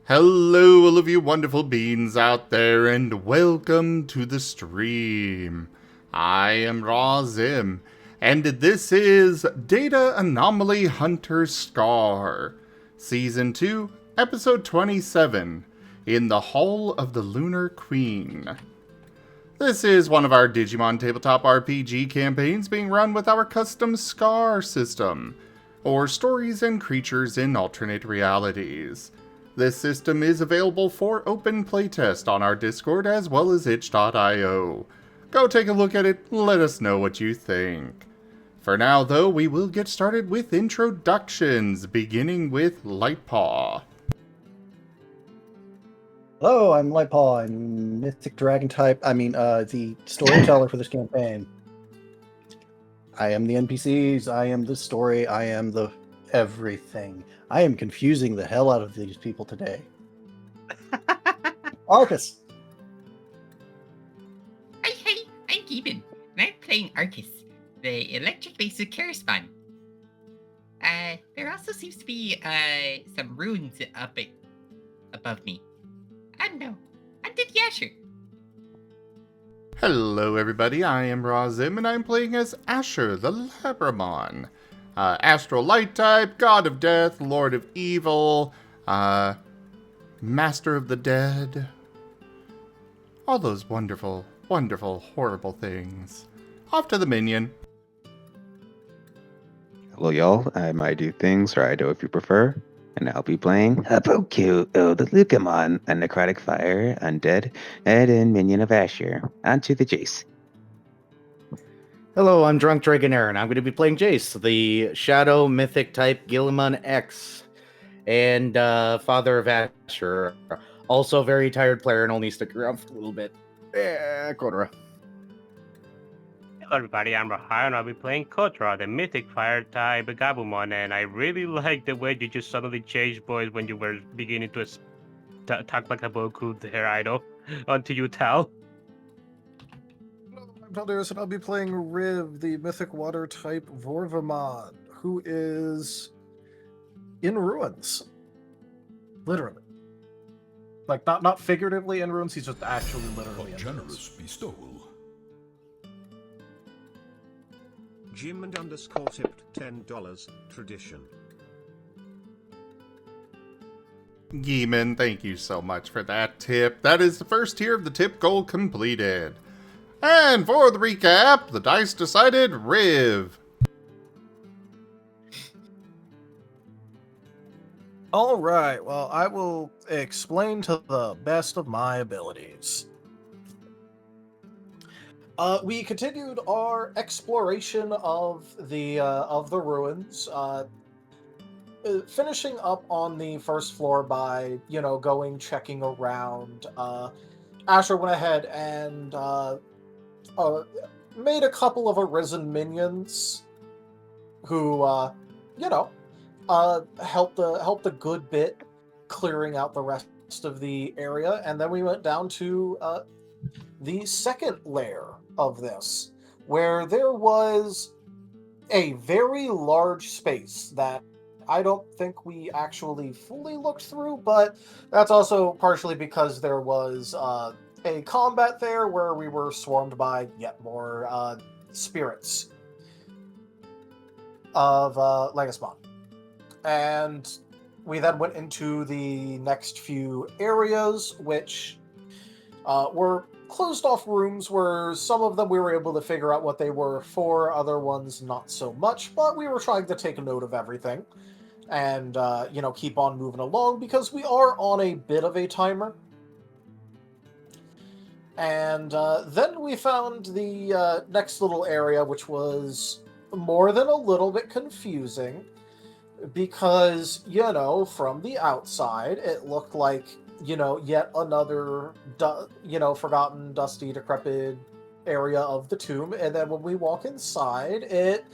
Hello, all of you wonderful beings out there, and welcome to the stream. I am Razim, and this is Data Anomaly Hunter Scar, Season 2, Episode 27, In the Hall of the Lunar Queen. This is one of our Digimon tabletop RPG campaigns being run with our custom Scar system, or Stories and Creatures in Alternate Realities. This system is available for open playtest on our Discord as well as itch.io. Go take a look at it, let us know what you think. For now, though, we will get started with introductions, beginning with Lightpaw. Hello, I'm Lightpaw. I'm Mythic Dragon type. The storyteller for this campaign. I am the NPCs. I am the story. I am the everything. I am confusing the hell out of these people today. Arcus. Hey, I'm Gimund, and I'm playing Arcus, the electric base of correspond. There also seems to be some runes above me. I don't know. I'm the Yasher. Hello everybody, I am Razim, and I'm playing as Asher the Labramon. Astral Light type, God of Death, Lord of Evil, Master of the Dead. All those wonderful, wonderful, horrible things. Off to the minion. Hello, y'all. I'm IDDoThings, or Ido if you prefer, and I'll be playing Haboku, the Lucamon, a necrotic fire, undead, and minion of Asher. On to the Jace. Hello, I'm Drunk Dragonair, and I'm going to be playing Jace, the Shadow Mythic type Gilliman X, and Father of Asher. Also a very tired player and only stick around for a little bit. Kotora. Hello everybody, I'm Raharu and I'll be playing Kotora, the mythic fire type Gabumon, and I really like the way you just suddenly changed voice when you were beginning to talk like Haboku there, Idol, until you tell. Hello, I'm Talderis, and I'll be playing Riv, the mythic water type Vorvamon, who is in ruins. Literally. Like, not figuratively in ruins, he's just actually literally in generous ruins. bestowal. Gimund _ tipped $10 tradition. Gimund, thank you so much for that tip. That is the first tier of the tip goal completed. And for the recap, the dice decided Riv. Alright, well, I will explain to the best of my abilities. We continued our exploration of the ruins, finishing up on the first floor by, checking around. Asher went ahead and made a couple of arisen minions who, helped a good bit clearing out the rest of the area, and then we went down to the second layer of this, where there was a very large space that I don't think we actually fully looked through, but that's also partially because there was a combat there where we were swarmed by yet more spirits of Legasmon. And we then went into the next few areas, which were closed off rooms where some of them we were able to figure out what they were for, other ones not so much, but we were trying to take a note of everything and, keep on moving along because we are on a bit of a timer. And then we found the next little area, which was more than a little bit confusing because, from the outside, it looked like yet another, forgotten, dusty, decrepit area of the tomb. And then when we walk inside, it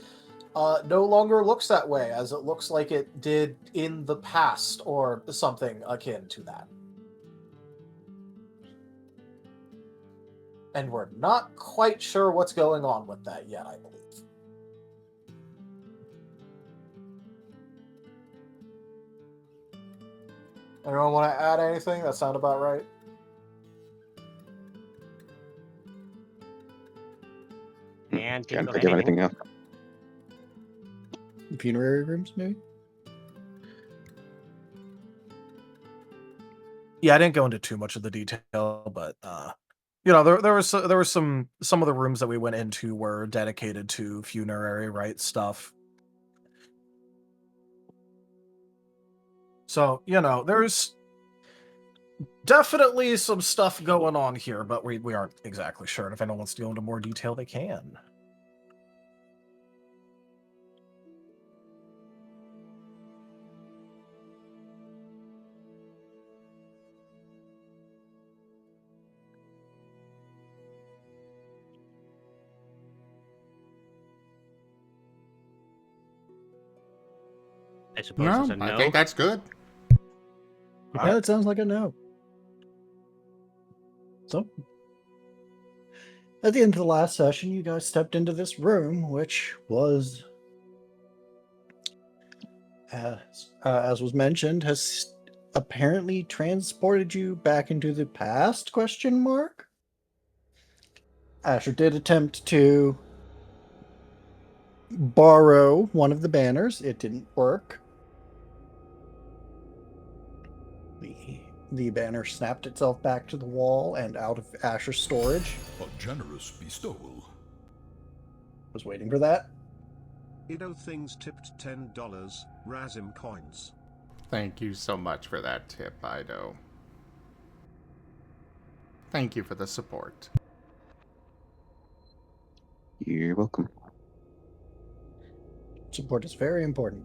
no longer looks that way, as it looks like it did in the past, or something akin to that. And we're not quite sure what's going on with that yet, I believe. Anyone want to add anything? That sound about right? And Can't think of think of anything else. Funerary rooms, maybe? Yeah, I didn't go into too much of the detail, but you know, there was some of the rooms that we went into were dedicated to funerary rite stuff. So, you know, there's definitely some stuff going on here, but we aren't exactly sure. And if anyone wants to go into more detail, they can. I suppose it's No, a I no. think that's good. Yeah, that sounds like a no. So, at the end of the last session, you guys stepped into this room, which was, as was mentioned, has apparently transported you back into the past, question mark? Asher did attempt to borrow one of the banners. It didn't work. The banner snapped itself back to the wall and out of Asher's storage. A generous bestowal. Was waiting for that. IDDoThings tipped $10, Razim coins. Thank you so much for that tip, Ido. Thank you for the support. You're welcome. Support is very important.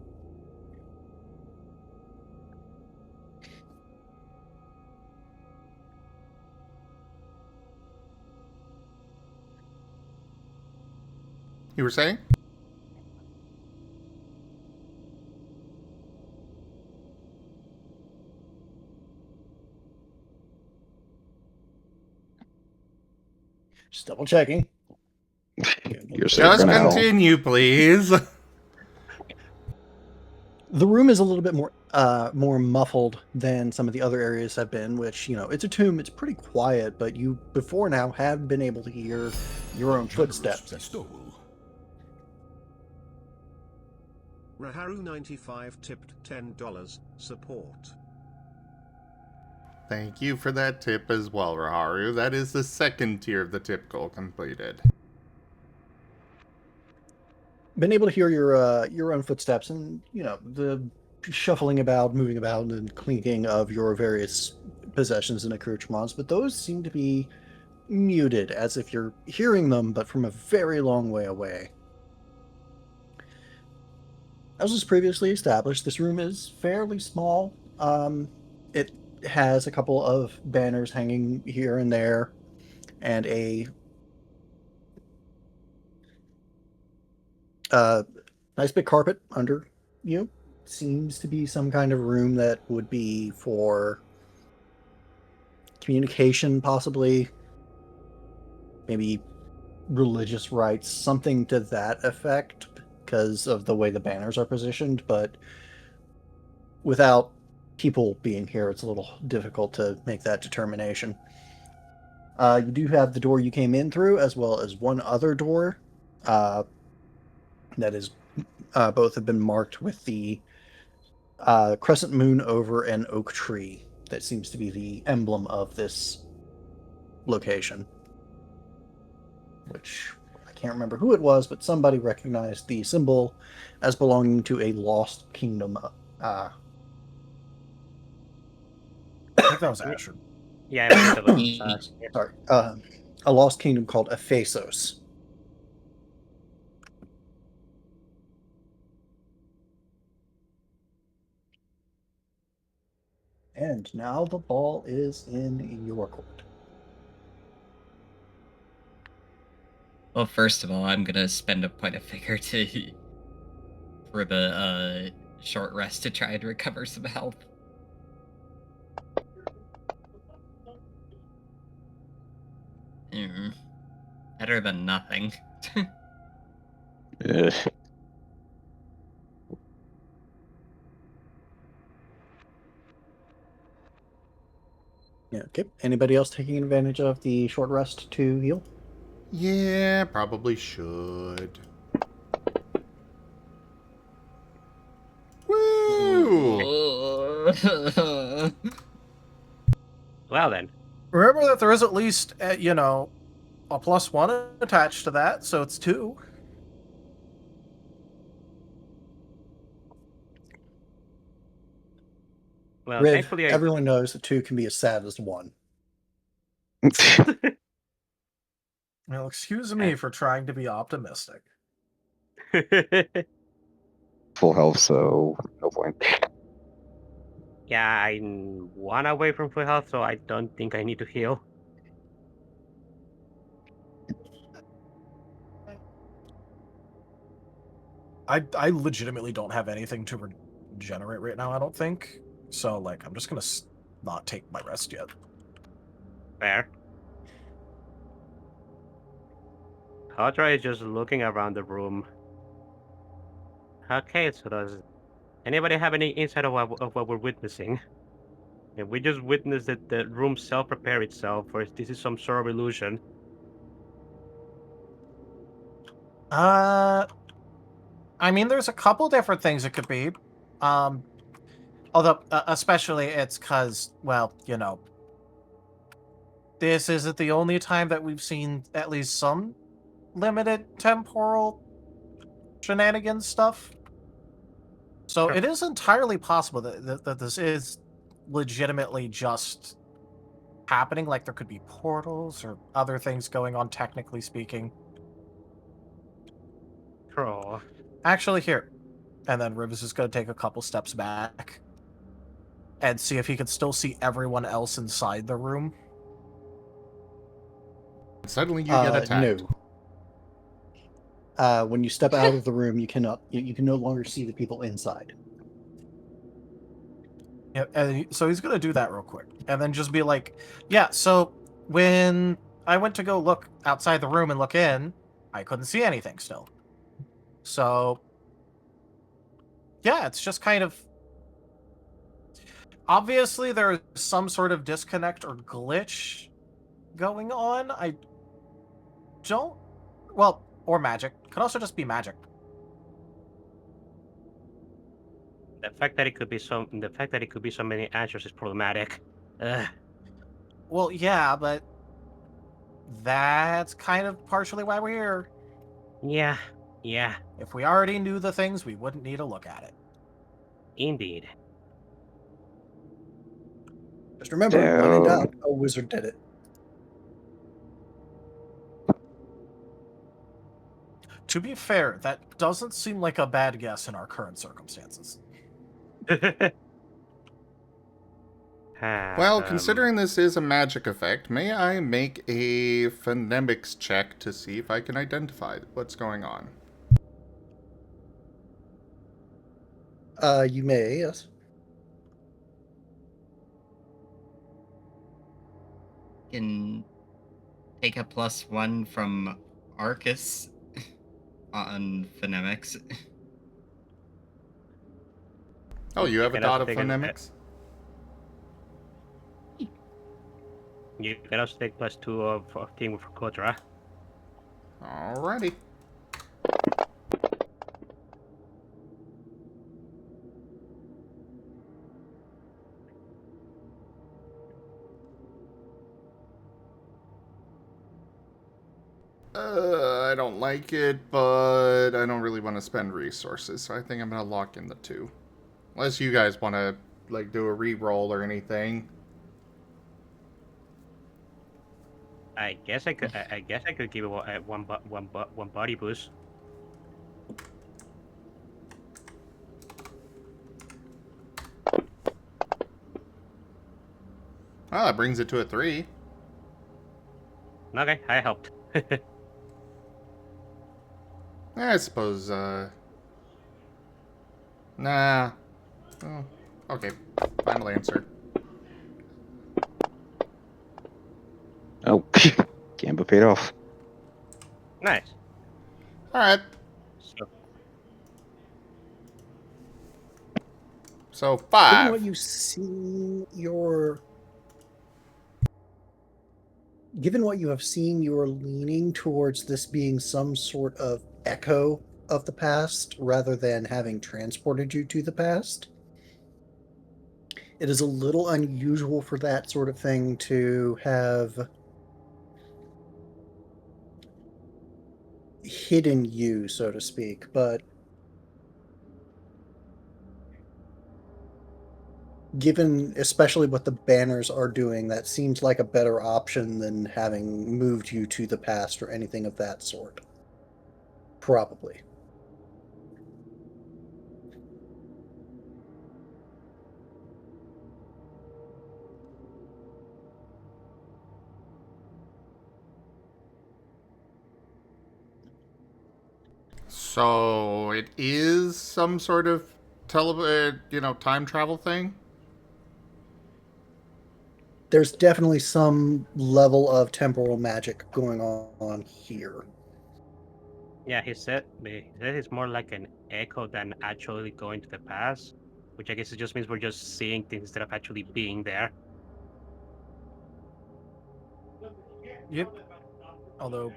You were saying? Just double checking. You're safe Just for now. continue, please. The room is a little bit more muffled than some of the other areas have been, which, you know, it's a tomb, it's pretty quiet, but you before now have been able to hear your own footsteps. Bestowal. Raharu 95 tipped $10, support. Thank you for that tip as well, Raharu. That is the second tier of the tip goal completed. Been able to hear your own footsteps and, you know, the shuffling about, moving about, and clinking of your various possessions and accoutrements, but those seem to be muted, as if you're hearing them, but from a very long way away. As was previously established, this room is fairly small. It has a couple of banners hanging here and there, and a nice big carpet under you. Seems to be some kind of room that would be for communication, possibly. Maybe religious rites, something to that effect, because of the way the banners are positioned, but without people being here, it's a little difficult to make that determination. You do have the door you came in through, as well as one other door that is both have been marked with the crescent moon over an oak tree. That seems to be the emblem of this location, which I can't remember who it was, but somebody recognized the symbol as belonging to a lost kingdom. I think that was Asher. Yeah, I think that was Sorry, a lost kingdom called Ephesos. And now the ball is in your court. Well, first of all, I'm gonna spend a point of figure for the short rest to try and recover some health. Better than nothing. Ugh. Yeah, okay. Anybody else taking advantage of the short rest to heal? Yeah, probably should. Woo! Well then. Remember that there is at least, a +1 attached to that, so it's 2. Well, Riv, thankfully I. everyone knows that 2 can be as sad as 1. Well, excuse me for trying to be optimistic. Full health, so no point. Yeah, I'm 1 away from full health, so I don't think I need to heal. I legitimately don't have anything to regenerate right now, I don't think. So, like, I'm just gonna not take my rest yet. Fair. Kotora is just looking around the room. Okay, so does anybody have any insight of what we're witnessing? If we just witnessed that the room self-repair itself, or if this is some sort of illusion. I mean, there's a couple different things it could be. Although, especially it's because, well, this isn't the only time that we've seen at least some limited temporal shenanigans stuff. So Sure. it is entirely possible that this is legitimately just happening. Like, there could be portals or other things going on, technically speaking. Troll. Actually, here. And then Rivers is going to take a couple steps back and see if he can still see everyone else inside the room. Suddenly you get attacked. No. When you step out of the room, you cannot. You can no longer see the people inside. Yeah, and so he's going to do that real quick. And then just be like, yeah, so when I went to go look outside the room and look in, I couldn't see anything still. So, yeah, it's just kind of... Obviously, there is some sort of disconnect or glitch going on. I don't... Well, or magic. Could also just be magic. The fact that it could be so many answers is problematic. Ugh. Well, yeah, but that's kind of partially why we're here. Yeah. If we already knew the things, we wouldn't need to look at it. Indeed. Just remember, when in So, doubt, a wizard did it. To be fair, that doesn't seem like a bad guess in our current circumstances. Well, considering this is a magic effect, may I make a phonemics check to see if I can identify what's going on? You may, yes. Can take a +1 from Arcus on phonemics. Oh, you have a can dot also of take phonemics? You can also take +2 of team for Kotora. Alrighty. I don't like it, but I don't really want to spend resources, so I think I'm gonna lock in the 2. Unless you guys want to, like, do a re-roll or anything. I guess I could give it one body boost. Oh, that brings it to a 3. Okay, I helped. I suppose, Nah. Oh, okay. Final answer. oh, Gamba paid off. Nice. Alright. So Given 5. what you see, your given what you have seen, you are leaning towards this being some sort of echo of the past rather than having transported you to the past. It is a little unusual for that sort of thing to have hidden you, so to speak, but given especially what the banners are doing, that seems like a better option than having moved you to the past or anything of that sort. Probably. So it is some sort of time travel thing. There's definitely some level of temporal magic going on here. Yeah, he said it's more like an echo than actually going to the past, which I guess it just means we're just seeing things instead of actually being there. Yep. Although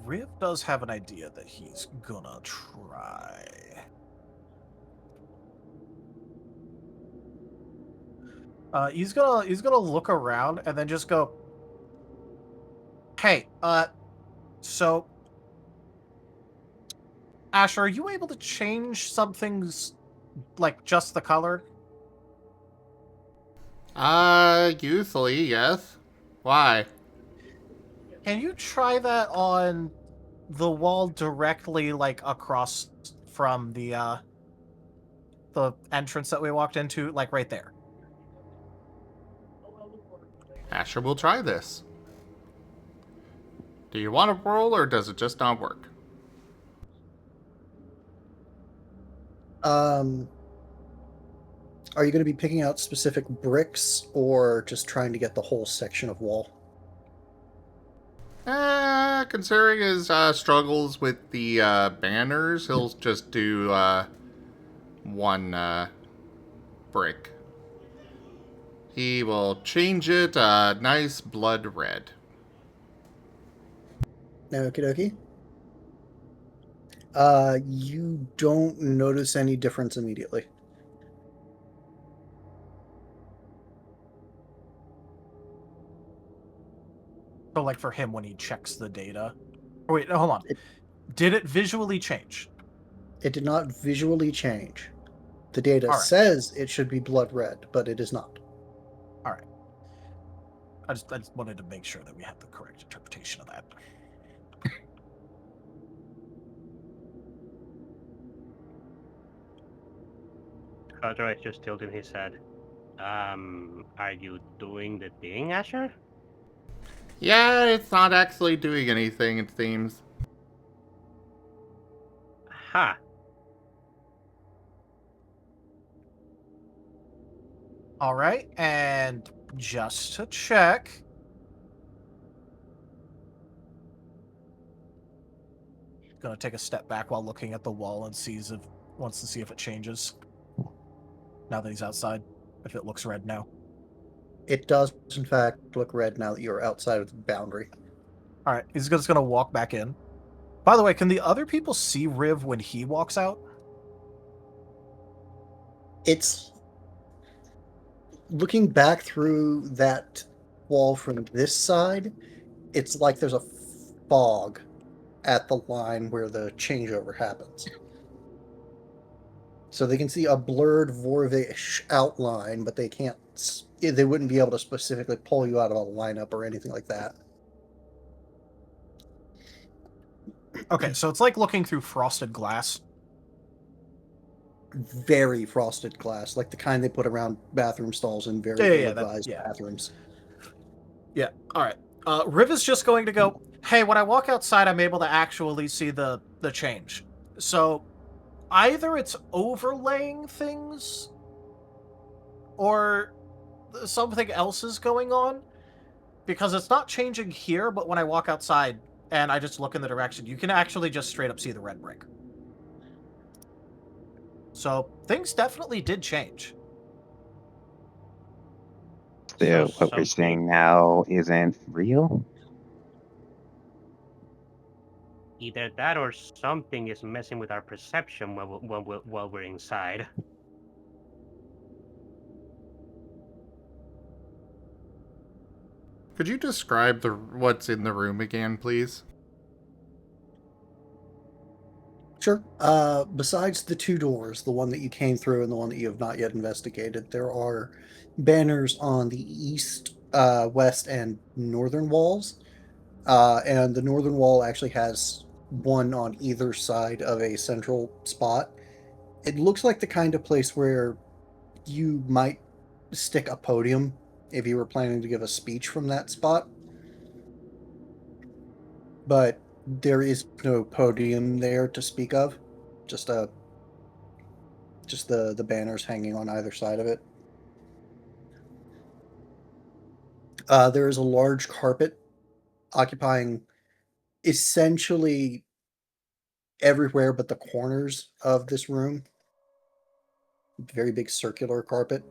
Riv does have an idea that he's gonna try. He's gonna look around and then just go, "Hey, so Asher, are you able to change something's like just the color?" Usually, yes. Why? Can you try that on the wall directly, like across from the entrance that we walked into, like right there? Asher will try this. Do you want to roll, or does it just not work? Are you going to be picking out specific bricks or just trying to get the whole section of wall? Considering his struggles with the banners, he'll just do one brick. He will change it nice blood red. Okie dokie. You don't notice any difference immediately. So, like for him when he checks the data. Oh, wait, no, hold on. Did it visually change? It did not visually change. The data All right. says it should be blood red, but it is not. All right. I just wanted to make sure that we had the correct interpretation of that. Kotora is just tilting his head. Are you doing the thing, Asher? Yeah, it's not actually doing anything, it seems. Ha! All right, and just to check, gonna take a step back while looking at the wall and wants to see if it changes. Now that he's outside, if it looks red now. It does, in fact, look red now that you're outside of the boundary. All right, he's just gonna walk back in. By the way, can the other people see Riv when he walks out? It's looking back through that wall from this side, it's like there's a fog at the line where the changeover happens. So they can see a blurred Vorvish outline, but they can't. They wouldn't be able to specifically pull you out of a lineup or anything like that. Okay, so it's like looking through frosted glass. Very frosted glass, like the kind they put around bathroom stalls in very ill-advised bathrooms. Yeah, all right. Riv is just going to go, hey, when I walk outside, I'm able to actually see the change. So either it's overlaying things or something else is going on, because it's not changing here, but when I walk outside and I just look in the direction, you can actually just straight up see the red brick. So things definitely did change. So So what we're something. seeing now isn't real? Either that or something is messing with our perception while we're inside. Could you describe what's in the room again, please? Sure. Besides the two doors, the one that you came through and the one that you have not yet investigated, there are banners on the east, west, and northern walls. And the northern wall actually has one on either side of a central spot. It looks like the kind of place where you might stick a podium if you were planning to give a speech from that spot. But there is no podium there to speak of. Just the banners hanging on either side of it. There is a large carpet occupying essentially everywhere but the corners of this room. Very big circular carpet.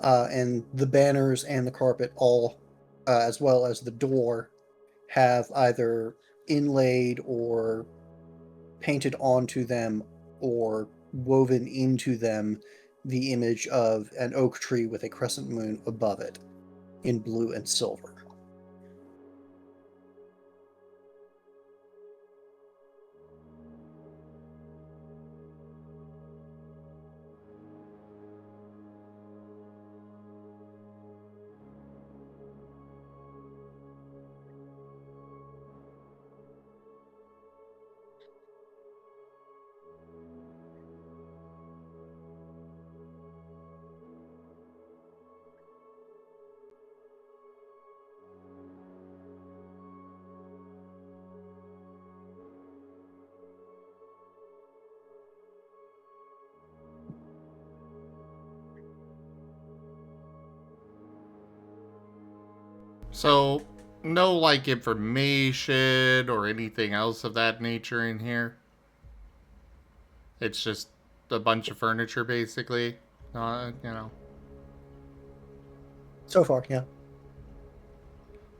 And the banners and the carpet all, as well as the door, have either inlaid or painted onto them or woven into them the image of an oak tree with a crescent moon above it in blue and silver. So, no, like, information or anything else of that nature in here? It's just a bunch of furniture, basically? You know. So far, yeah.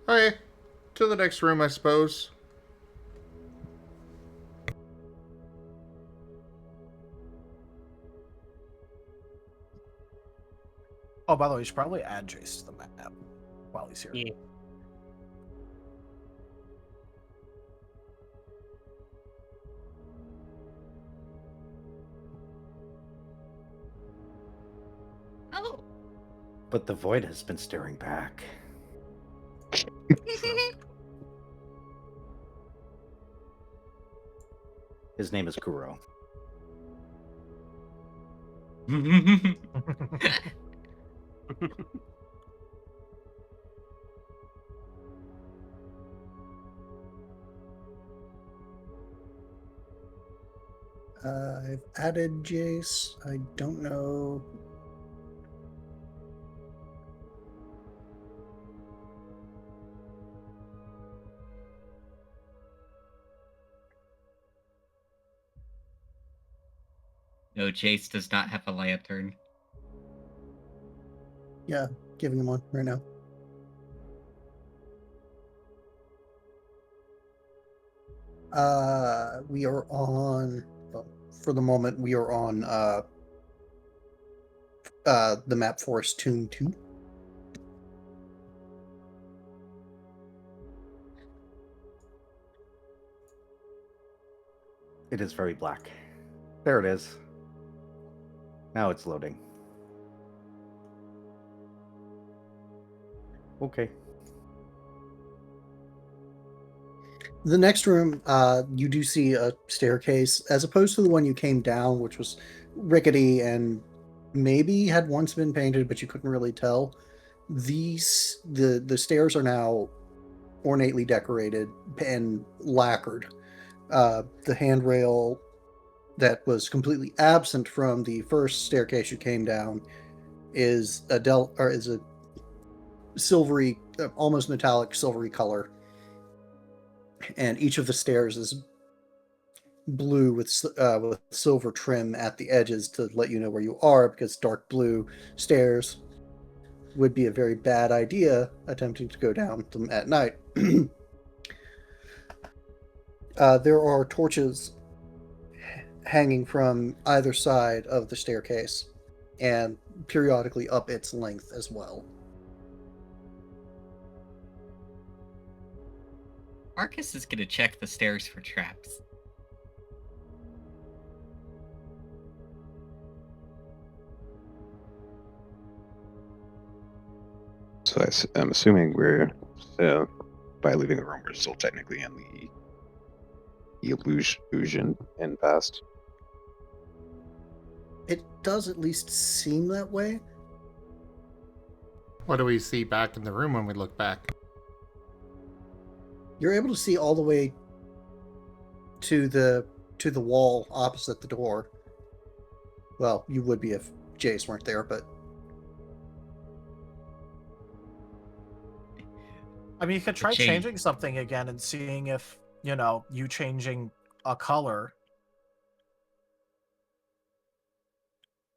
Okay, to the next room, I suppose. Oh, by the way, you should probably add Jace to the map while he's here. Yeah. Oh. But the void has been staring back. His name is Kuro. I've added Jace. I don't know. No, Chase does not have a lantern. Yeah, giving him one right now. We are on, well, for the moment, we are on the map Forest Tomb 2. It is very black. There it is. Now it's loading. Okay. The next room, you do see a staircase, as opposed to the one you came down, which was rickety and maybe had once been painted, but you couldn't really tell. The stairs are now ornately decorated and lacquered. The handrail that was completely absent from the first staircase you came down is a silvery, almost metallic silvery color, and each of the stairs is blue with silver trim at the edges to let you know where you are, because dark blue stairs would be a very bad idea attempting to go down them at night. There are torches hanging from either side of the staircase and periodically up its length as well. Arcus is gonna check the stairs for traps. So I'm assuming we're, by leaving the room, we're still technically in the illusion and past. It does at least seem that way. What do we see back in the room when we look back? You're able to see all the way to the wall opposite the door. Well, you would be if Jace weren't there, but I mean, you could try chain. changing something again and seeing if, you changing a color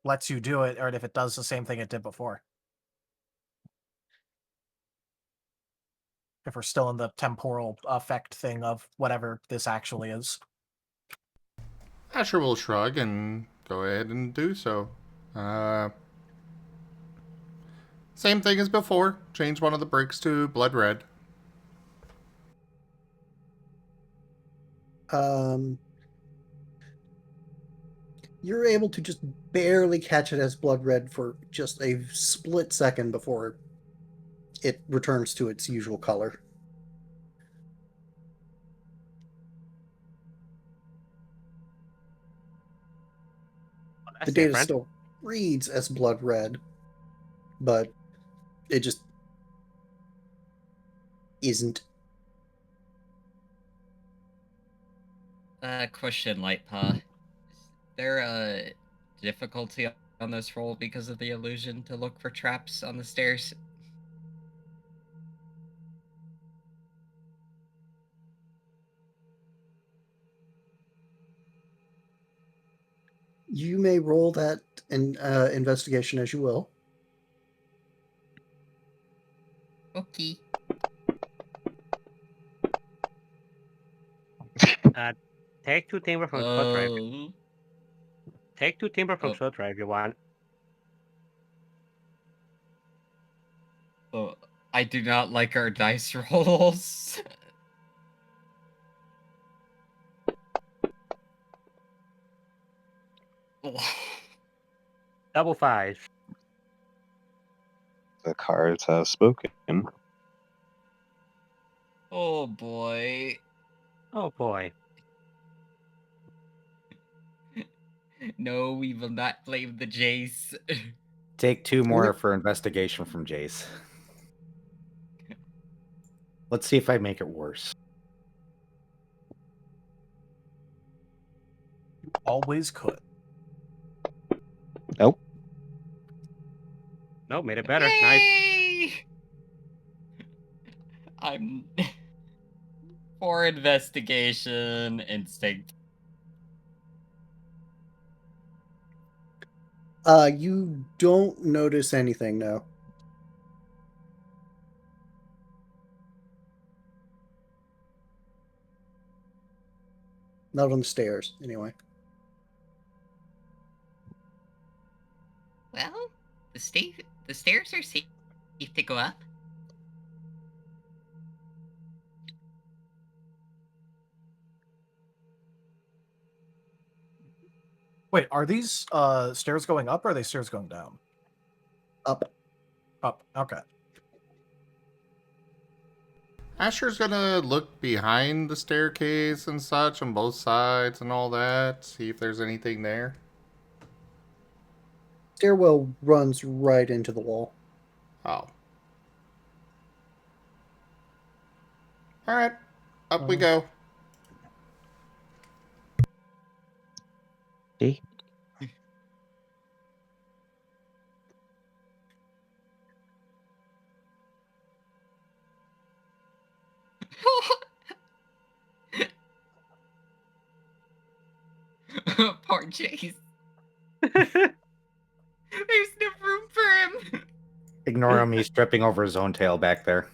lets you do it, or if it does the same thing it did before. If we're still in the temporal effect thing of whatever this actually is. Asher will shrug and go ahead and do so. Same thing as before. Change one of the bricks to blood red. You're able to just barely catch it as blood red for just a split second before it returns to its usual color. That's The data different. still reads as blood red, but it just isn't. Question, Lightpaw. Is there a difficulty on this roll because of the illusion to look for traps on the stairs? You may roll that investigation as you will. Okay. Take 2 timber from Kotora. Take 2 timber from Kotora if you want. Oh, I do not like our dice rolls. Double 5. The cards have spoken. Oh boy. Oh boy. No, we will not blame the Jace. Take 2 more for investigation from Jace. Let's see if I make it worse. Always could. Nope. No, made it better. Yay! Nice. I'm for investigation instinct. You don't notice anything, no. Not on the stairs, anyway. Well, the stairs are safe to go up. Wait, are these stairs going up or are they stairs going down? Up. Up, okay. Asher's gonna look behind the staircase and such on both sides and all that, see if there's anything there. Stairwell runs right into the wall. Oh. Alright, up we go. See? Poor Jace. There's no room for him. Ignore him. He's tripping over his own tail back there.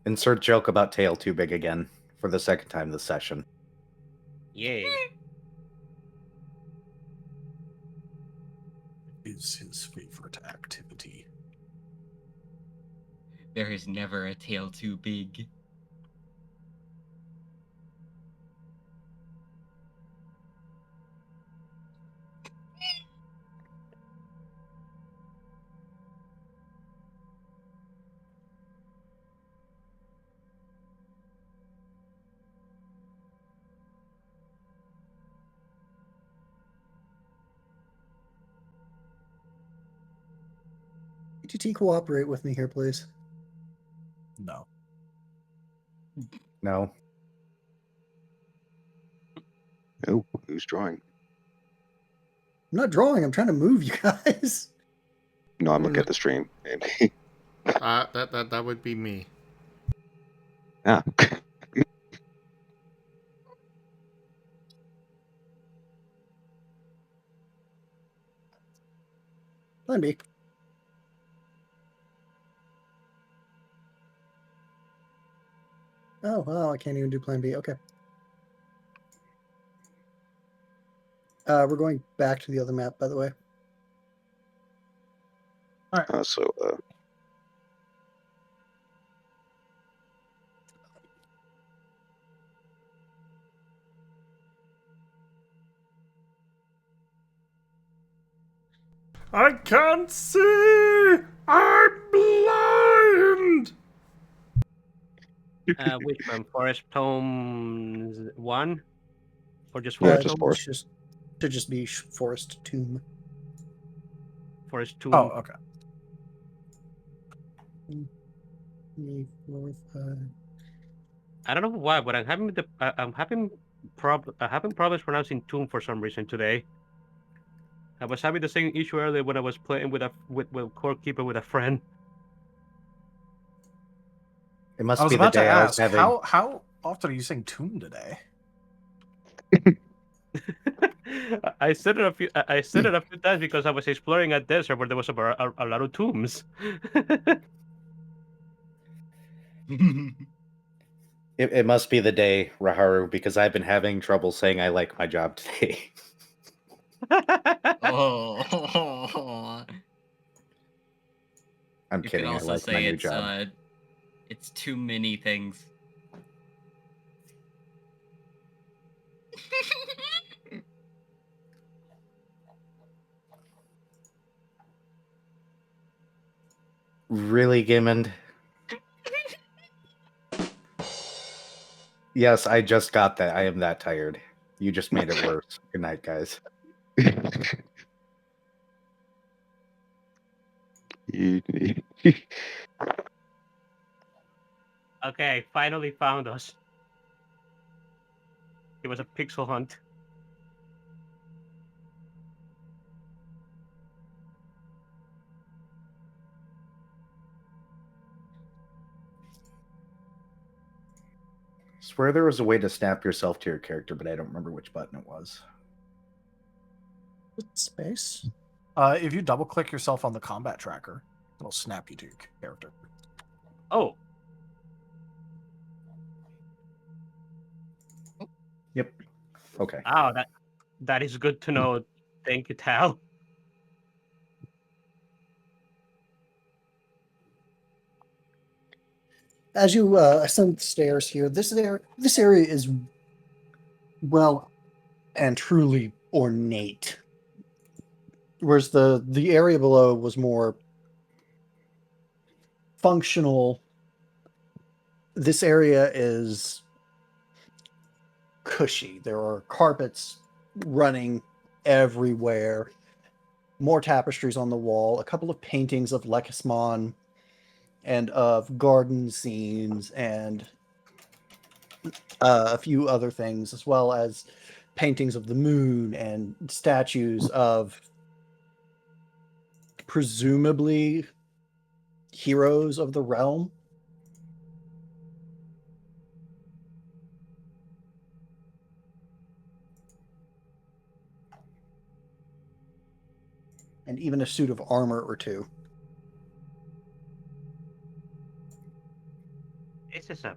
Insert joke about tail too big again for the second time this session. Yay. Is his favorite activity. There is never a tail too big. ATT, cooperate with me here, please. No. No. Oh, who's drawing? I'm not drawing. I'm trying to move you guys. No, I'm looking at the stream. That would be me. Ah. Plan B. Oh, I can't even do plan B. Okay. We're going back to the other map, by the way. So I can't see! I'm blind! Which one? Forest Tomes 1? Or just Yeah, Forest just Tome? Forest. Should just be Forest Tomb. Forest Tomb. Oh, okay. 3, 4, 5. I don't know why, but I'm having problems pronouncing tomb for some reason today. I was having the same issue earlier when I was playing with Core Keeper with a friend. It must I was be the about to day I was ask, having. how often are you saying tomb today? I said it a few times because I was exploring a desert where there was a lot of tombs. It must be the day, Raharu, because I've been having trouble saying I like my job today. Oh. I'm You kidding. can I also like my say new job. it's too many things. Really, Gimund? Yes, I just got that. I am that tired. You just made it worse. Good night, guys. Okay, finally found us. It was a pixel hunt. Swear there was a way to snap yourself to your character, but I don't remember which button it was. Space. If you double click yourself on the combat tracker, it'll snap you to your character. Oh, Yep. Okay. oh, that is good to know. Thank you, Tal. As you ascend the stairs here, this area is well and truly ornate. Whereas the area below was more functional. This area is cushy. There are carpets running everywhere, more tapestries on the wall, a couple of paintings of Lekismon and of garden scenes, and a few other things, as well as paintings of the moon and statues of presumably heroes of the realm. and even a suit of armor or two. This is a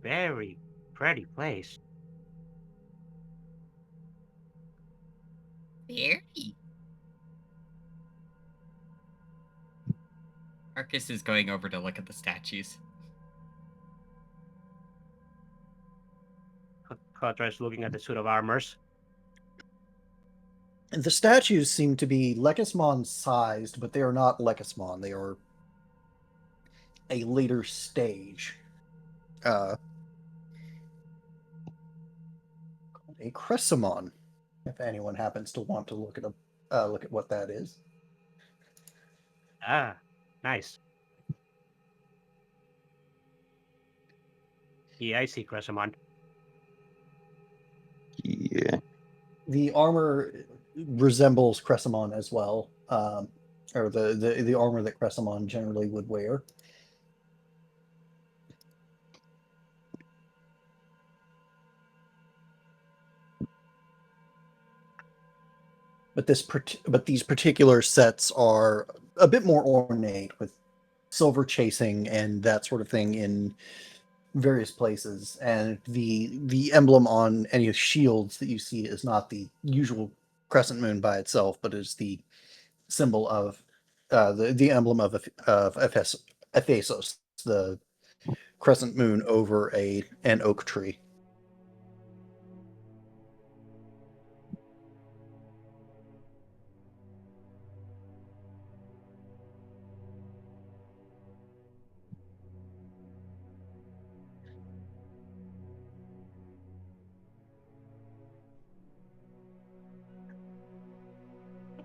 very pretty place. Very. Arcus is going over to look at the statues. Kotora is looking at the suit of armors. The statues seem to be Lekismon sized, but they are not Lekismon. They are a later stage. A Cressimon, if anyone happens to want to look at what that is. Ah, nice. Yeah, I see Cressimon. Yeah. The armor resembles Cressimon as well, or the armor that Cressimon generally would wear. But these particular sets are a bit more ornate, with silver chasing and that sort of thing in various places. And the emblem on any shields that you see is not the usual crescent moon by itself, but is the symbol of the emblem of Ephesus, the crescent moon over an oak tree.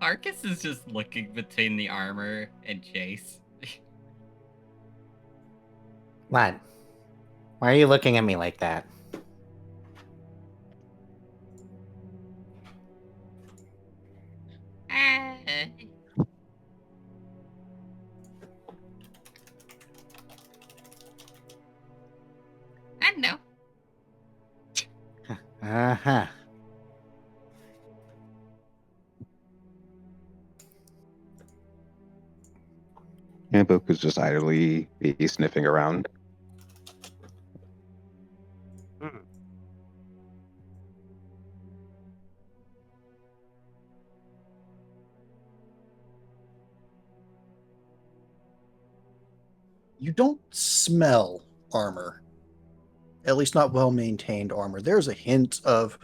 Arcus is just looking between the armor and Jace. What? Why are you looking at me like that? I know. Uh-huh. Haboku's just idly be sniffing around. Hmm. You don't smell armor, at least not well maintained armor. There's a hint of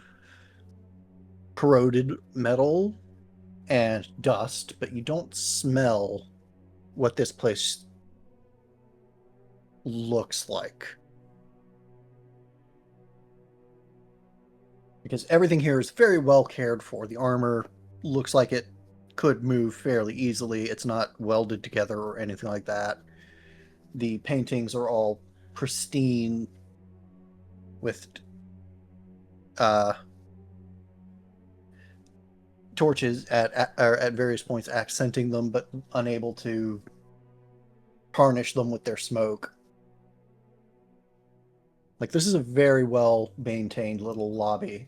corroded metal and dust, but you don't smell what this place looks like. Because everything here is very well cared for. The armor looks like it could move fairly easily. It's not welded together or anything like that. The paintings are all pristine with torches at various points accenting them, but unable to tarnish them with their smoke. Like, this is a very well maintained little lobby.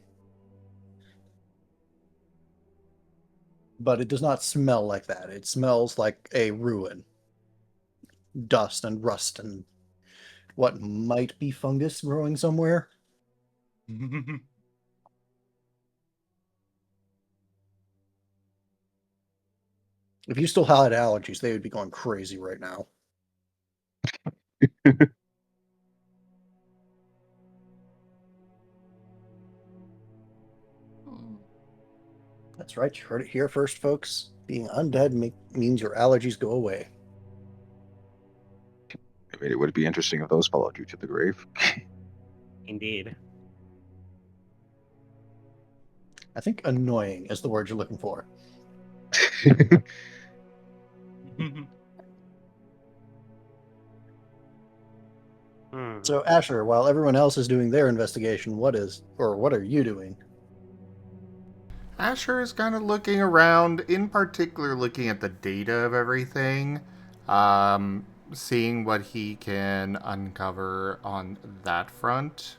But it does not smell like that. It smells like a ruin. Dust and rust and what might be fungus growing somewhere. If you still had allergies, they would be going crazy right now. That's right, you heard it here first, folks. Being undead means your allergies go away. I mean, it would be interesting if those followed you to the grave. Indeed. I think annoying is the word you're looking for. So, Asher, while everyone else is doing their investigation, what are you doing? Asher is kind of looking around, in particular looking at the data of everything, seeing what he can uncover on that front.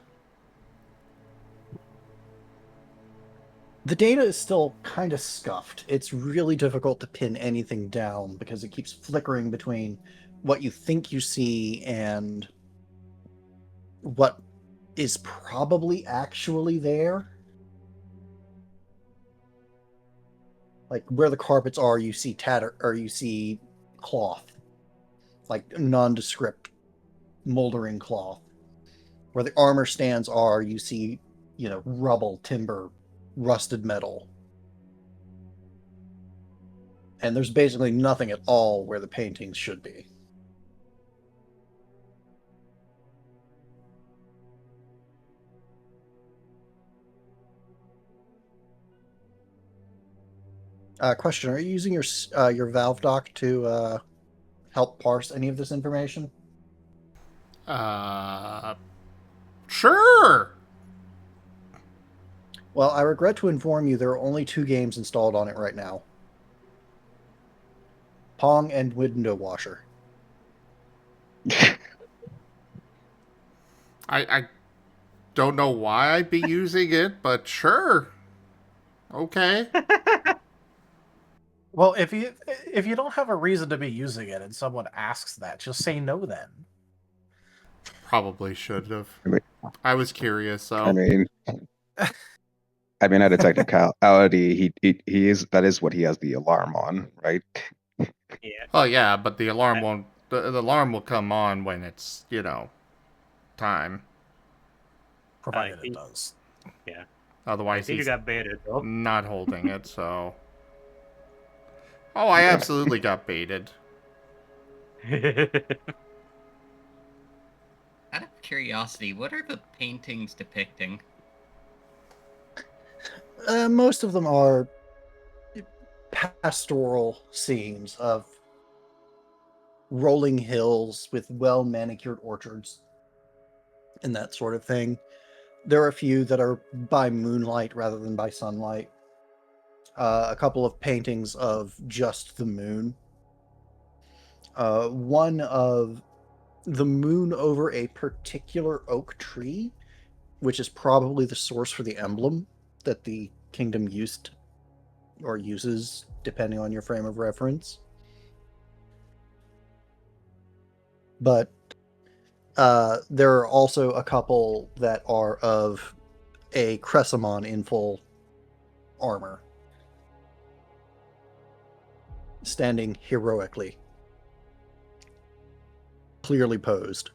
The data is still kind of scuffed. It's really difficult to pin anything down because it keeps flickering between what you think you see and what is probably actually there. Like where the carpets are, you see tatter or you see cloth, like nondescript moldering cloth. Where the armor stands are, you see, rubble, timber, rusted metal. And there's basically nothing at all where the paintings should be. Question: Are you using your Valve doc to help parse any of this information? Sure. Well, I regret to inform you there are only 2 games installed on it right now: Pong and Window Washer. I don't know why I'd be using it, but sure. Okay. Well, if you don't have a reason to be using it and someone asks that, just say no then. Probably should have. I mean, I was curious, so. I mean, at a technicality, he is that is what he has the alarm on, right? Yeah. Oh yeah, but the alarm won't. The alarm will come on when it's time. Provided it does. Yeah. Otherwise, I think you he's got baited, though. not holding it. So. Oh, I absolutely got baited. Out of curiosity, what are the paintings depicting? Most of them are pastoral scenes of rolling hills with well-manicured orchards and that sort of thing. There are a few that are by moonlight rather than by sunlight. A couple of paintings of just the moon. One of the moon over a particular oak tree, which is probably the source for the emblem that the kingdom used or uses, depending on your frame of reference. But there are also a couple that are of a Cressamon in full armor, standing heroically, clearly posed.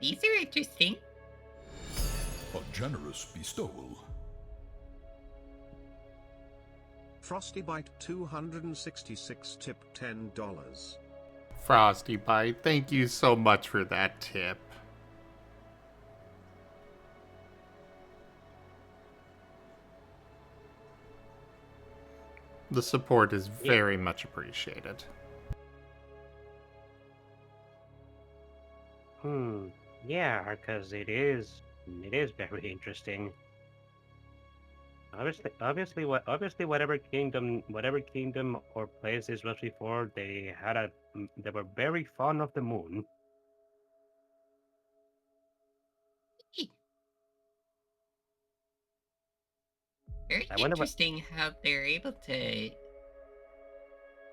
These are interesting. A generous bestowal. Frostybite 266 tip $10. Frosty Bite, thank you so much for that tip. The support is very much appreciated. Yeah, because it is very interesting. Obviously, whatever kingdom or place this was before, they were very fond of the moon. Very I wonder what. interesting how they're able to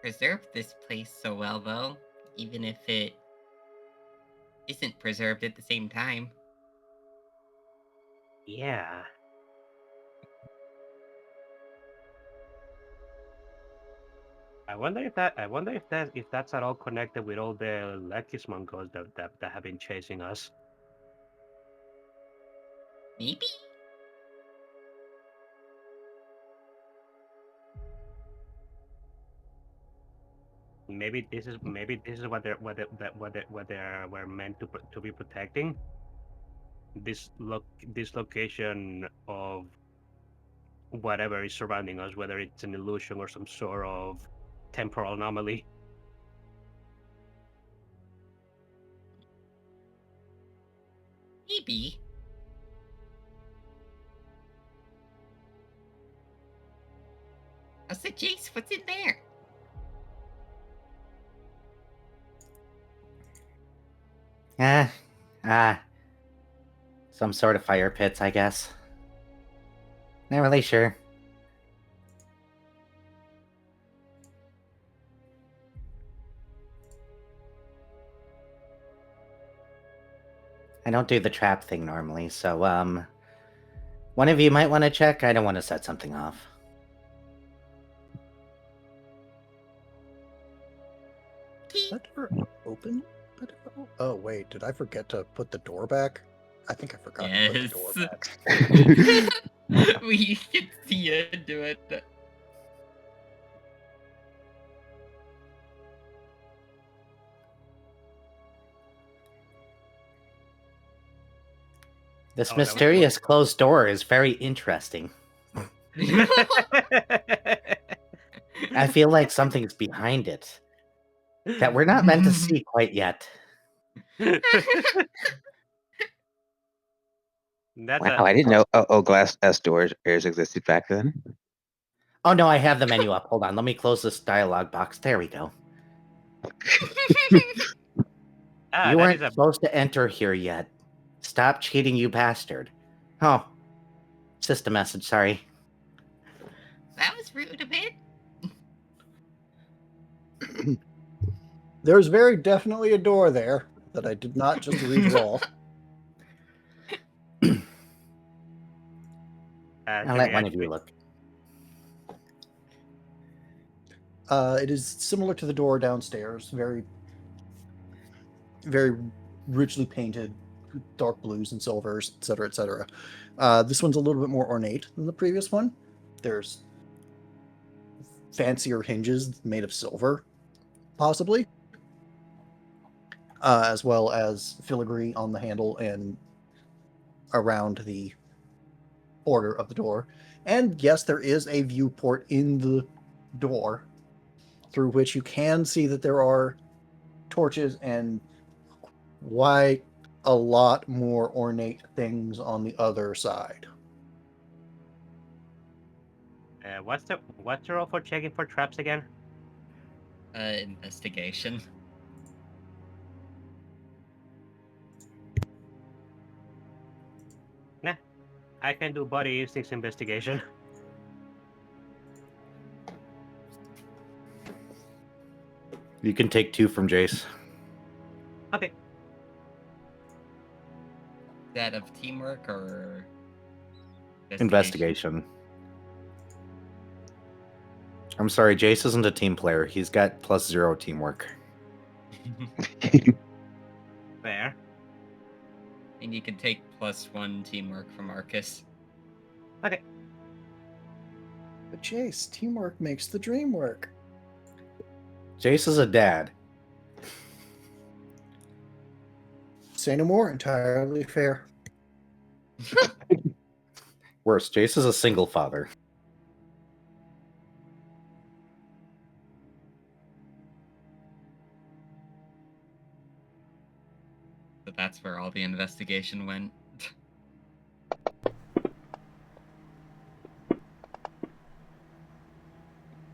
preserve this place so well, though, even if it isn't preserved at the same time. Yeah. I wonder if that's at all connected with all the Lekismon ghosts that have been chasing us. Maybe? Maybe this is what they were meant to be protecting. This location of whatever is surrounding us, whether it's an illusion or some sort of temporal anomaly. Maybe. Jace, what's in there? Some sort of fire pits, I guess. Not really sure. I don't do the trap thing normally, so, one of you might want to check. I don't want to set something off. Is that door open? Oh, wait. Did I forget to put the door back? I think I forgot to put the door back. We can see you do it. This mysterious closed door is very interesting. I feel like something's behind it that we're not meant to see quite yet. Wow, I didn't know glass S doors existed back then. Oh no, I have the menu up. Hold on, let me close this dialogue box. There we go. You weren't supposed to enter here yet. Stop cheating, you bastard. Oh, system message, sorry. That was rude a bit. There's very definitely a door there that I did not just re-roll. I'll let one of you look. It is similar to the door downstairs. Very, very richly painted, dark blues and silvers, etc., etc. This one's a little bit more ornate than the previous one. There's fancier hinges made of silver, possibly, as well as filigree on the handle and around the border of the door. And yes, there is a viewport in the door through which you can see that there are torches and quite a lot more ornate things on the other side. What's the roll for checking for traps again? Investigation. Nah, I can do body instincts investigation. You can take 2 from Jace. Okay. That of teamwork or Investigation. I'm sorry, Jace isn't a team player. He's got +0 teamwork. Fair. And you can take +1 teamwork from Arcus. Okay. But Jace, teamwork makes the dream work. Jace is a dad. Say no more. Entirely fair. Worse, Jace is a single father. So that's where all the investigation went.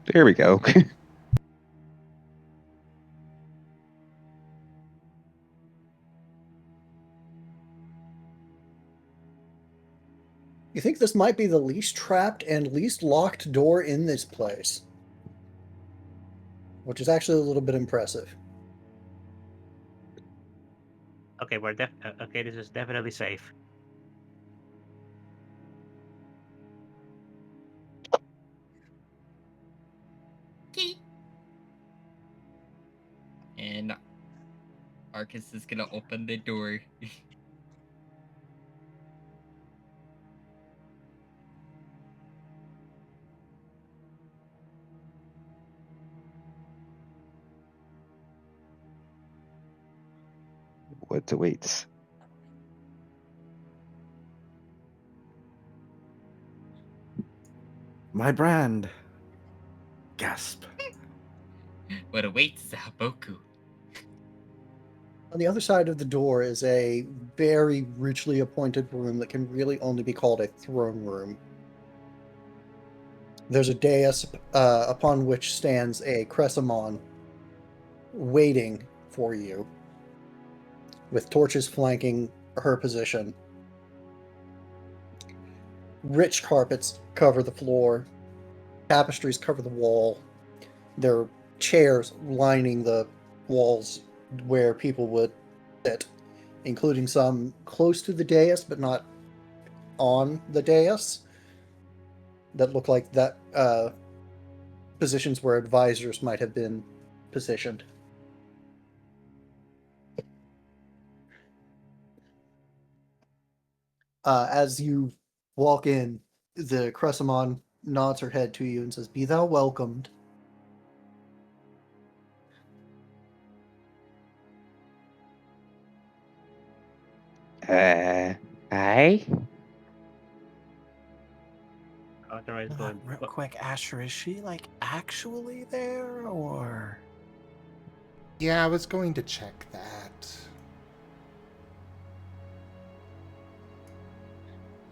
There we go. You think this might be the least trapped and least locked door in this place? Which is actually a little bit impressive. Okay, okay. This is definitely safe. And Arcus is gonna open the door. What awaits? My brand. Gasp. What awaits is a Haboku. On the other side of the door is a very richly appointed room that can really only be called a throne room. There's a dais upon which stands a Cressamon waiting for you, with torches flanking her position. Rich carpets cover the floor. Tapestries cover the wall. There are chairs lining the walls where people would sit, including some close to the dais but not on the dais, that look like that positions where advisors might have been positioned. As you walk in, the Cressamon nods her head to you and says, "Be thou welcomed." Hi? Kotora is going. Real quick, Asher, is she like actually there, or? Yeah, I was going to check that.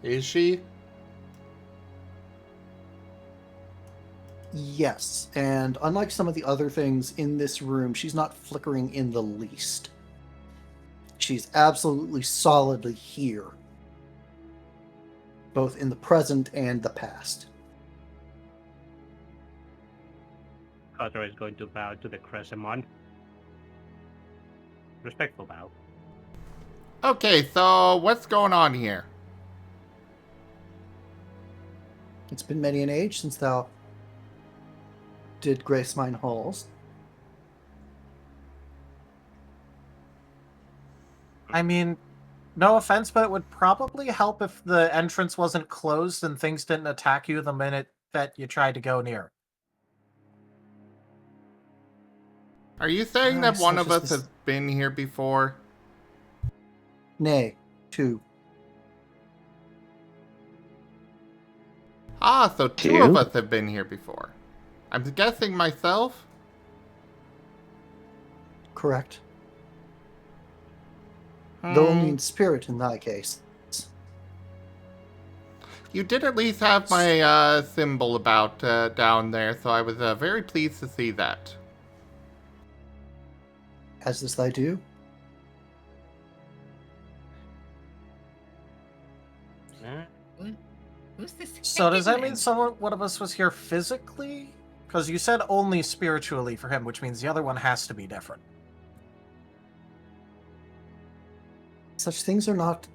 Is she? Yes, and unlike some of the other things in this room, she's not flickering in the least. She's absolutely solidly here, both in the present and the past. Kotora is going to bow to the Cressamon. Respectful bow. Okay, so what's going on here? It's been many an age since thou did grace mine halls. I mean, no offense, but it would probably help if the entrance wasn't closed and things didn't attack you the minute that you tried to go near. Are you saying that Such one of as us this- has been here before? Nay, two. Ah, so two Two? of us have been here before. I'm guessing myself? Correct. Though only Hmm. in spirit in thy case. You did at least have my symbol about down there, so I was very pleased to see that. As this thy do? Who's this? So does that mean second one of us was here physically? Because you said only spiritually for him, which means the other one has to be different. Such things are not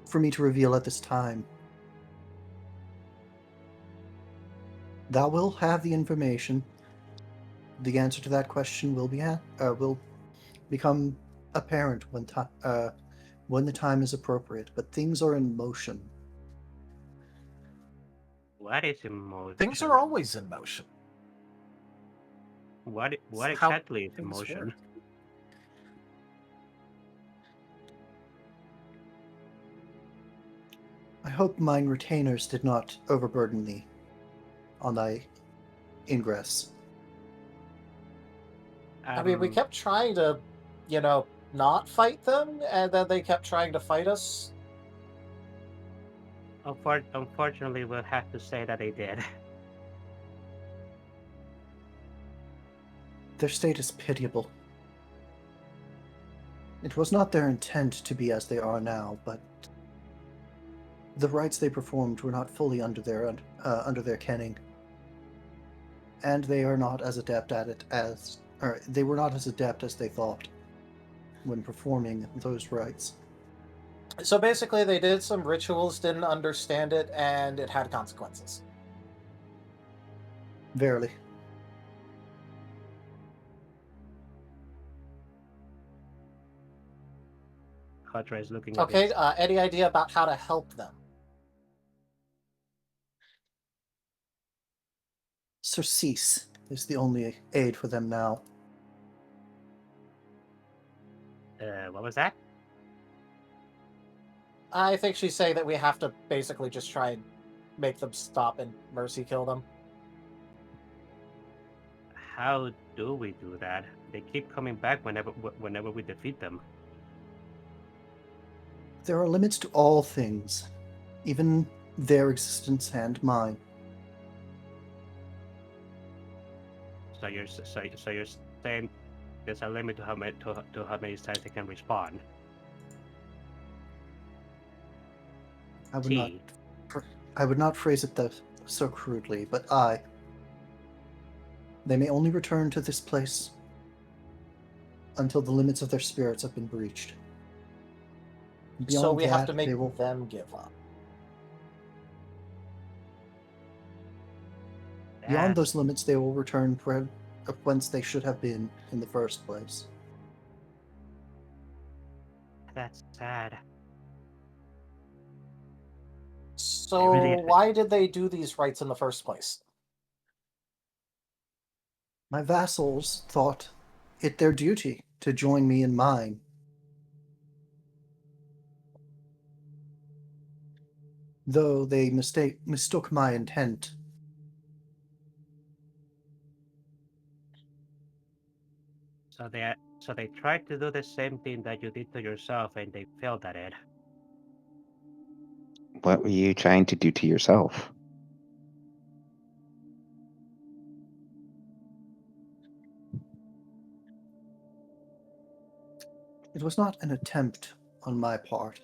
for me to reveal at this time. Thou will have the information. The answer to that question will become apparent when the time is appropriate. But things are in motion. What is emotion? Things are always in motion. What It's how exactly is things emotion? work. I hope mine retainers did not overburden thee on thy ingress. I mean, we kept trying to, not fight them, and then they kept trying to fight us. Unfortunately, we'll have to say that they did. Their state is pitiable. It was not their intent to be as they are now, but the rites they performed were not fully under their kenning, and they are not as adept at it they were not as adept as they thought when performing those rites. So basically, they did some rituals, didn't understand it, and it had consequences. Verily. Kotora is looking at Okay, it. any idea about how to help them? Surcease is the only aid for them now. What was that? I think she's saying that we have to basically just try and make them stop and mercy kill them. How do we do that? They keep coming back whenever we defeat them. There are limits to all things, even their existence and mine. So you're saying there's a limit to how many times they can respond. I would not phrase it so crudely, but they may only return to this place until the limits of their spirits have been breached. Beyond so we that, have to make they will... them give up. Beyond those limits, they will return whence they should have been in the first place. That's sad. So why did they do these rites in the first place? My vassals thought it their duty to join me in mine. Though they mistook my intent. So they tried to do the same thing that you did to yourself, and they failed at it. What were you trying to do to yourself? It was not an attempt on my part.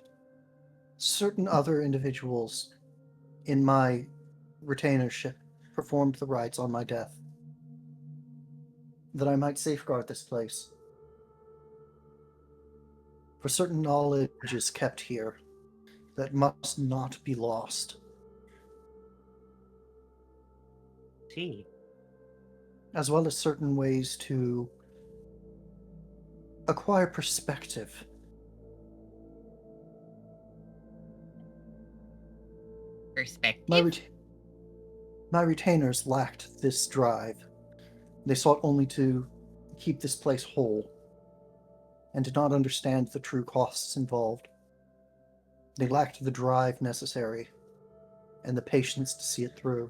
Certain other individuals in my retainership performed the rites on my death, that I might safeguard this place. For certain knowledge is kept here that must not be lost. See. As well as certain ways to acquire perspective. Perspective? My retainers lacked this drive. They sought only to keep this place whole, and did not understand the true costs involved. They lacked the drive necessary, and the patience to see it through,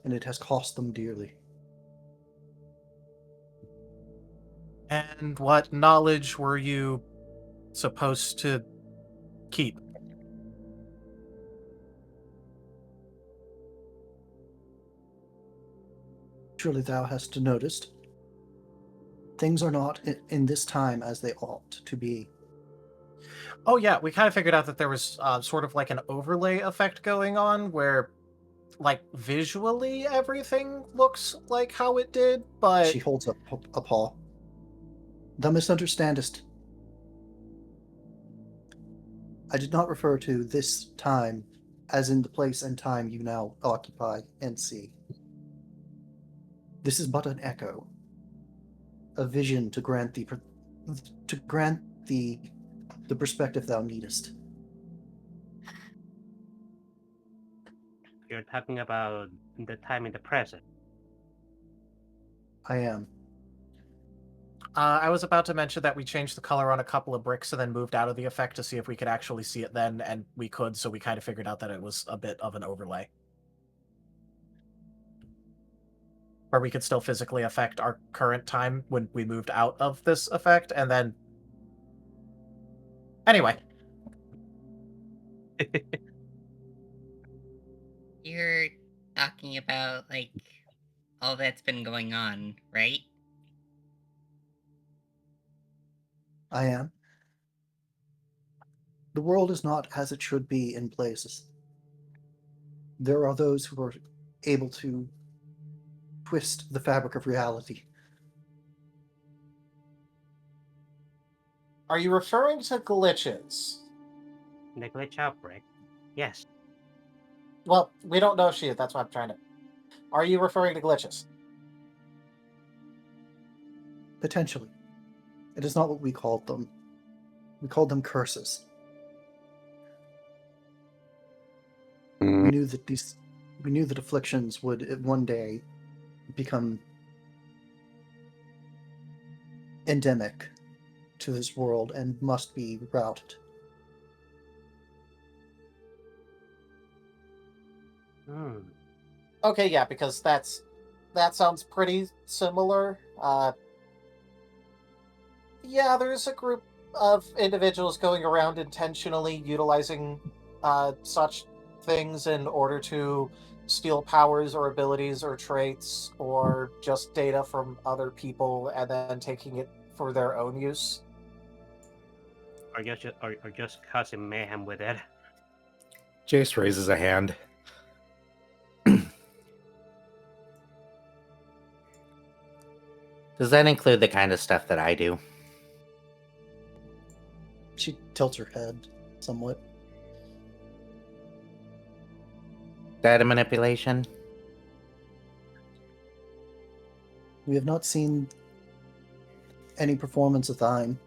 and it has cost them dearly. And what knowledge were you supposed to keep? Surely thou hast noticed. Things are not in this time as they ought to be. Oh yeah, we kind of figured out that there was sort of like an overlay effect going on where, like, visually everything looks like how it did, but... She holds up a paw. Thou misunderstandest. I did not refer to this time as in the place and time you now occupy and see. This is but an echo, a vision to grant thee the perspective thou needest. You're talking about the time in the present. I am. I was about to mention that we changed the color on a couple of bricks and then moved out of the effect to see if we could actually see it then, and we could, so we kind of figured out that it was a bit of an overlay. Where we could still physically affect our current time when we moved out of this effect, and then... Anyway. You're talking about, like, all that's been going on, right? I am. The world is not as it should be in places. There are those who are able to twist the fabric of reality. Are you referring to glitches? The glitch outbreak? Yes. Well, we don't know she is, that's why I'm trying to... Are you referring to glitches? Potentially. It is not what we called them. We called them curses. We knew that afflictions would one day become endemic to this world and must be routed. Okay, yeah, because that sounds pretty similar. Yeah, there's a group of individuals going around intentionally utilizing such things in order to steal powers or abilities or traits or just data from other people and then taking it for their own use? Or just causing mayhem with it. Jace raises a hand. Does that include the kind of stuff that I do? She tilts her head somewhat. Data manipulation? We have not seen any performance of thine.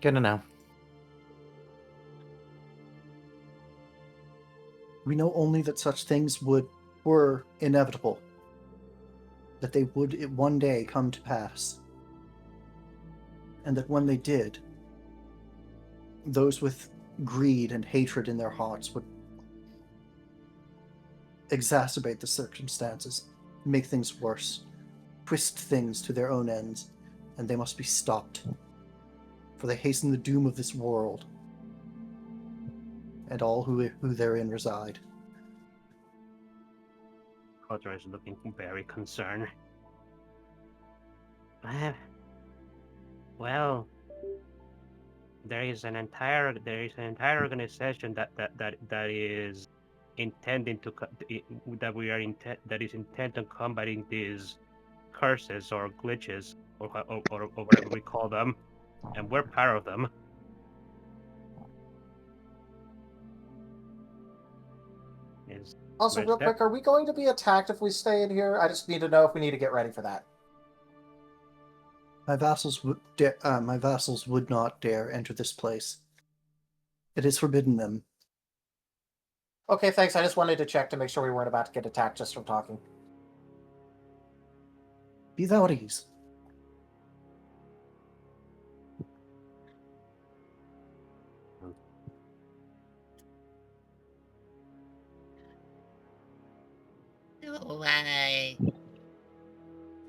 Good to know. We know only that such things were inevitable. That they would one day come to pass. And that when they did, those with greed and hatred in their hearts would exacerbate the circumstances, make things worse, twist things to their own ends, and they must be stopped. For they hasten the doom of this world, and all who therein reside. Kotora is looking very concerned. Well, there is an entire organization that is intending to that is intent on combating these curses or glitches or whatever we call them, and we're part of them. Also, real quick, are we going to be attacked if we stay in here? I just need to know if we need to get ready for that. My vassals would not dare enter this place. It is forbidden them. Okay, thanks. I just wanted to check to make sure we weren't about to get attacked just from talking. Be thou at ease. So,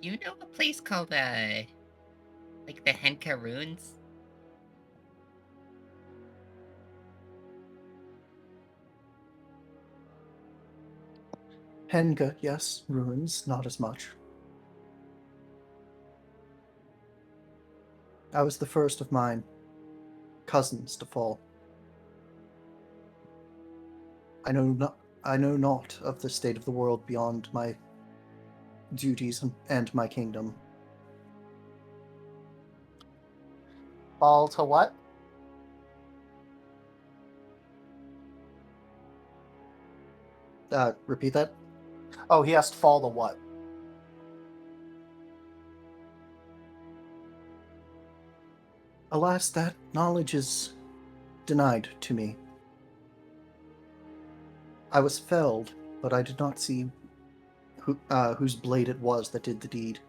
you know a place called, like the Henka Ruins? Henga, yes. Ruins, not as much. I was the first of mine cousins to fall. I know not of the state of the world beyond my duties and my kingdom. Fall to what? Repeat that? Oh, he asked fall to what? Alas, that knowledge is denied to me. I was felled, but I did not see whose blade it was that did the deed.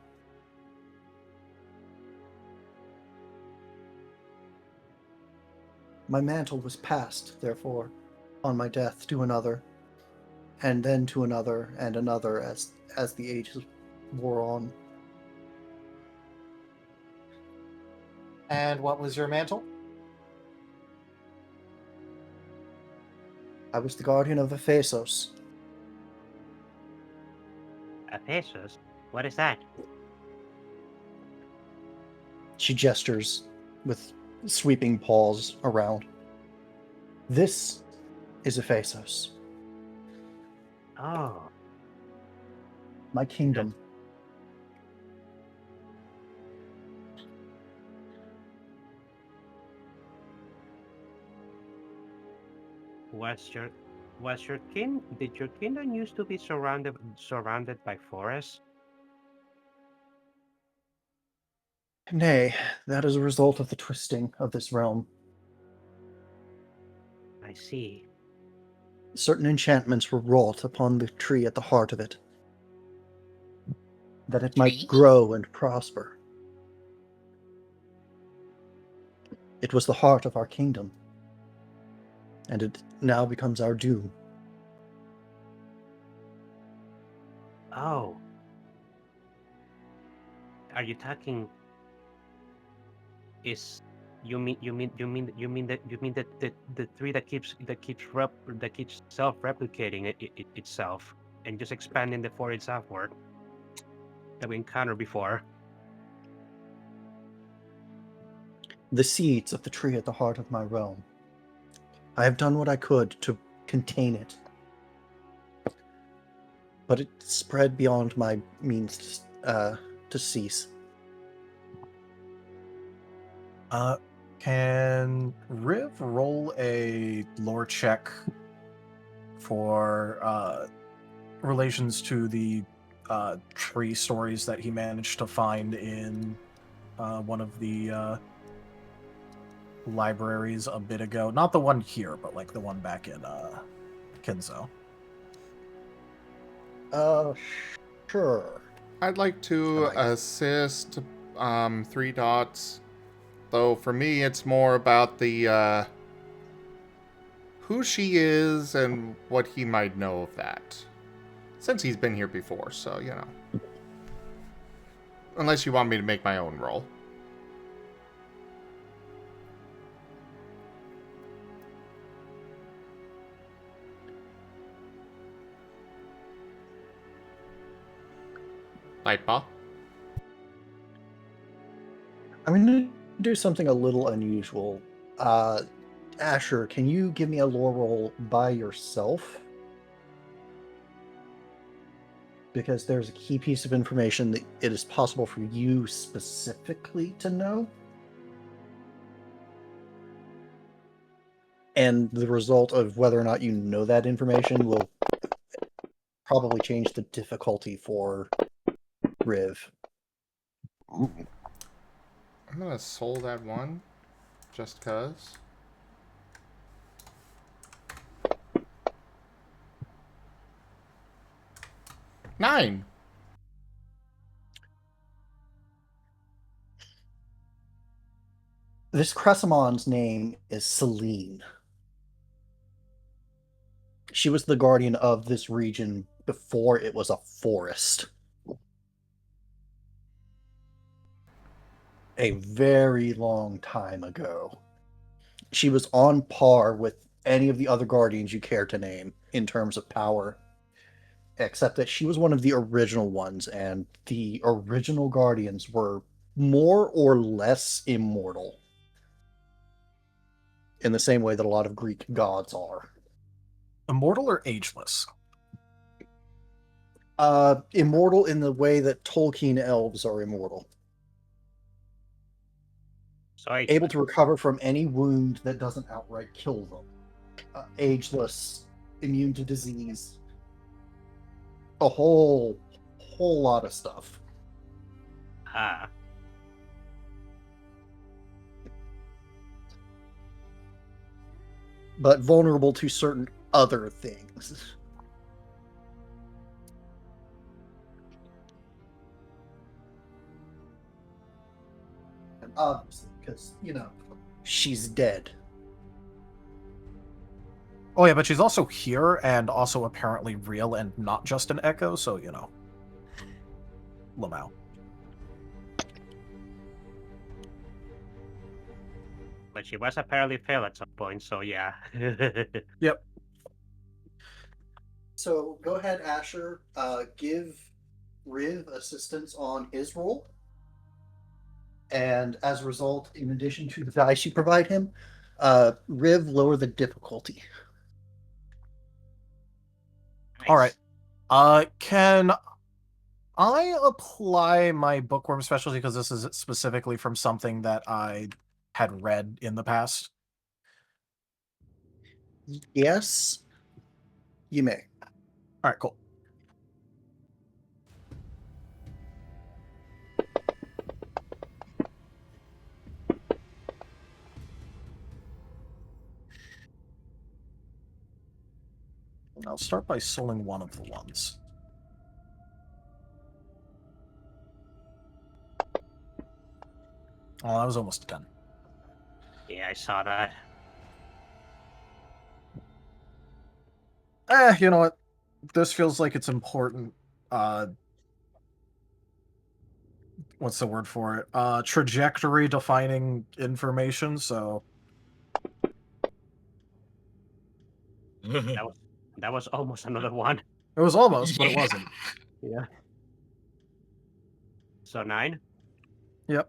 My mantle was passed, therefore, on my death to another, and then to another and another as the ages wore on. And what was your mantle? I was the guardian of Ephesos. Ephesus? What is that? She gestures with sweeping paws around. This is Ephesos. Oh. My kingdom. Did your kingdom used to be surrounded by forests? Nay, that is a result of the twisting of this realm. I see. Certain enchantments were wrought upon the tree at the heart of it, that it might grow and prosper. It was the heart of our kingdom, and it now becomes our doom. Oh. Are you talking... that the tree that keeps self-replicating itself and just expanding the forest southward that we encountered before. The seeds of the tree at the heart of my realm. I have done what I could to contain it, but it spread beyond my means to cease. Can Riv roll a lore check for relations to the tree stories that he managed to find in one of the libraries a bit ago? Not the one here, but like the one back in Kenzo. Sure. I'd like to assist 3 dots. Though for me, it's more about the who she is and what he might know of that. Since he's been here before, so, you know. Unless you want me to make my own roll. Lightball? I'm going to do something a little unusual. Asher, can you give me a lore roll by yourself? Because there's a key piece of information that it is possible for you specifically to know. And the result of whether or not you know that information will probably change the difficulty for Riv. Ooh. I'm gonna soul that one. Just cause. Nine! This Cressemon's name is Celine. She was the guardian of this region before it was a forest. A very long time ago. She was on par with any of the other guardians you care to name in terms of power, except that she was one of the original ones, and the original guardians were more or less immortal, in the same way that a lot of Greek gods are. Immortal or ageless? Immortal in the way that Tolkien elves are immortal. So Able to recover from any wound that doesn't outright kill them. Ageless, immune to disease. A whole lot of stuff. But vulnerable to certain other things. And obviously, because, you know, she's dead. Oh yeah, but she's also here and also apparently real and not just an echo, so, you know. Lamau. But she was apparently failed at some point, so yeah. Yep. So go ahead, Asher. Give Riv assistance on his roll. And as a result, in addition to the dice you provide him, Riv, lower the difficulty. Nice. All right. Can I apply my bookworm specialty, because this is specifically from something that I had read in the past? Yes, you may. All right, cool. I'll start by souling one of the ones. Oh, that was almost a 10. Yeah, I saw that. You know what? This feels like it's important. what's the word for it? Trajectory defining information. So that was almost another one. it was almost, but it wasn't. Yeah. So 9. Yep.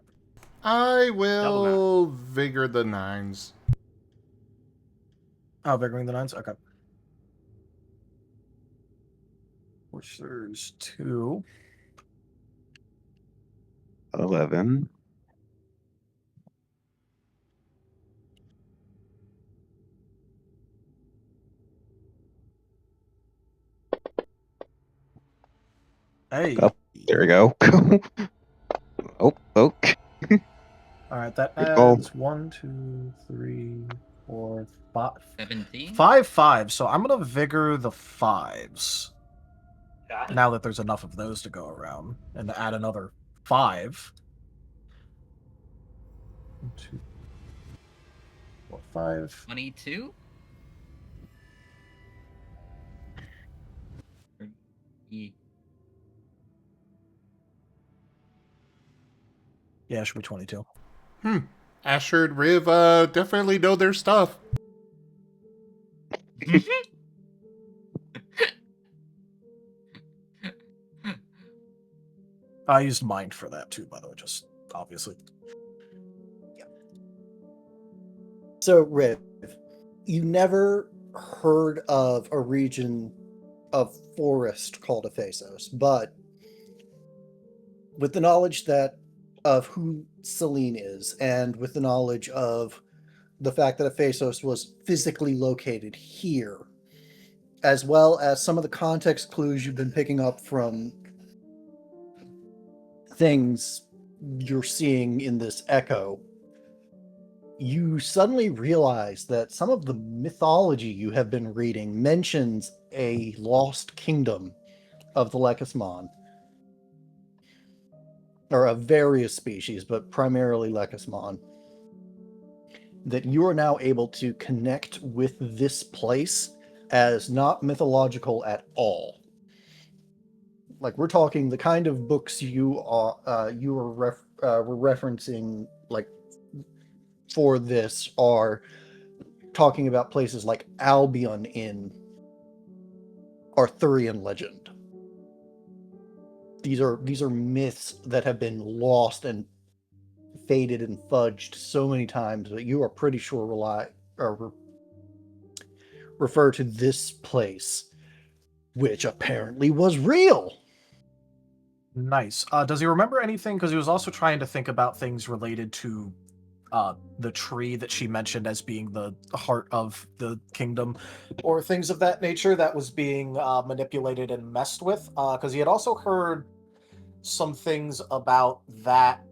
I Double will vigor the 9s. Oh, vigoring the 9s? Okay. Which there's 2. 11. Hey. Oh, there we go. Oh. All right, that Good call. adds 1, 2, 3, 4, 5. 17. 5. So I'm gonna vigor the 5s. Got it. Now that there's enough of those to go around, and to add another 5. 1, 2, 4, 5. 22. Yeah, it should be 22. Asher and Riv definitely know their stuff. I used mind for that too, by the way, just obviously. Yeah. So, Riv, you never heard of a region of forest called Ephesos, but with the knowledge of who Selene is, and with the knowledge of the fact that Ephesos was physically located here, as well as some of the context clues you've been picking up from things you're seeing in this echo, you suddenly realize that some of the mythology you have been reading mentions a lost kingdom of the Lekismon, or of various species, but primarily Lekismon, that you are now able to connect with this place as not mythological at all. Like, we're talking the kind of books you were referencing, like, for this are talking about places like Albion in Arthurian legend. These are myths that have been lost and faded and fudged so many times that you are pretty sure refer to this place, which apparently was real. Nice. Does he remember anything? Because he was also trying to think about things related to the tree that she mentioned as being the heart of the kingdom, or things of that nature that was being manipulated and messed with. Because he had also heard some things about that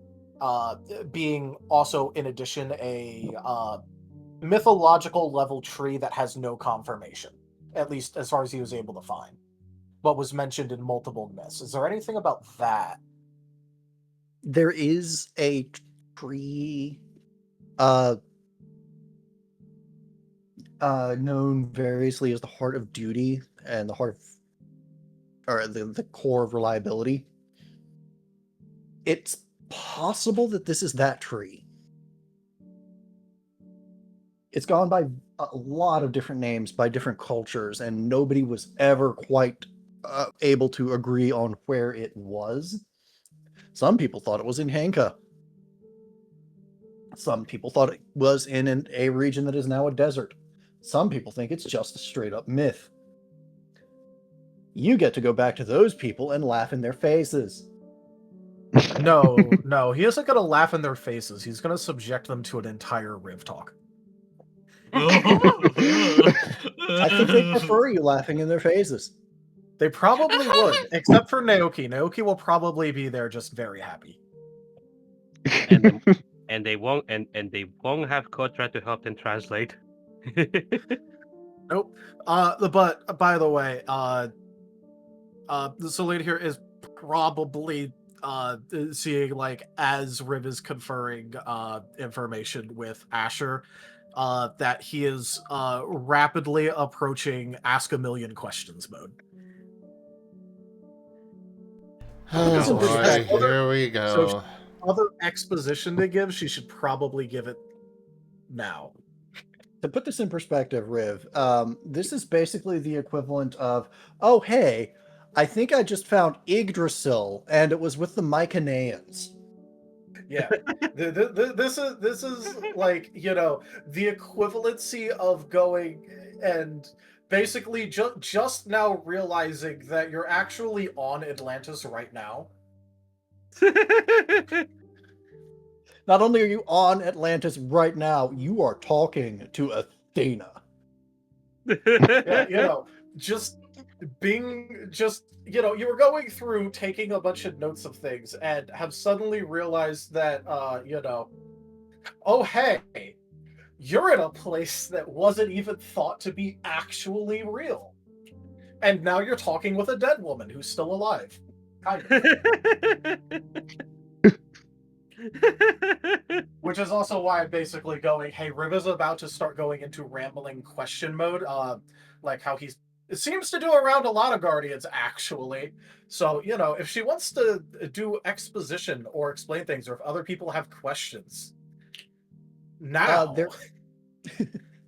being also, in addition, a mythological level tree that has no confirmation, at least as far as he was able to find, but was mentioned in multiple myths. Is there anything about that? There is a tree known variously as the heart of duty and the heart of, or the core of reliability. It's possible that this is that tree. It's gone by a lot of different names by different cultures, and nobody was ever quite able to agree on where it was. Some people thought it was in Hanka. Some people thought it was in a region that is now a desert. Some people think it's just a straight up myth. You get to go back to those people and laugh in their faces. No, he isn't going to laugh in their faces. He's going to subject them to an entire Riv talk. I think they prefer you laughing in their faces. They probably would, except for Naoki. Naoki will probably be there just very happy. And they won't have Kotora to help them translate. Nope. But by the way, the Selene here is probably seeing, like, as Riv is conferring information with Asher, that he is rapidly approaching ask a million questions mode. Oh this in boy, perspective. here we So go. other exposition to give, she should probably give it now. To put this in perspective, Riv, this is basically the equivalent of, oh hey, I think I just found Yggdrasil, and it was with the Mycenaeans. Yeah, this is like, you know, the equivalency of going and basically just now realizing that you're actually on Atlantis right now. Not only are you on Atlantis right now, you are talking to Athena. Yeah, you know, just being just, you know, you were going through taking a bunch of notes of things and have suddenly realized that you know, oh hey, you're in a place that wasn't even thought to be actually real. And now you're talking with a dead woman who's still alive. Kind of. Which is also why I'm basically going, hey, Riva's about to start going into rambling question mode, like how it seems to do around a lot of Guardians, actually. So, you know, if she wants to do exposition or explain things, or if other people have questions, now.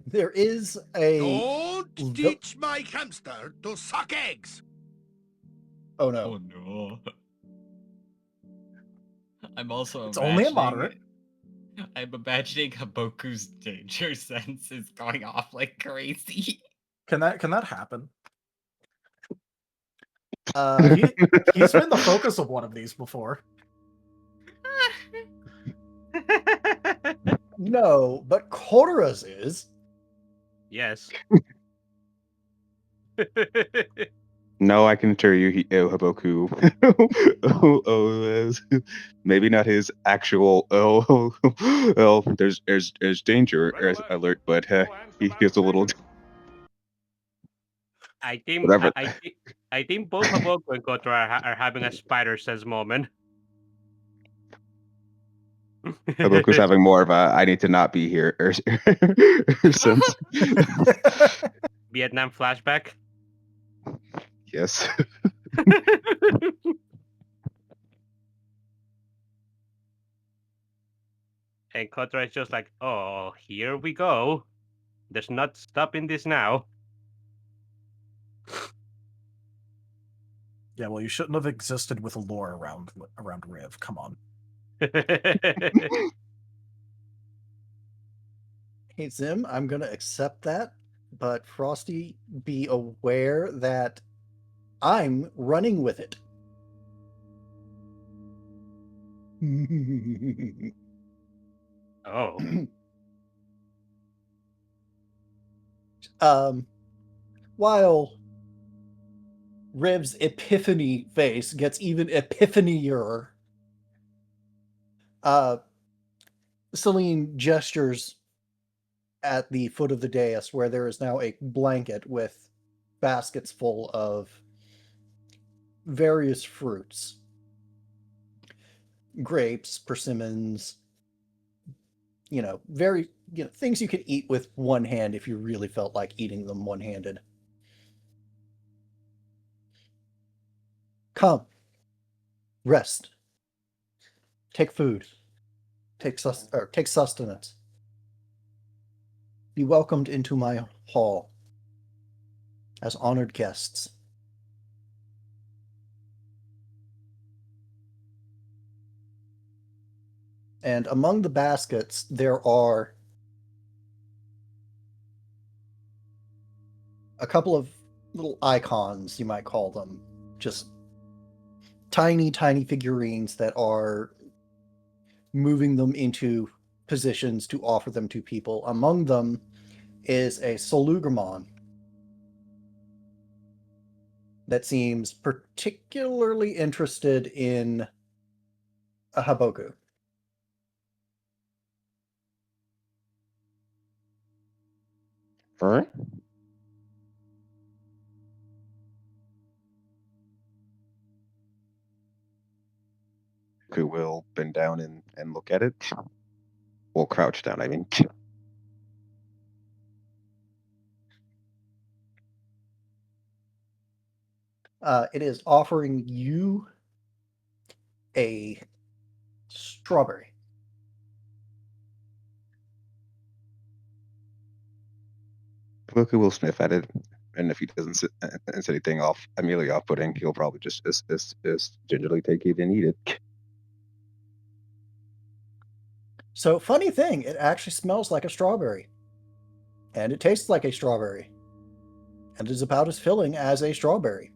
There is a... Don't teach my hamster to suck eggs! Oh no. Oh no. I'm also It's only a imagining... moderate. I'm imagining Haboku's danger sense is going off like crazy. Can that happen? He's been the focus of one of these before. No, but Kotora's is. Yes. No, I can assure you, Haboku. Maybe not his actual. There's danger alert, but he feels a little. I think Whatever. I think both Haboku and Kotora are having a spider sense moment. Haboku's having more of a I need to not be here sense. Vietnam flashback. Yes. And Kotora is just like, oh, here we go. There's not stopping this now. Yeah, well, you shouldn't have existed with a lore around Riv. Come on. Hey, Zim, I'm going to accept that, but Frosty, be aware that I'm running with it. Oh. While Riv's epiphany face gets even epiphanier, Celine gestures at the foot of the dais where there is now a blanket with baskets full of various fruits. Grapes, persimmons, things you could eat with one hand if you really felt like eating them one-handed. Come. Rest. Take food. Take sustenance. Be welcomed into my hall as honored guests. And among the baskets, there are a couple of little icons, you might call them. Just tiny, tiny figurines that are moving them into positions to offer them to people. Among them is a Solugramon that seems particularly interested in a Haboku. Furry? Who will bend down and look at it? Will crouch down, I mean. It is offering you a strawberry. Haboku will sniff at it, and if he doesn't say anything immediately off-putting, he'll probably just gingerly take it and eat it. So, funny thing, it actually smells like a strawberry. And it tastes like a strawberry. And is about as filling as a strawberry.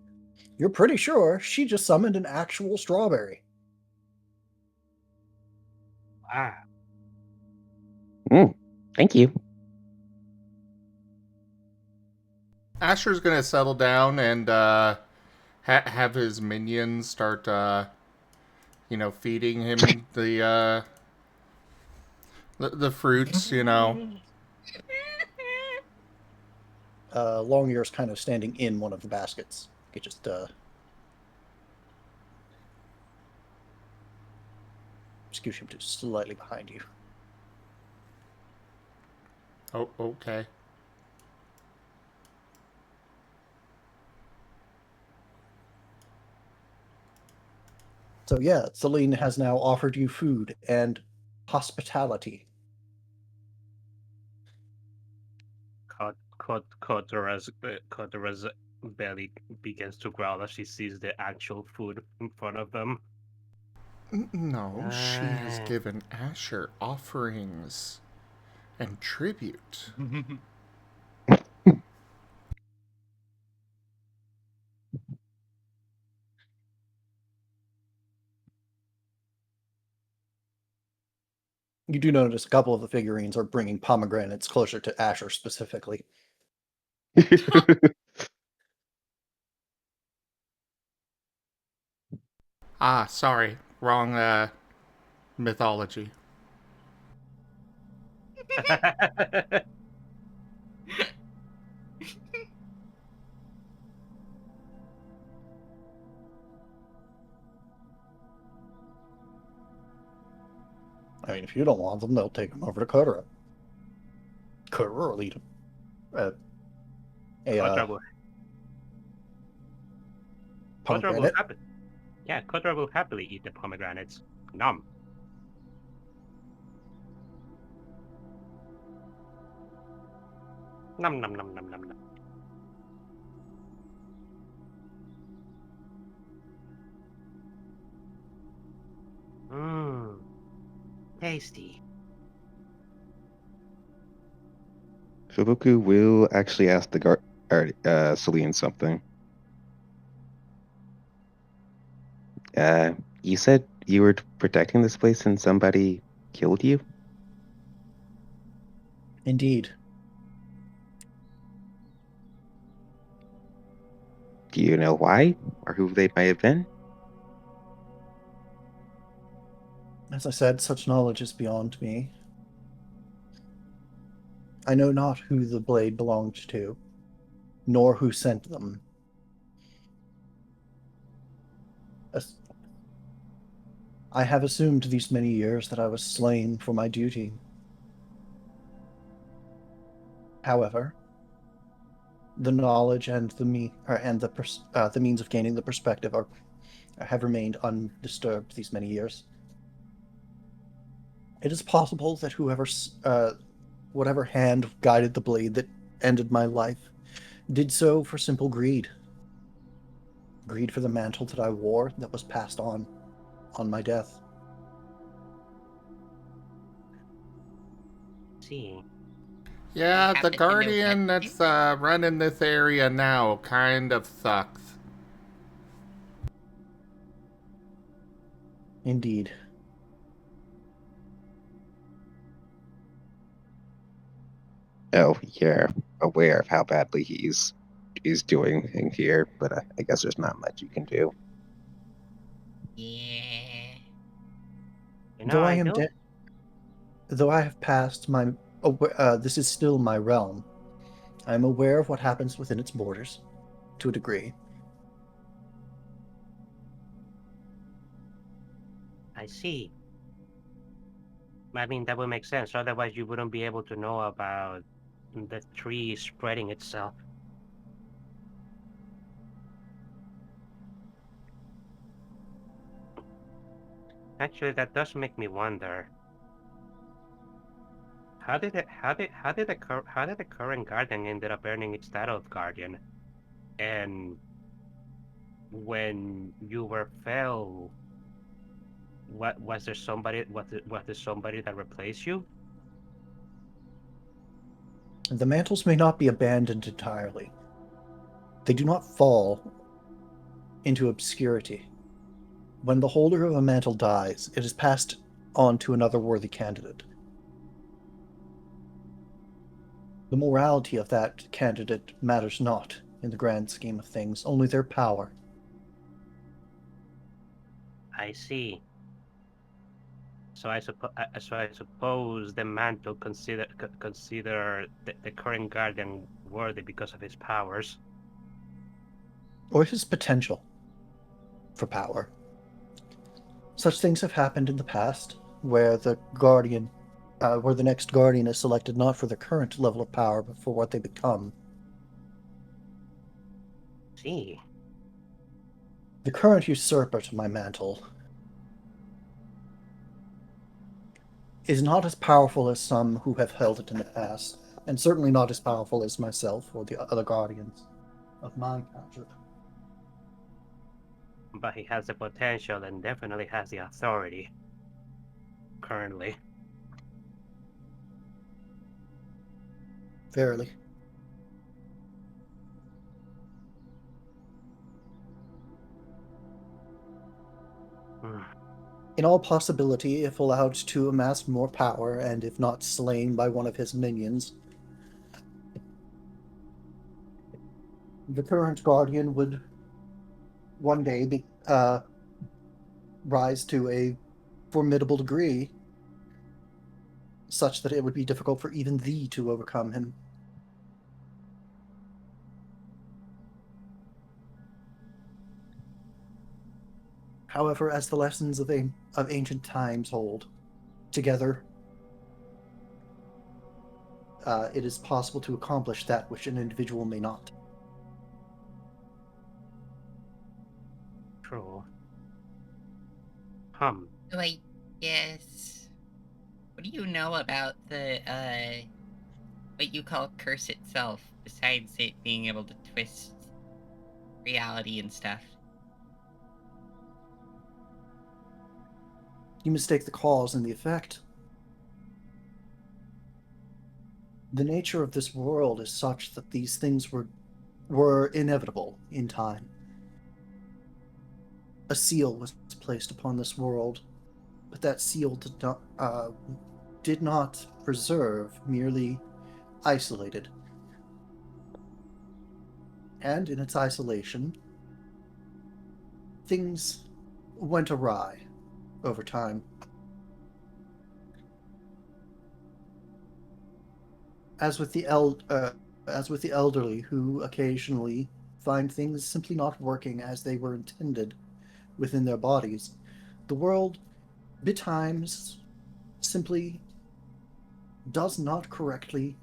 You're pretty sure she just summoned an actual strawberry. Wow. Thank you. Asher's gonna settle down and have his minions start, feeding him the fruits, Long Ear's kind of standing in one of the baskets. You just scooch him to slightly behind you. Oh, okay. So yeah, Celine has now offered you food and hospitality. Kotora's belly begins to growl as she sees the actual food in front of them. No, she has given Asher offerings and tribute. You do notice a couple of the figurines are bringing pomegranates closer to Asher specifically. Sorry. Wrong, mythology. I mean, if you don't want them, they'll take them over to Kotora. Kotora will eat them. Kotora will Kotora will happily eat the pomegranates. Nom. Nom nom nom nom nom nom. Mmm. Tasty. Haboku will actually ask the Celine something. You said you were protecting this place and somebody killed you? Indeed. Do you know why or who they might have been? As I said, such knowledge is beyond me. I know not who the blade belonged to, nor who sent them. I have assumed these many years that I was slain for my duty. However, the knowledge and the means of gaining the perspective have remained undisturbed these many years. It is possible that whatever hand guided the blade that ended my life, did so for simple greed. Greed for the mantle that I wore that was passed on my death. See. Yeah, the Guardian that's running this area now kind of sucks. Indeed. Oh, you're aware of how badly he's doing in here, but I guess there's not much you can do. Yeah. Though I am dead, though I have passed my, this is still my realm. I am aware of what happens within its borders, to a degree. I see. I mean, that would make sense. Otherwise, you wouldn't be able to know about the tree spreading itself. Actually, that does make me wonder. How did the current guardian ended up earning its title of guardian? And when you were fell, what was there somebody? Was there somebody that replaced you? The mantles may not be abandoned entirely. They do not fall into obscurity. When the holder of a mantle dies, it is passed on to another worthy candidate. The morality of that candidate matters not in the grand scheme of things, only their power. I see. So I suppose the mantle consider the current guardian worthy because of his powers. Or his potential for power. Such things have happened in the past, where the next guardian is selected not for their current level of power, but for what they become. See. The current usurper to my mantle is not as powerful as some who have held it in the past, and certainly not as powerful as myself or the other guardians of my capture. But he has the potential and definitely has the authority. Currently. Verily. In all possibility, if allowed to amass more power, and if not slain by one of his minions, the current guardian would one day rise to a formidable degree, such that it would be difficult for even thee to overcome him. However, as the lessons of ancient times hold, together, it is possible to accomplish that which an individual may not. True. So I guess, what do you know about the, what you call curse itself, besides it being able to twist reality and stuff? You mistake the cause and the effect. The nature of this world is such that these things were inevitable in time. A seal was placed upon this world, but that seal did not preserve, merely isolated. And in its isolation, things went awry over time. As with the elderly, who occasionally find things simply not working as they were intended within their bodies, the world, betimes, simply does not correctly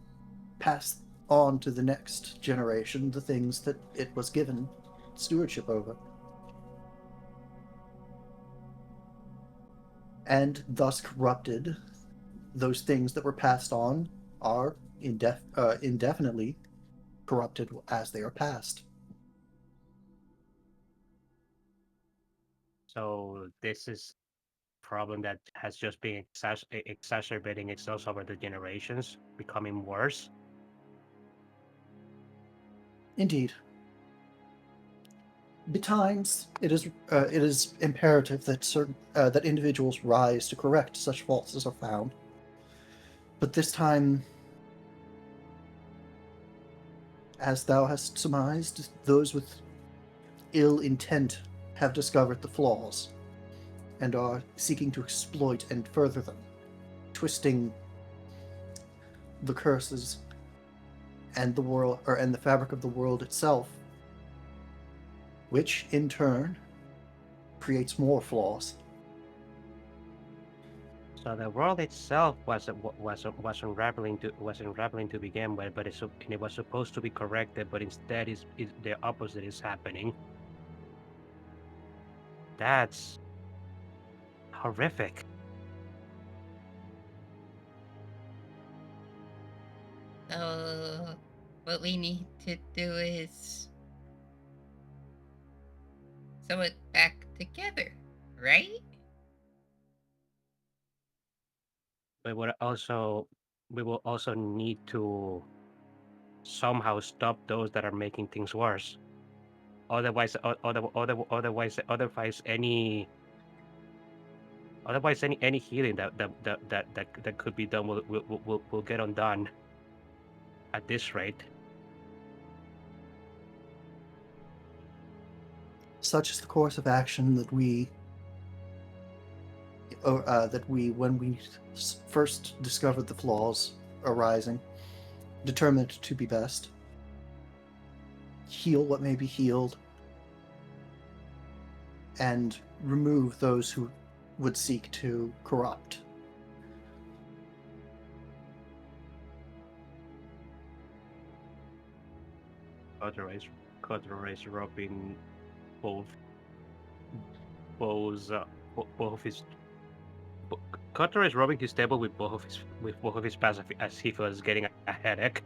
pass on to the next generation the things that it was given stewardship over. And thus corrupted, those things that were passed on are indefinitely corrupted as they are passed. So this is a problem that has just been exacerbating itself over the generations, becoming worse. Indeed. Betimes, it is imperative that individuals rise to correct such faults as are found. But this time, as thou hast surmised, those with ill intent have discovered the flaws and are seeking to exploit and further them, twisting the curses and the fabric of the world itself, which in turn creates more flaws. So the world itself was unraveling to begin with, but it was supposed to be corrected, but instead is the opposite is happening. That's horrific. So, what we need to do is sew it back together, right? We will also need to somehow stop those that are making things worse. Otherwise, any healing that could be done will get undone. At this rate. Such is the course of action that when we first discovered the flaws arising, determined to be best. Heal what may be healed, and remove those who would seek to corrupt. Kotora is rubbing both his. Kotora is rubbing his table with both of his pads as he feels getting a headache.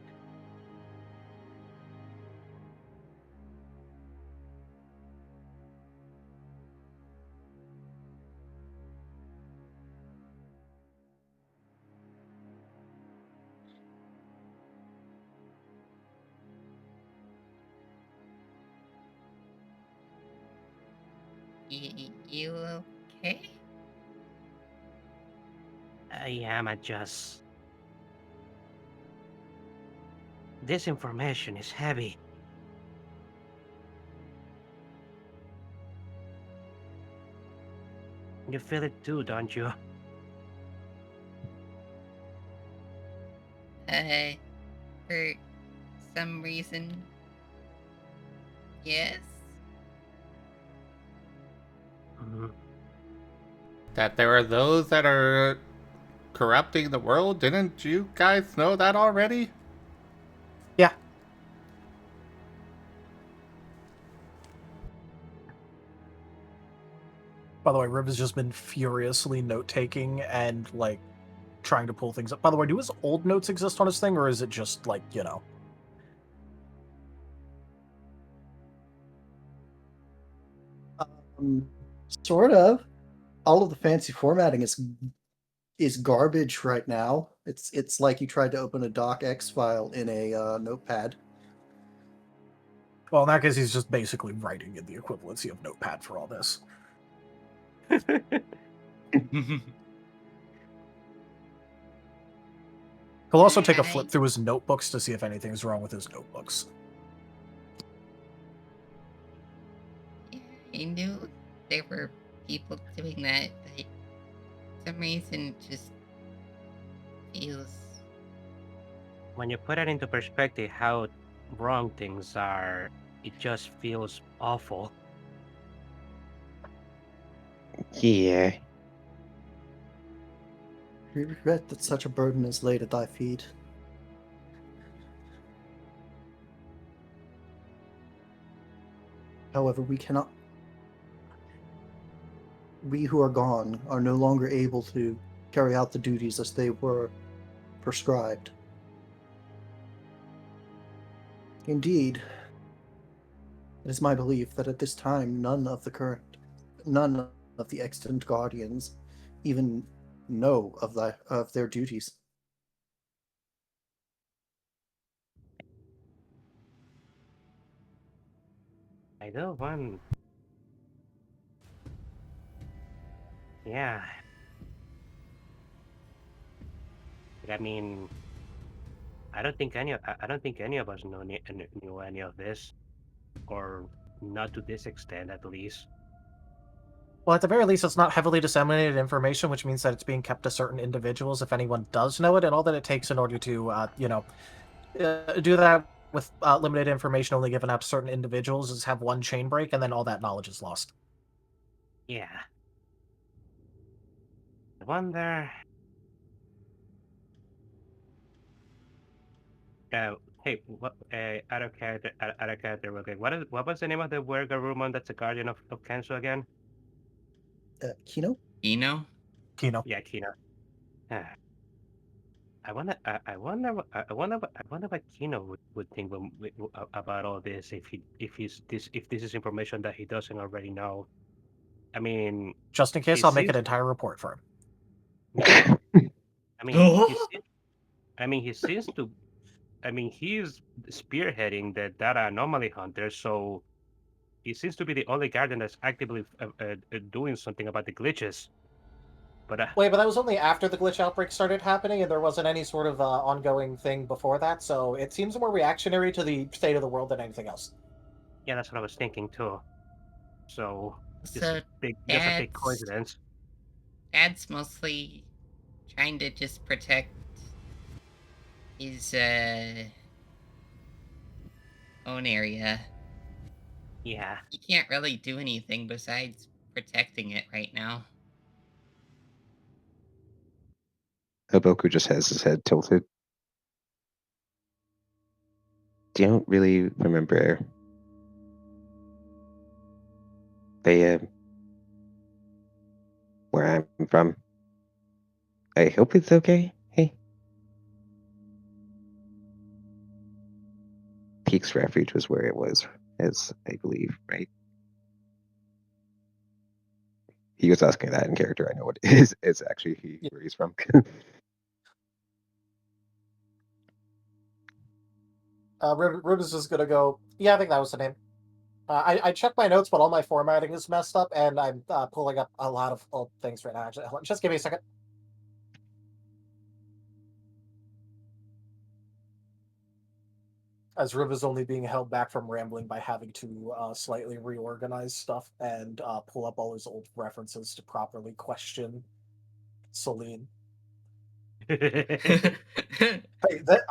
You okay? I am just. This information is heavy. You feel it too, don't you? For some reason, yes. That there are those that are corrupting the world? Didn't you guys know that already? Yeah. By the way, Riv has just been furiously note-taking and, like, trying to pull things up. By the way, do his old notes exist on his thing, or is it just, like, you know? Sort of. All of the fancy formatting is garbage right now. It's like you tried to open a docx file in a notepad. Well, in that case, he's just basically writing in the equivalency of Notepad for all this. He'll also take a flip through his notebooks to see if anything's wrong with his notebooks. Yeah, I knew there were people doing that, but for some reason it just feels... When you put it into perspective how wrong things are, it just feels awful. Yeah. We regret that such a burden is laid at thy feet. However, we who are gone are no longer able to carry out the duties as they were prescribed. Indeed, it is my belief that at this time none of the extant guardians even know of their duties. I do one. Yeah. I mean, I don't think any of us knew any of this, or not to this extent, at least. Well, at the very least, it's not heavily disseminated information, which means that it's being kept to certain individuals if anyone does know it, and all that it takes in order to, do that with limited information only given out to certain individuals is have one chain break, and then all that knowledge is lost. Yeah. I wonder. Hey, what? Out of character, real quick. What was the name of the Wergarumon that's a guardian of Kensu again? Kino? Kino? Kino. Yeah, Kino. I wonder what Kino would think about all this if this is information that he doesn't already know. I mean, Just in case, he I'll make an seems. entire report for him. I mean, he seems to. I mean, he's spearheading the data anomaly hunter, so he seems to be the only guardian that's actively doing something about the glitches. But Wait, but that was only after the glitch outbreak started happening, and there wasn't any sort of ongoing thing before that. So it seems more reactionary to the state of the world than anything else. yeah, that's what I was thinking too. So So just a big coincidence. Dad's mostly trying to just protect his own area. Yeah. He can't really do anything besides protecting it right now. Haboku just has his head tilted. Don't really remember. They where I'm from. I hope it's okay. Hey. Peaks Refuge was where it was, as I believe, right? He was asking that in character. I know what it is. It's actually where he's from. Rubens is gonna go. Yeah, I think that was the name. I checked my notes, but all my formatting is messed up, and I'm pulling up a lot of old things right now. Actually, just give me a second. As Riv is only being held back from rambling by having to slightly reorganize stuff and pull up all his old references to properly question Celine. I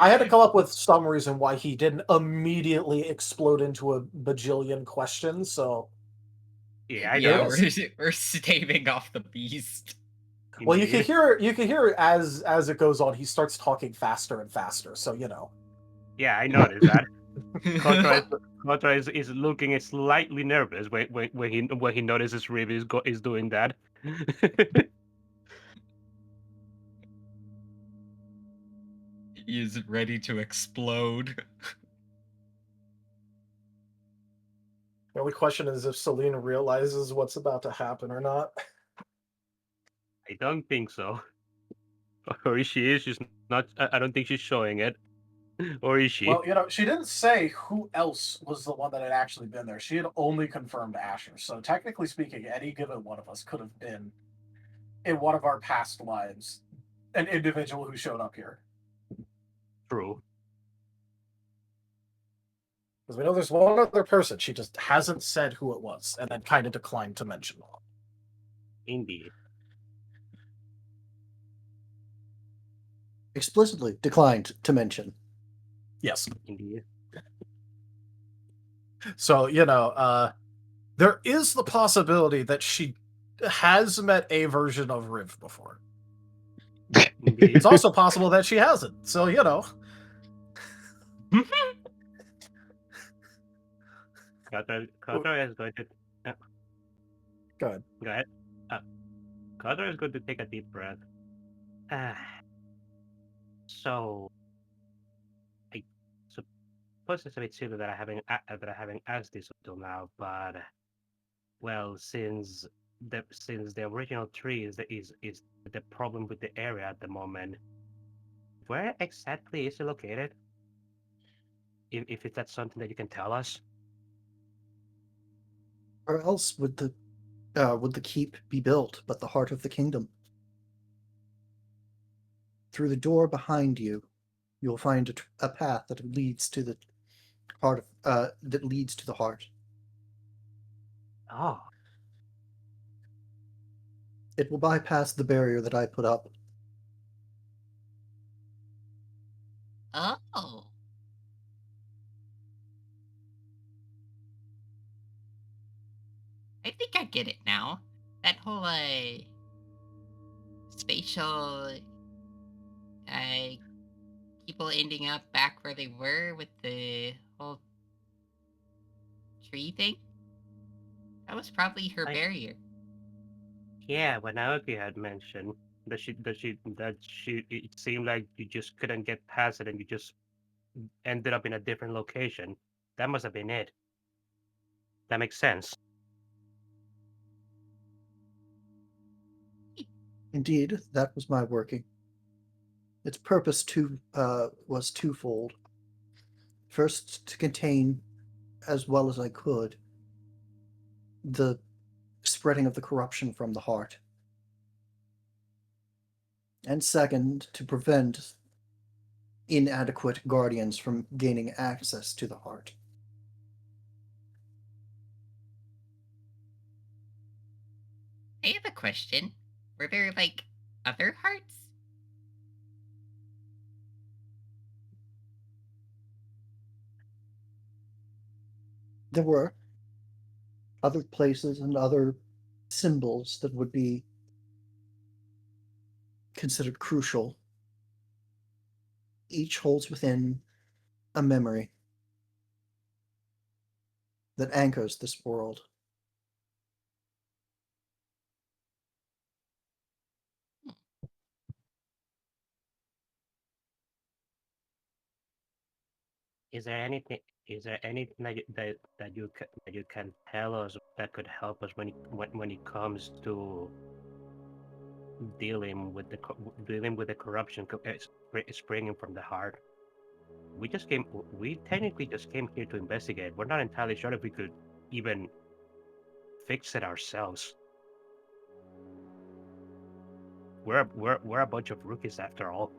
had to come up with some reason why he didn't immediately explode into a bajillion questions. So Yeah, we're staving off the beast. Well, you can hear as it goes on, he starts talking faster and faster. So you know. Yeah, I noticed that. Kotora is looking slightly nervous when he notices Riv is doing that. He is ready to explode. The only question is if Selena realizes what's about to happen or not. I don't think so. Or if she is, she's not. I don't think she's showing it. Or is she? Well, you know, she didn't say who else was the one that had actually been there. She had only confirmed Asher. So technically speaking, any given one of us could have been in one of our past lives an individual who showed up here. True. Because we know there's one other person. She just hasn't said who it was, and then kind of declined to mention. Indeed. Explicitly declined to mention. Yes. Indeed. So, you know, there is the possibility that she has met a version of Riv before. Indeed. It's also possible that she hasn't. So, you know. Kotora is going to. Go ahead. Go ahead. Kotora is going to take a deep breath. So, I suppose it's a bit silly that I haven't asked this until now, but well, since the original tree is the problem with the area at the moment, where exactly is it located? If that's something that you can tell us. Where else would the keep be built but the heart of the kingdom? Through the door behind you, you'll find a path that leads to the heart of that leads to the heart. Oh. It will bypass the barrier that I put up. Oh. I think I get it now. That whole spatial people ending up back where they were with the whole tree thing. That was probably her barrier. Yeah, what Naoki had mentioned that it seemed like you just couldn't get past it and you just ended up in a different location. That must have been it. That makes sense. Indeed, that was my working. Its purpose was twofold. First, to contain, as well as I could, the spreading of the corruption from the heart. And second, to prevent inadequate guardians from gaining access to the heart. I have a question. Were there, like, other hearts? There were other places and other symbols that would be considered crucial. Each holds within a memory that anchors this world. Is there anything? Is there anything that you can tell us that could help us when it comes to dealing with the corruption springing from the heart? We technically just came here to investigate. We're not entirely sure if we could even fix it ourselves. We're a bunch of rookies after all.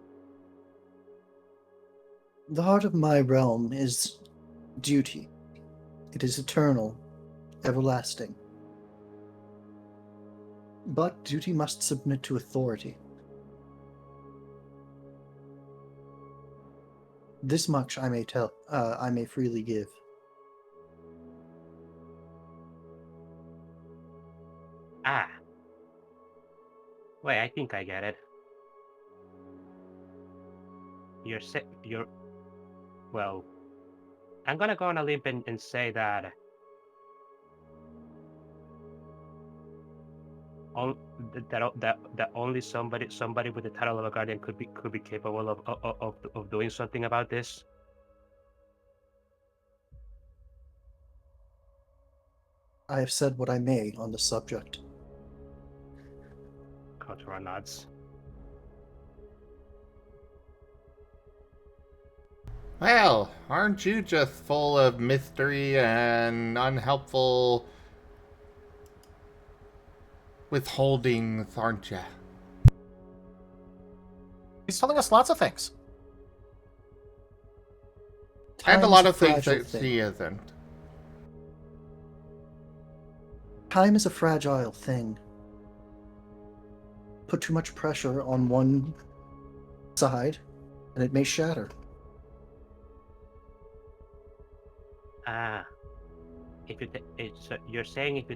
The heart of my realm is duty. It is eternal, everlasting. But duty must submit to authority. This much I may freely give. Ah. Wait, I think I get it. Well, I'm gonna go on a limb and say that only somebody with the title of a guardian could be capable of doing something about this. I have said what I may on the subject. Kotora nods. Well, aren't you just full of mystery and unhelpful withholdings, aren't you? He's telling us lots of things. And a lot of things that he isn't. Time is a fragile thing. Put too much pressure on one side, and it may shatter. You're saying if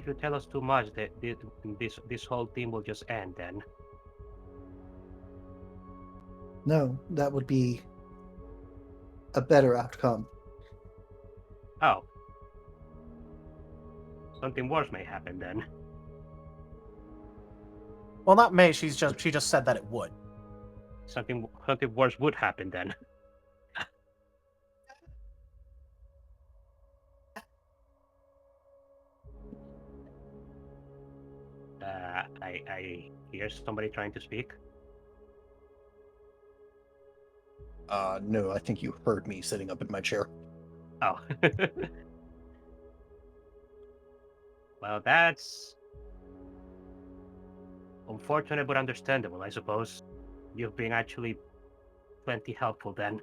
you tell us too much that this whole thing will just end then? No, that would be a better outcome. Oh. Something worse may happen then. Well, not may. She just said that it would. Something worse would happen then. I hear somebody trying to speak. No, I think you heard me sitting up in my chair. Oh. Well, that's unfortunate but understandable, I suppose. You've been actually plenty helpful then.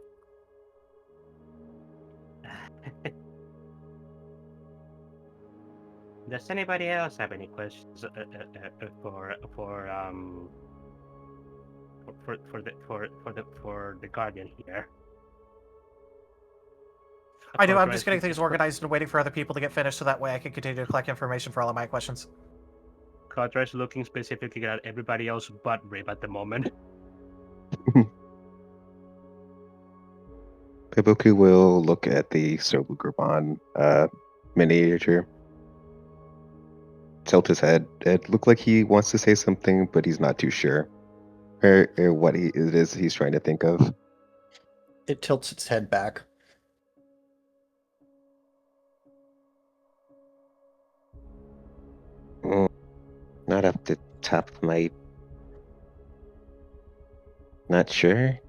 Does anybody else have any questions for the Guardian here? I do. I'm just getting things organized and waiting for other people to get finished so that way I can continue to collect information for all of my questions. Kotora is looking specifically at everybody else but Rib at the moment. Haboku will look at the Sobu Groupon miniature. tilt his head. It looked like he wants to say something, but he's not too sure. Or what it is he's trying to think of. It tilts its head back. Not off the top of my... Not sure.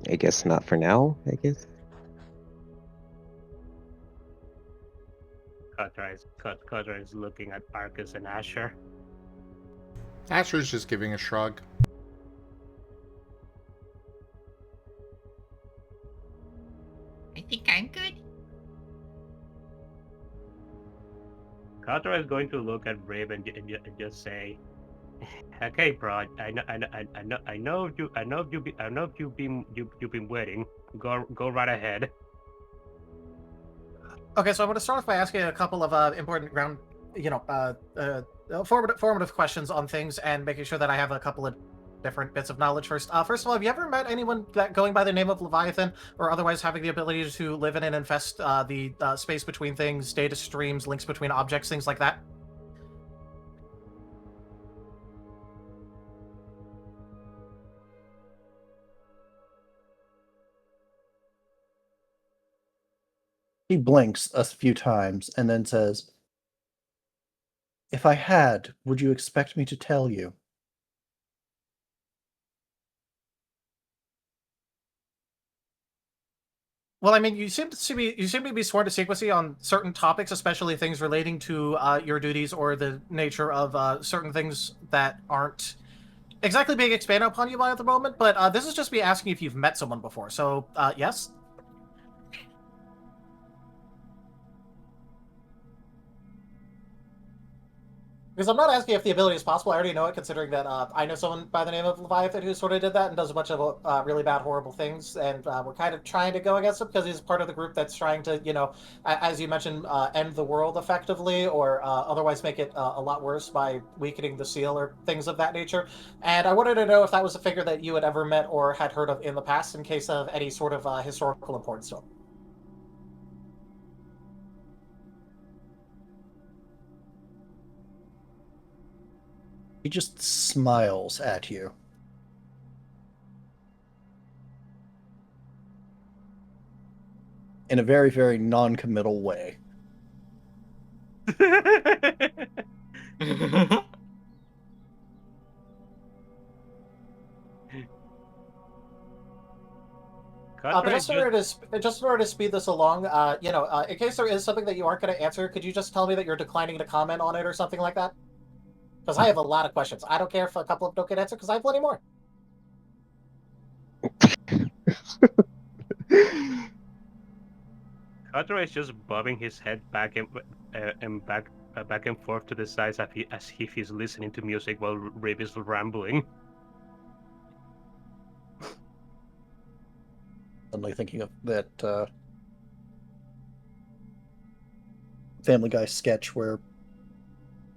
I guess not for now, I guess. Kotora is looking at Arcus and Asher. Asher's just giving a shrug. I think I'm good. Kotora is going to look at Brave and just say, "Okay, bro. I know you've been waiting. Go right ahead." Okay, so I'm going to start off by asking a couple of important formative questions on things, and making sure that I have a couple of different bits of knowledge first. First of all, have you ever met anyone going by the name of Leviathan, or otherwise having the ability to live in and infest the space between things, data streams, links between objects, things like that? He blinks a few times and then says, "If I had, would you expect me to tell you?" Well, I mean, you seem to be sworn to secrecy on certain topics, especially things relating to your duties or the nature of certain things that aren't exactly being expanded upon you by at the moment. But this is just me asking if you've met someone before. So, yes. Because I'm not asking if the ability is possible. I already know it, considering that I know someone by the name of Leviathan who sort of did that and does a bunch of really bad, horrible things. And we're kind of trying to go against him because he's part of the group that's trying to, as you mentioned, end the world effectively, or otherwise make it a lot worse by weakening the seal or things of that nature. And I wanted to know if that was a figure that you had ever met or had heard of in the past, in case of any sort of historical importance to him. He just smiles at you. In a very, very non-committal way. But just in order to speed this along, in case there is something that you aren't going to answer, could you just tell me that you're declining to comment on it or something like that? Because I have a lot of questions. I don't care if a couple of them don't get answered, because I have plenty more. Kotora is just bobbing his head back and forth to the sides as if he's listening to music while Rib is rambling. Suddenly thinking of that Family Guy sketch where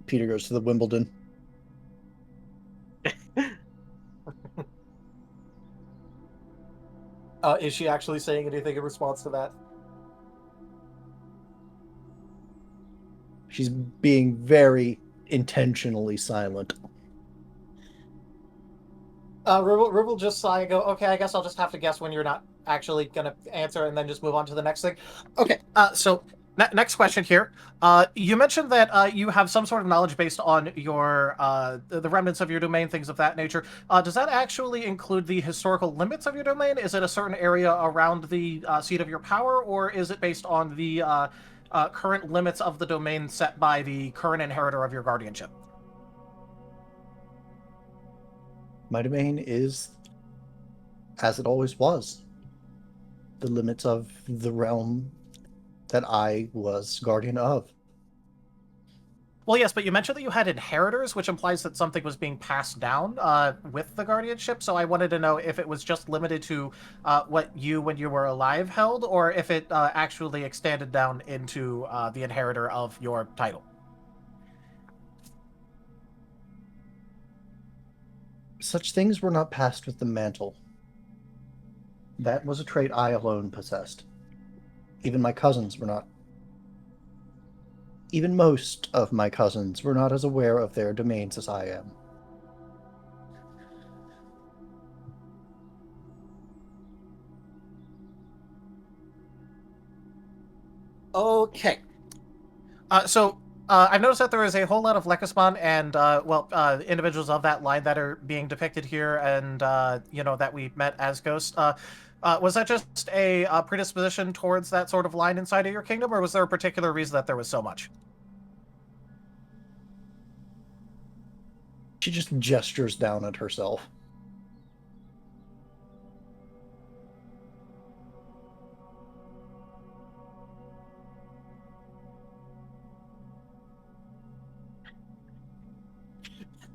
Peter goes to the Wimbledon. Is she actually saying anything in response to that? She's being very intentionally silent. Rib will just sigh and go, "Okay, I guess I'll just have to guess when you're not actually going to answer, and then just move on to the next thing." Okay, so next question here. You mentioned that you have some sort of knowledge based on your the remnants of your domain, things of that nature. Does that actually include the historical limits of your domain? Is it a certain area around the seat of your power, or is it based on the current limits of the domain set by the current inheritor of your guardianship? My domain is, as it always was, the limits of the realm that I was guardian of. Well, yes, but you mentioned that you had inheritors, which implies that something was being passed down with the guardianship. So I wanted to know if it was just limited to what you, when you were alive, held, or if it actually extended down into the inheritor of your title. Such things were not passed with the mantle. That was a trait I alone possessed. Even my cousins were not. even most of my cousins were not as aware of their domains as I am. Okay. I've noticed that there is a whole lot of Lekismon and, individuals of that line that are being depicted here and, that we met as ghosts. Was that just a predisposition towards that sort of line inside of your kingdom, or was there a particular reason that there was so much? She just gestures down at herself.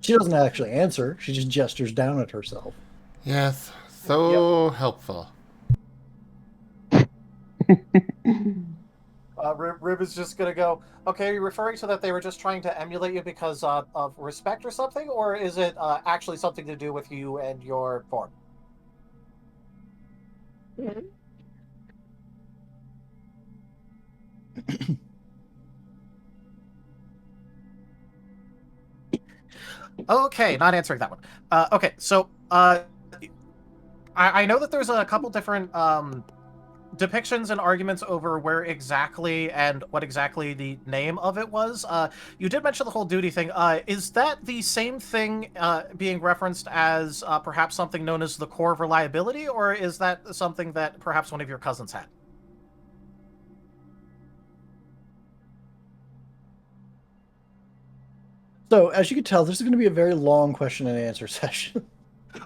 She doesn't actually answer. She just gestures down at herself. Yes, so helpful. Rib is just gonna go, okay, are you referring to that they were just trying to emulate you because of respect or something? Or is it actually something to do with you and your form? Okay, not answering that one. Okay, so I know that there's a couple different depictions and arguments over where exactly and what exactly the name of it was. You did mention the whole duty thing. Is that the same thing being referenced as perhaps something known as the core of reliability, or is that something that perhaps one of your cousins had? So, as you can tell, this is going to be a very long question and answer session.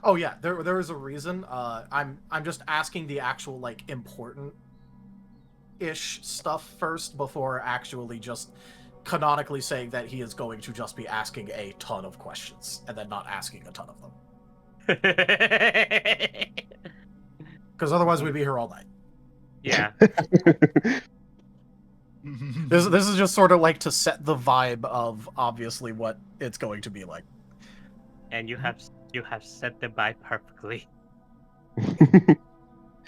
Oh yeah, there is a reason. I'm just asking the actual like important ish stuff first before actually just canonically saying that he is going to just be asking a ton of questions and then not asking a ton of them. Because otherwise we'd be here all night. Yeah. This is just sort of like to set the vibe of obviously what it's going to be like. And you have set the vibe perfectly.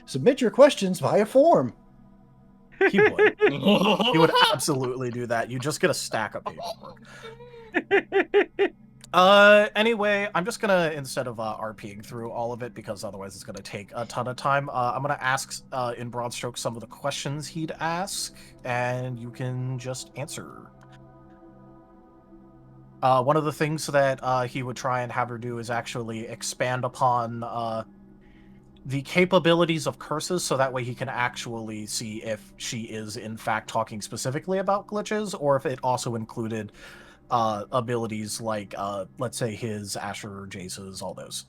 Submit your questions via form. He would. He would absolutely do that. You just get a stack of paperwork. Anyway, I'm just gonna, instead of RPing through all of it, because otherwise it's gonna take a ton of time, I'm gonna ask, in broad strokes, some of the questions he'd ask, and you can just answer. One of the things that he would try and have her do is actually expand upon the capabilities of curses, so that way he can actually see if she is in fact talking specifically about glitches, or if it also included abilities like, let's say, his Asher, Jace's, all those.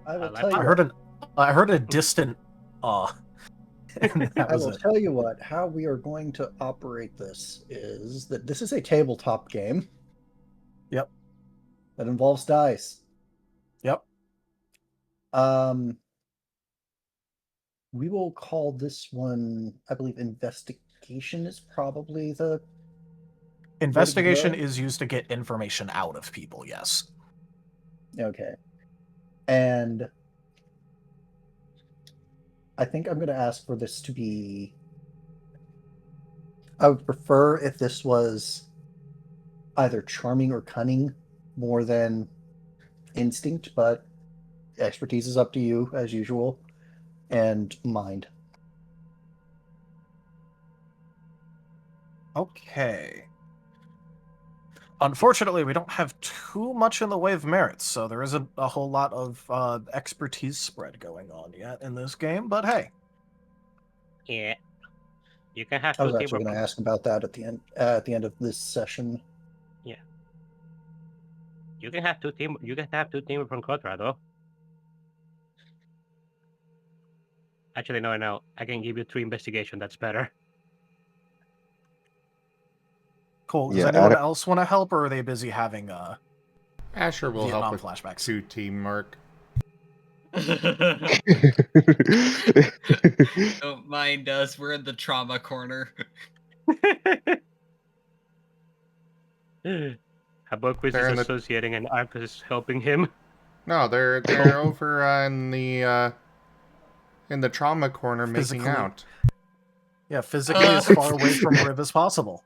I will tell you. I heard a distant I will tell you what. How we are going to operate this is that this is a tabletop game. Yep. That involves dice. Yep. We will call this one, I believe, investigation is probably the... Investigation is used to get information out of people, yes. Okay. And I think I'm going to ask for this to be... I would prefer if this was either charming or cunning more than instinct, but expertise is up to you, as usual, and mind. Okay. Unfortunately, we don't have too much in the way of merits, so there isn't a whole lot of expertise spread going on yet in this game, but hey. Yeah. You can have I was actually going to ask about that at the end of this session. Yeah. You can have two team from Kotora though. Actually, no. I can give you 3 investigation. That's better. Cool. Does anyone else want to help, or are they busy having Asher will Vietnam help with flashbacks? 2 teamwork. Don't mind us. We're in the trauma corner. Haboku is associating and Arcus is helping him. No, they're over in the trauma corner making out. Yeah, physically as far away from Riv as possible.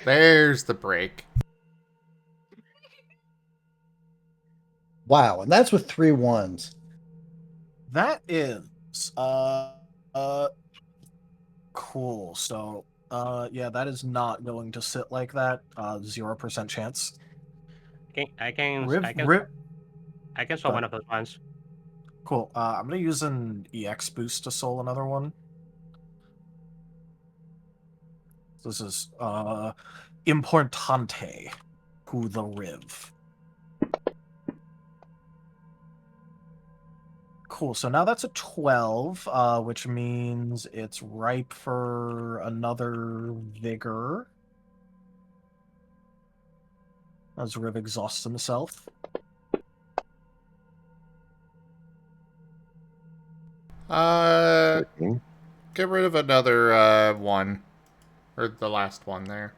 There's the break. Wow, and that's with 3 1s. That is cool. So yeah, that is not going to sit like that. 0% chance. I can solve one of those ones. Cool. I'm gonna use an EX boost to soul another one. This is Importante, who the Riv. Cool, so now that's a 12, which means it's ripe for another Vigor. As Riv exhausts himself. Get rid of another one. Or the last one there.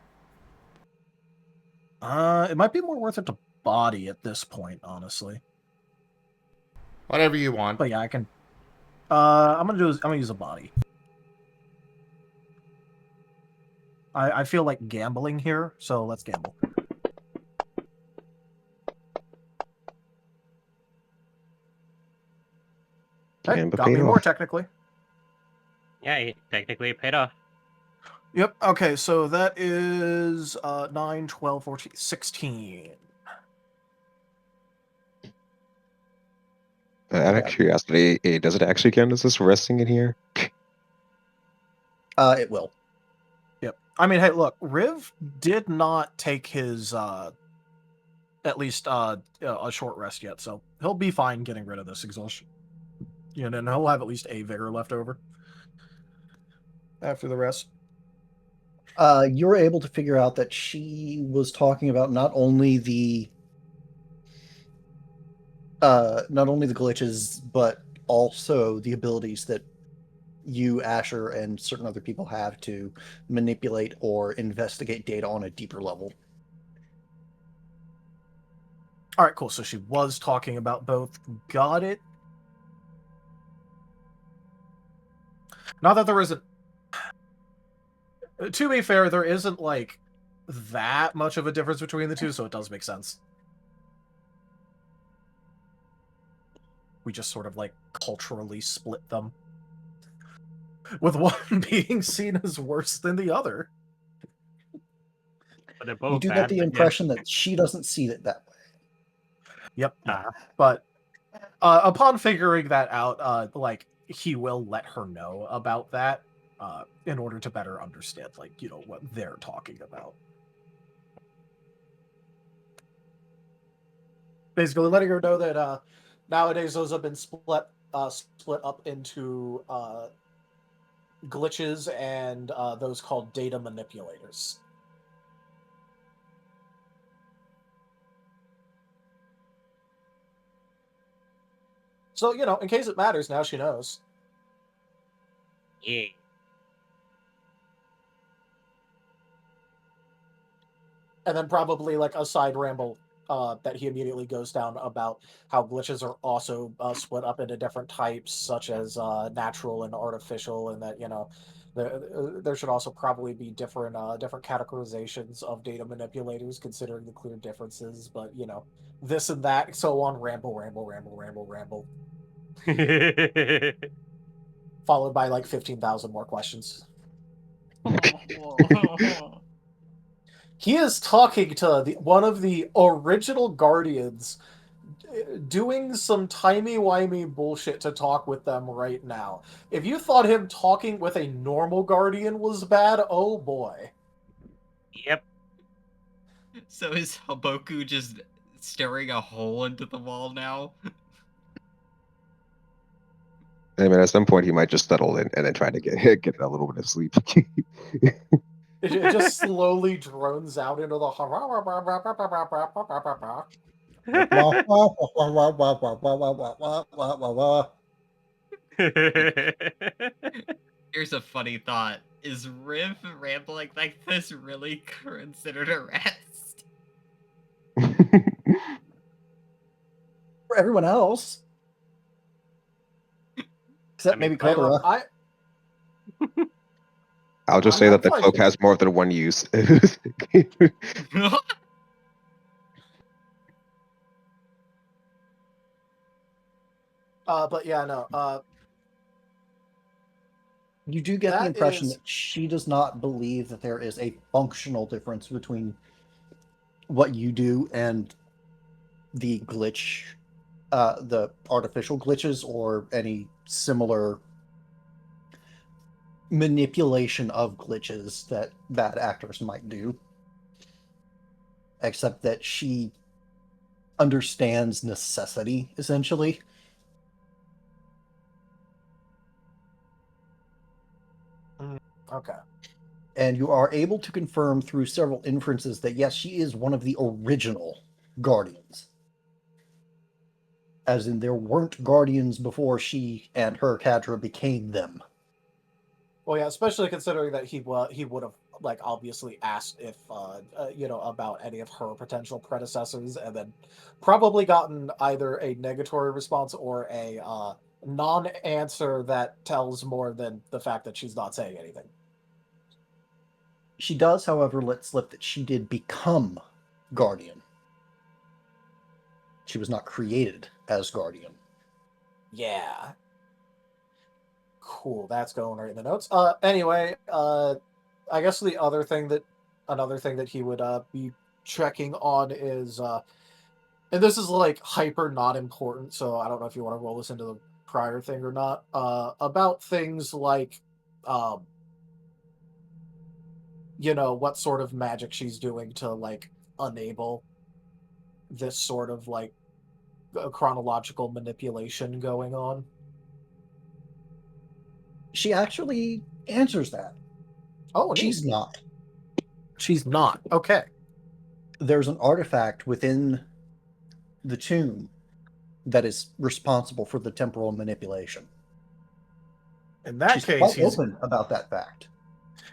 It might be more worth it to body at this point, honestly. Whatever you want. But yeah, I can. I'm gonna use a body. I feel like gambling here, so let's gamble. Hey, got me more technically. Yeah, it technically paid off. Yep. Okay, so that is 9, 12, 14, 16. Out of curiosity, does it actually count as this resting in here? It will. Yep. I mean, hey, look, Riv did not take his at least a short rest yet, so he'll be fine getting rid of this exhaustion. And then he'll have at least a vigor left over after the rest. You're able to figure out that she was talking about not only the glitches, but also the abilities that you, Asher, and certain other people have to manipulate or investigate data on a deeper level. All right, cool. So she was talking about both. Got it. Not that there isn't. To be fair, there isn't like that much of a difference between the two, so it does make sense. We just sort of like culturally split them, with one being seen as worse than the other. But they're both you do get the impression that she doesn't see it that way. Yep. But upon figuring that out, like he will let her know about that in order to better understand, like, you know, what they're talking about. Basically, letting her know that nowadays those have been split up into glitches and those called data manipulators. So, you know, in case it matters, now she knows. Yeah. And then probably like a side ramble that he immediately goes down about how glitches are also split up into different types, such as natural and artificial, and that, you know, there should also probably be different categorizations of data manipulators, considering the clear differences. But, you know, this and that, so on, ramble. Followed by like 15,000 more questions. He is talking to one of the original Guardians, doing some timey-wimey bullshit to talk with them right now. If you thought him talking with a normal Guardian was bad, oh boy. Yep. So is Haboku just staring a hole into the wall now? I mean, at some point he might just settle in and then try to get a little bit of sleep. It just slowly drones out into the. Here's a funny thought. Is Riv rambling like this really considered a rest? For everyone else. Except maybe Kotora. I'll just say that the cloak has more than one use. But yeah, no. You do get the impression that she does not believe that there is a functional difference between what you do and the glitch, the artificial glitches, or any similar manipulation of glitches that bad actors might do. Except that she understands necessity, essentially. Okay. And you are able to confirm through several inferences that yes, she is one of the original Guardians. As in, there weren't Guardians before she and her cadre became them. Well, yeah, especially considering that he would have like obviously asked if about any of her potential predecessors, and then probably gotten either a negatory response or a non-answer that tells more than the fact that she's not saying anything. She does, however, let slip that she did become Guardian. She was not created as Guardian. Yeah. Cool, that's going right in the notes. Anyway, I guess another thing that he would be checking on is and this is like hyper not important, so I don't know if you want to roll this into the prior thing or not. About things like what sort of magic she's doing to like enable this sort of like chronological manipulation going on. She actually answers that. Oh, she's not. She's not. Okay. There's an artifact within the tomb that is responsible for the temporal manipulation. In that she's case, quite open about that fact.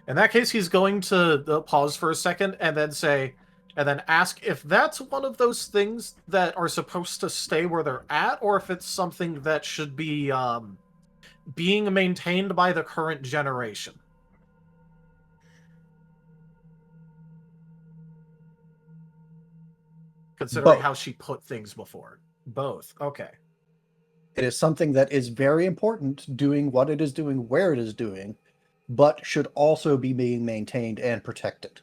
In that case, he's going to pause for a second and then ask if that's one of those things that are supposed to stay where they're at, or if it's something that should be being maintained by the current generation. Considering how she put things before. Both. Okay. It is something that is very important, doing what it is doing, where it is doing, but should also be being maintained and protected.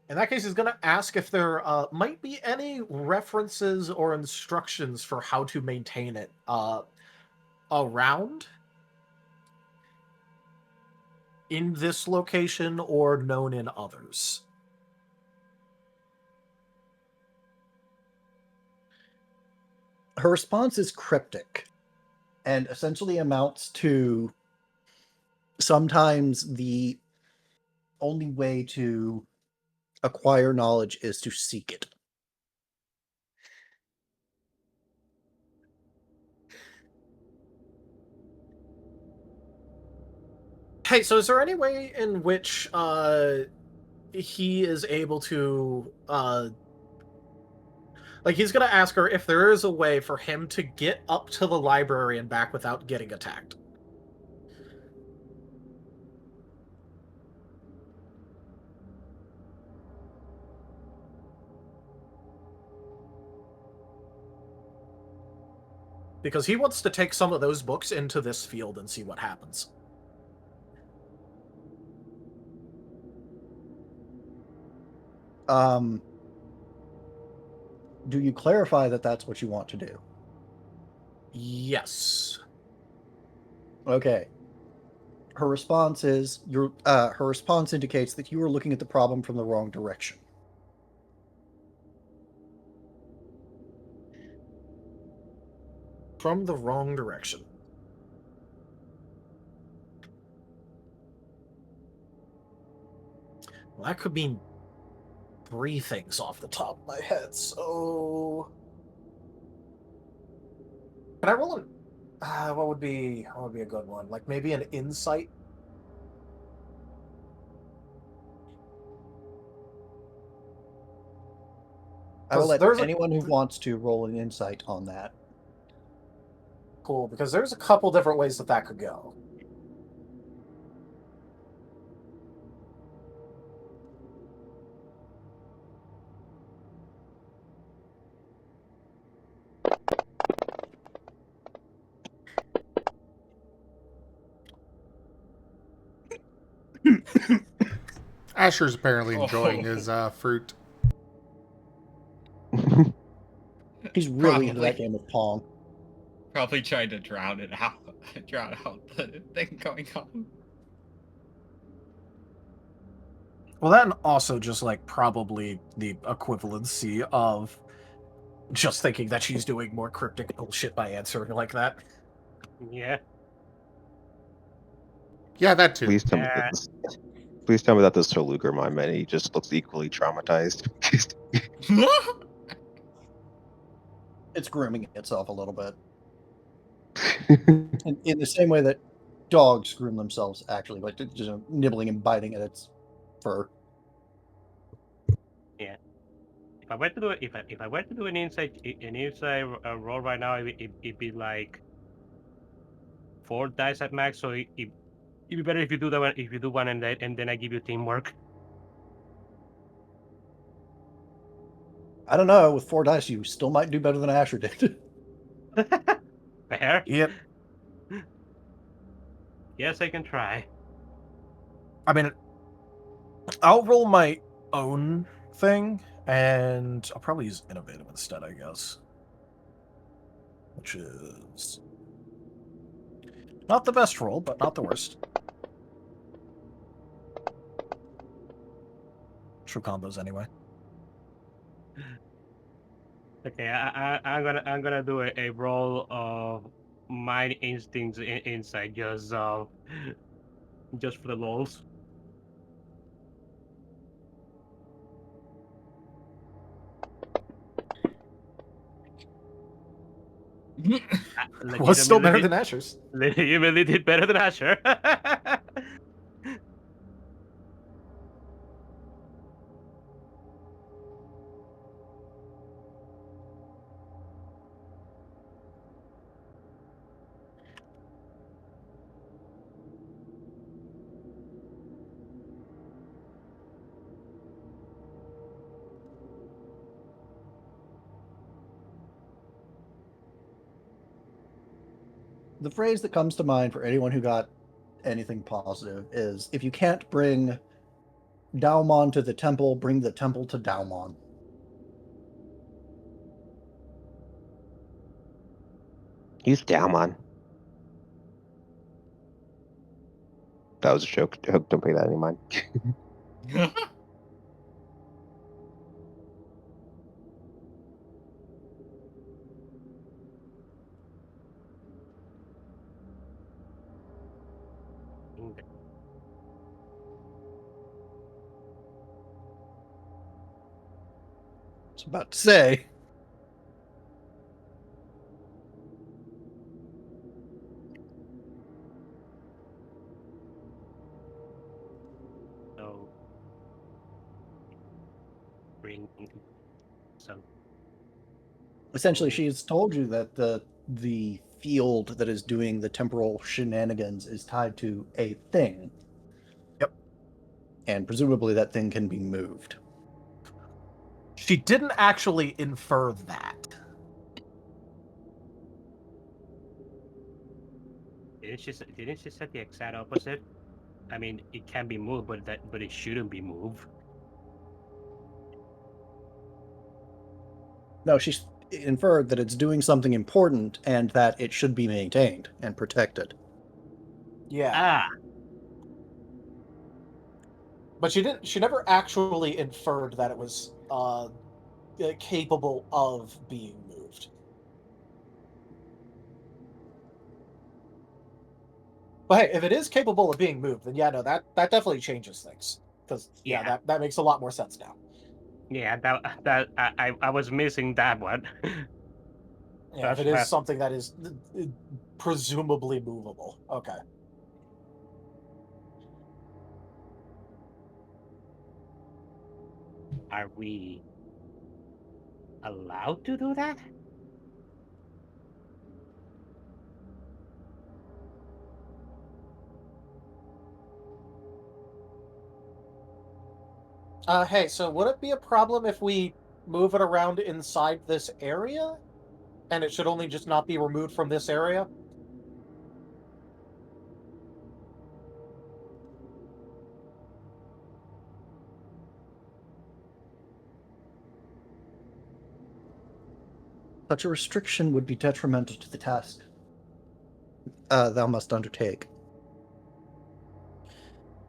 In that case, he's going to ask if there might be any references or instructions for how to maintain it around in this location or known in others. Her response is cryptic and essentially amounts to sometimes the only way to acquire knowledge is to seek it. Hey, so is there any way in which he is able to he's gonna ask her if there is a way for him to get up to the library and back without getting attacked? Because he wants to take some of those books into this field and see what happens. Do you clarify that that's what you want to do? Yes. Okay. Her response is her response indicates that you are looking at the problem from the wrong direction. from the wrong direction. Well, that could mean 3 things off the top of my head, so... Can I roll an... what would be a good one? Like, maybe an insight? I will let there's anyone who wants to roll an insight on that. Cool, because there's a couple different ways that could go. Asher's apparently enjoying his fruit. He's really into that game of Pong. Probably trying to drown out the thing going on. Well, that also just like probably the equivalency of just thinking that she's doing more cryptic bullshit by answering like that. Yeah. Yeah, that too. Please tell me that this Luger my man, he just looks equally traumatized. It's grooming itself a little bit. in the same way that dogs groom themselves, actually, like just nibbling and biting at its fur. Yeah. If I were to do it, if I were to do an inside roll right now, it'd be like 4 dice at max. So it'd be better if you do that one. If you do one and then I give you teamwork. I don't know. With 4 dice, you still might do better than Asher did. Fair. Yep. Yes, I can try. I mean, I'll roll my own thing, and I'll probably use innovative instead, I guess. Which is not the best roll, but not the worst. True combos anyway. Okay, I'm gonna do a roll of mind instincts inside just for the lols. Was still better than Asher's. Legitimately did better than Asher. The phrase that comes to mind for anyone who got anything positive is, if you can't bring Daumon to the temple, bring the temple to Daumon. He's Daumon. That was a joke. Don't pay that any mind. I was about to say. So bring some. Essentially, she's told you that the field that is doing the temporal shenanigans is tied to a thing. Yep. And presumably that thing can be moved. She didn't actually infer that. Didn't she say the exact opposite? I mean, it can be moved, but it shouldn't be moved. No, she's inferred that it's doing something important and that it should be maintained and protected. Yeah. Ah. But she never actually inferred that it was capable of being moved. But hey, if it is capable of being moved, then yeah, no, that definitely changes things. Because that makes a lot more sense now. Yeah, that I was missing that one. Yeah, if it is something that is presumably movable. Okay. Are we allowed to do that? Hey, so would it be a problem if we move it around inside this area? And it should only just not be removed from this area? Such a restriction would be detrimental to the task thou must undertake.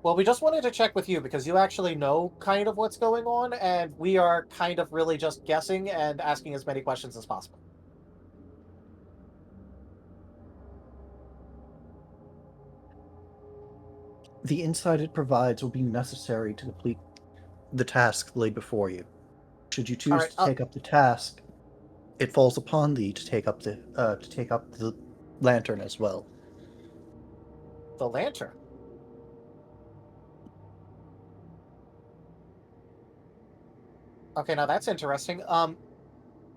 Well, we just wanted to check with you because you actually know kind of what's going on, and we are kind of really just guessing and asking as many questions as possible. The insight it provides will be necessary to complete the task laid before you. Should you choose to take up the task, it falls upon thee to take up the lantern as well. The lantern? Okay, now that's interesting.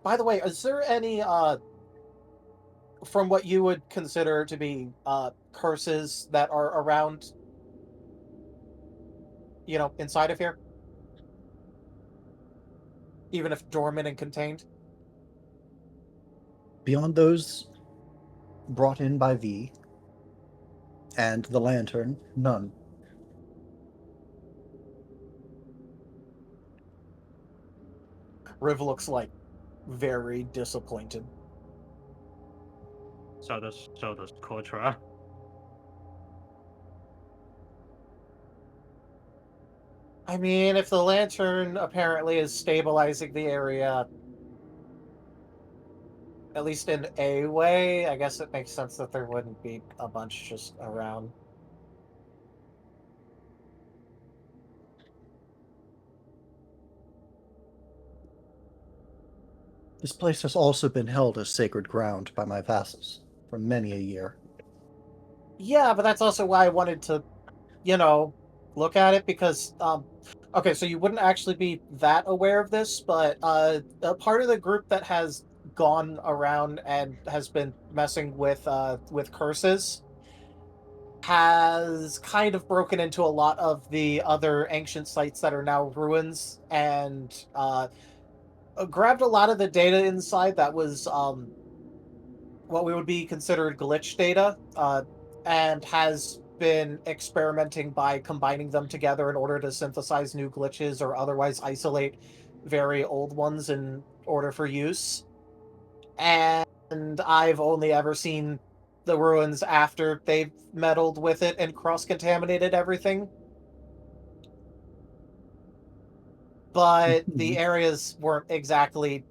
By the way, is there any from what you would consider to be curses that are around, inside of here? Even if dormant and contained? Beyond those brought in by thee and the lantern, none. Riv looks like very disappointed. So does Kotora. I mean, if the lantern apparently is stabilizing the area, at least in a way, I guess it makes sense that there wouldn't be a bunch just around. This place has also been held as sacred ground by my vassals for many a year. Yeah, but that's also why I wanted to, look at it because, okay, so you wouldn't actually be that aware of this, but a part of the group that has gone around and has been messing with curses has kind of broken into a lot of the other ancient sites that are now ruins and grabbed a lot of the data inside that was what we would be considered glitch data, and has been experimenting by combining them together in order to synthesize new glitches or otherwise isolate very old ones in order for use. And I've only ever seen the ruins after they've meddled with it and cross-contaminated everything. But the areas weren't exactly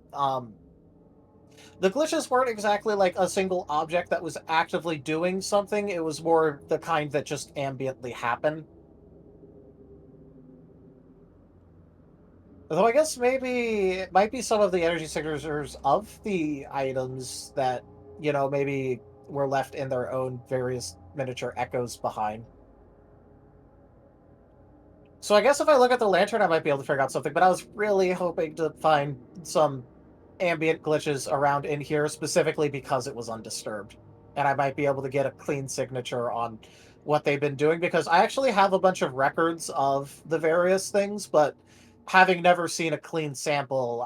the glitches weren't exactly like a single object that was actively doing something. It was more the kind that just ambiently happen. Though I guess maybe it might be some of the energy signatures of the items that, maybe were left in their own various miniature echoes behind. So I guess if I look at the lantern, I might be able to figure out something, but I was really hoping to find some ambient glitches around in here specifically because it was undisturbed. And I might be able to get a clean signature on what they've been doing because I actually have a bunch of records of the various things, but having never seen a clean sample,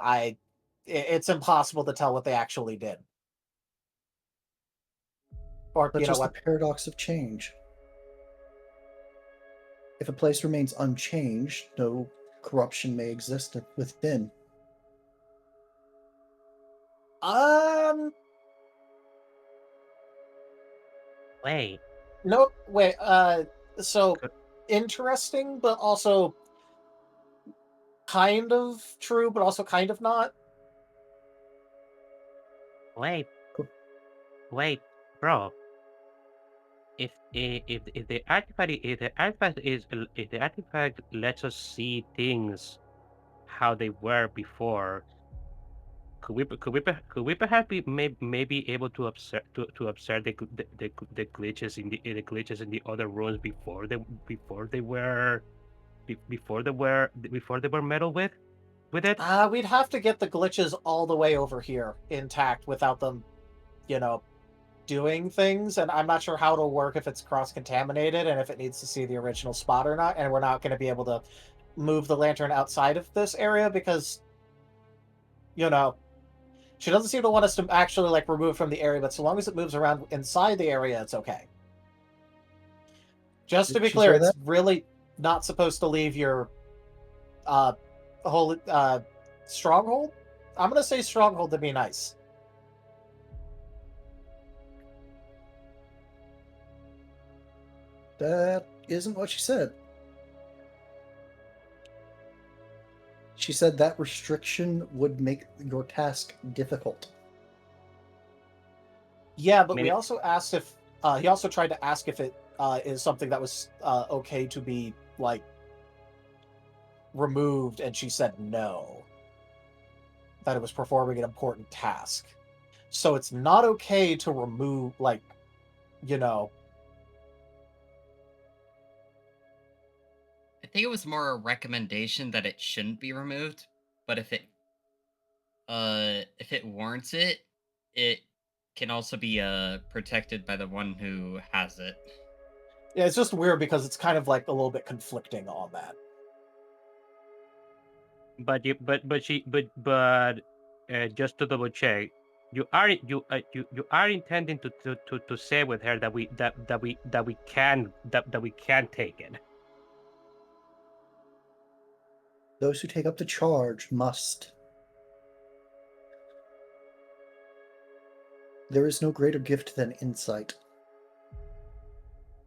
it's impossible to tell what they actually did. Or But just the what? paradox of change. If a place remains unchanged, no corruption may exist within. Wait. No, wait, so interesting, but also kind of true, but also kind of not. Wait, bro. if the artifact if the artifact lets us see things how they were before, could we perhaps may be able to observe the glitches in the glitches in the other rooms before they were meddled with it? We'd have to get the glitches all the way over here intact without them, doing things, and I'm not sure how it'll work if it's cross-contaminated and if it needs to see the original spot or not, and we're not going to be able to move the lantern outside of this area because, she doesn't seem to want us to actually, remove from the area, but so long as it moves around inside the area, it's okay. Just to be clear, it's really not supposed to leave your whole stronghold. I'm going to say stronghold to be nice. That isn't what she said. She said that restriction would make your task difficult. Yeah, but we also asked if he also tried to ask if it is something that was okay to be removed, and she said no. That it was performing an important task. So it's not okay to remove, I think it was more a recommendation that it shouldn't be removed, but if it warrants it, it can also be protected by the one who has it. Yeah, it's just weird because it's kind of a little bit conflicting on that. But just to double check, you are intending to say with her that we can take it. Those who take up the charge must. There is no greater gift than insight.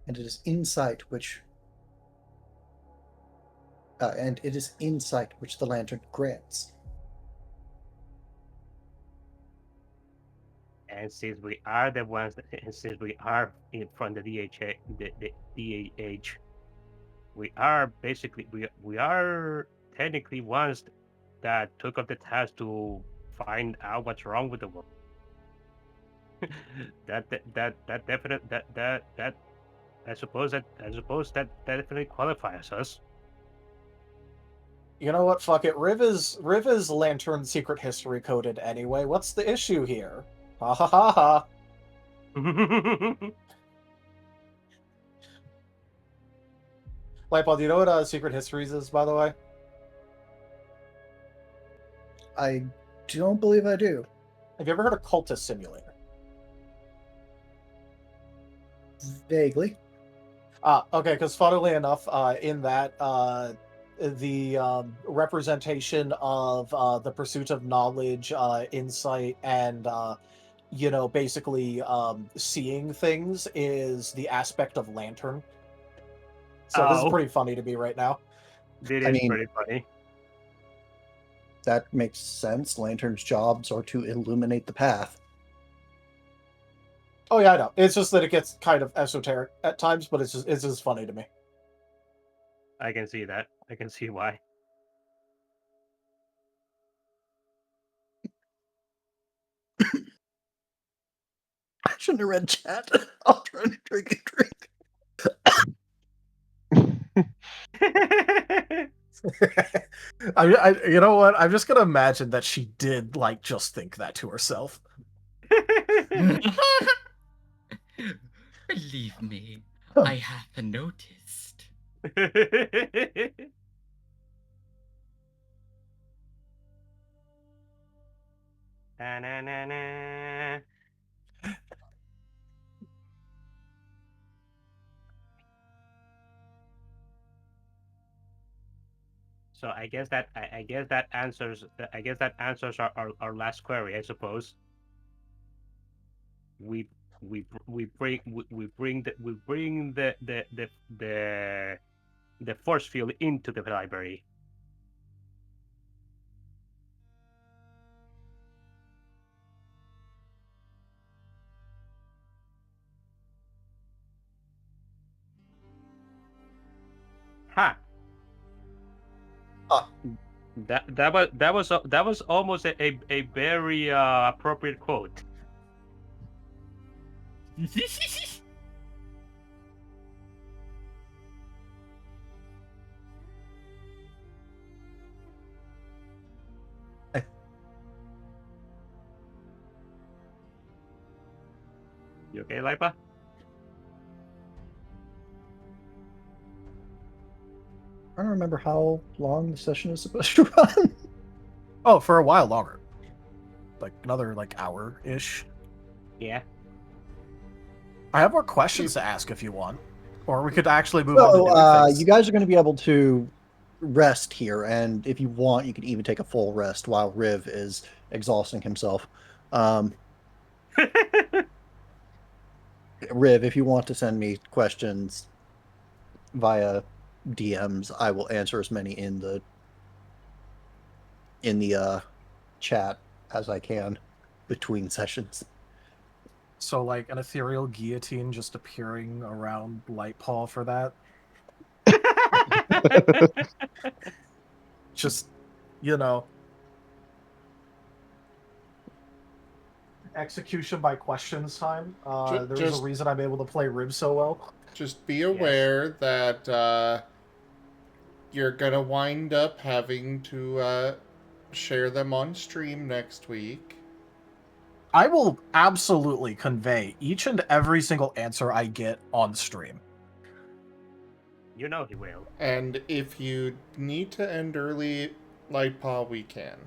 And it is insight which the lantern grants. And since we are the ones, since we are in front of the DAH, we are basically we are technically ones that took up the task to find out what's wrong with the world. that I suppose that definitely qualifies us. You know what? Fuck it. Riv is lantern secret history coded anyway. What's the issue here? Ha ha ha ha. Lightball, do you know what secret histories is, by the way? I don't believe I do. Have you ever heard of Cultist Simulator? Vaguely. Okay, because funnily enough, in that, the representation of the pursuit of knowledge, insight, and, basically seeing things is the aspect of Lantern. So this is pretty funny to me right now. It is pretty funny. That makes sense. Lantern's jobs are to illuminate the path. Oh yeah, I know. It's just that it gets kind of esoteric at times, but it's just funny to me. I can see that. I can see why. I shouldn't have read chat. I'll try to drink a drink. You know what? I'm just gonna imagine that she did just think that to herself. Believe me, I have noticed. So I guess that answers our last query, I suppose. We bring the force field into the library. Ha! That was almost a very appropriate quote. You okay, Lipa? I don't remember how long the session is supposed to run. Oh, for a while longer. Like another hour-ish. Yeah. I have more questions to ask if you want. Or we could actually move on to doing things. You guys are going to be able to rest here, and if you want, you could even take a full rest while Riv is exhausting himself. Riv, if you want to send me questions via DMs, I will answer as many in the chat as I can between sessions. So, like, an ethereal guillotine just appearing around Lightpaw for that? Just, execution by questions time. There's a reason I'm able to play Rib so well. Just be aware that you're gonna wind up having to share them on stream next week. I will absolutely convey each and every single answer I get on stream. You know he will. And if you need to end early, Lightpaw, we can.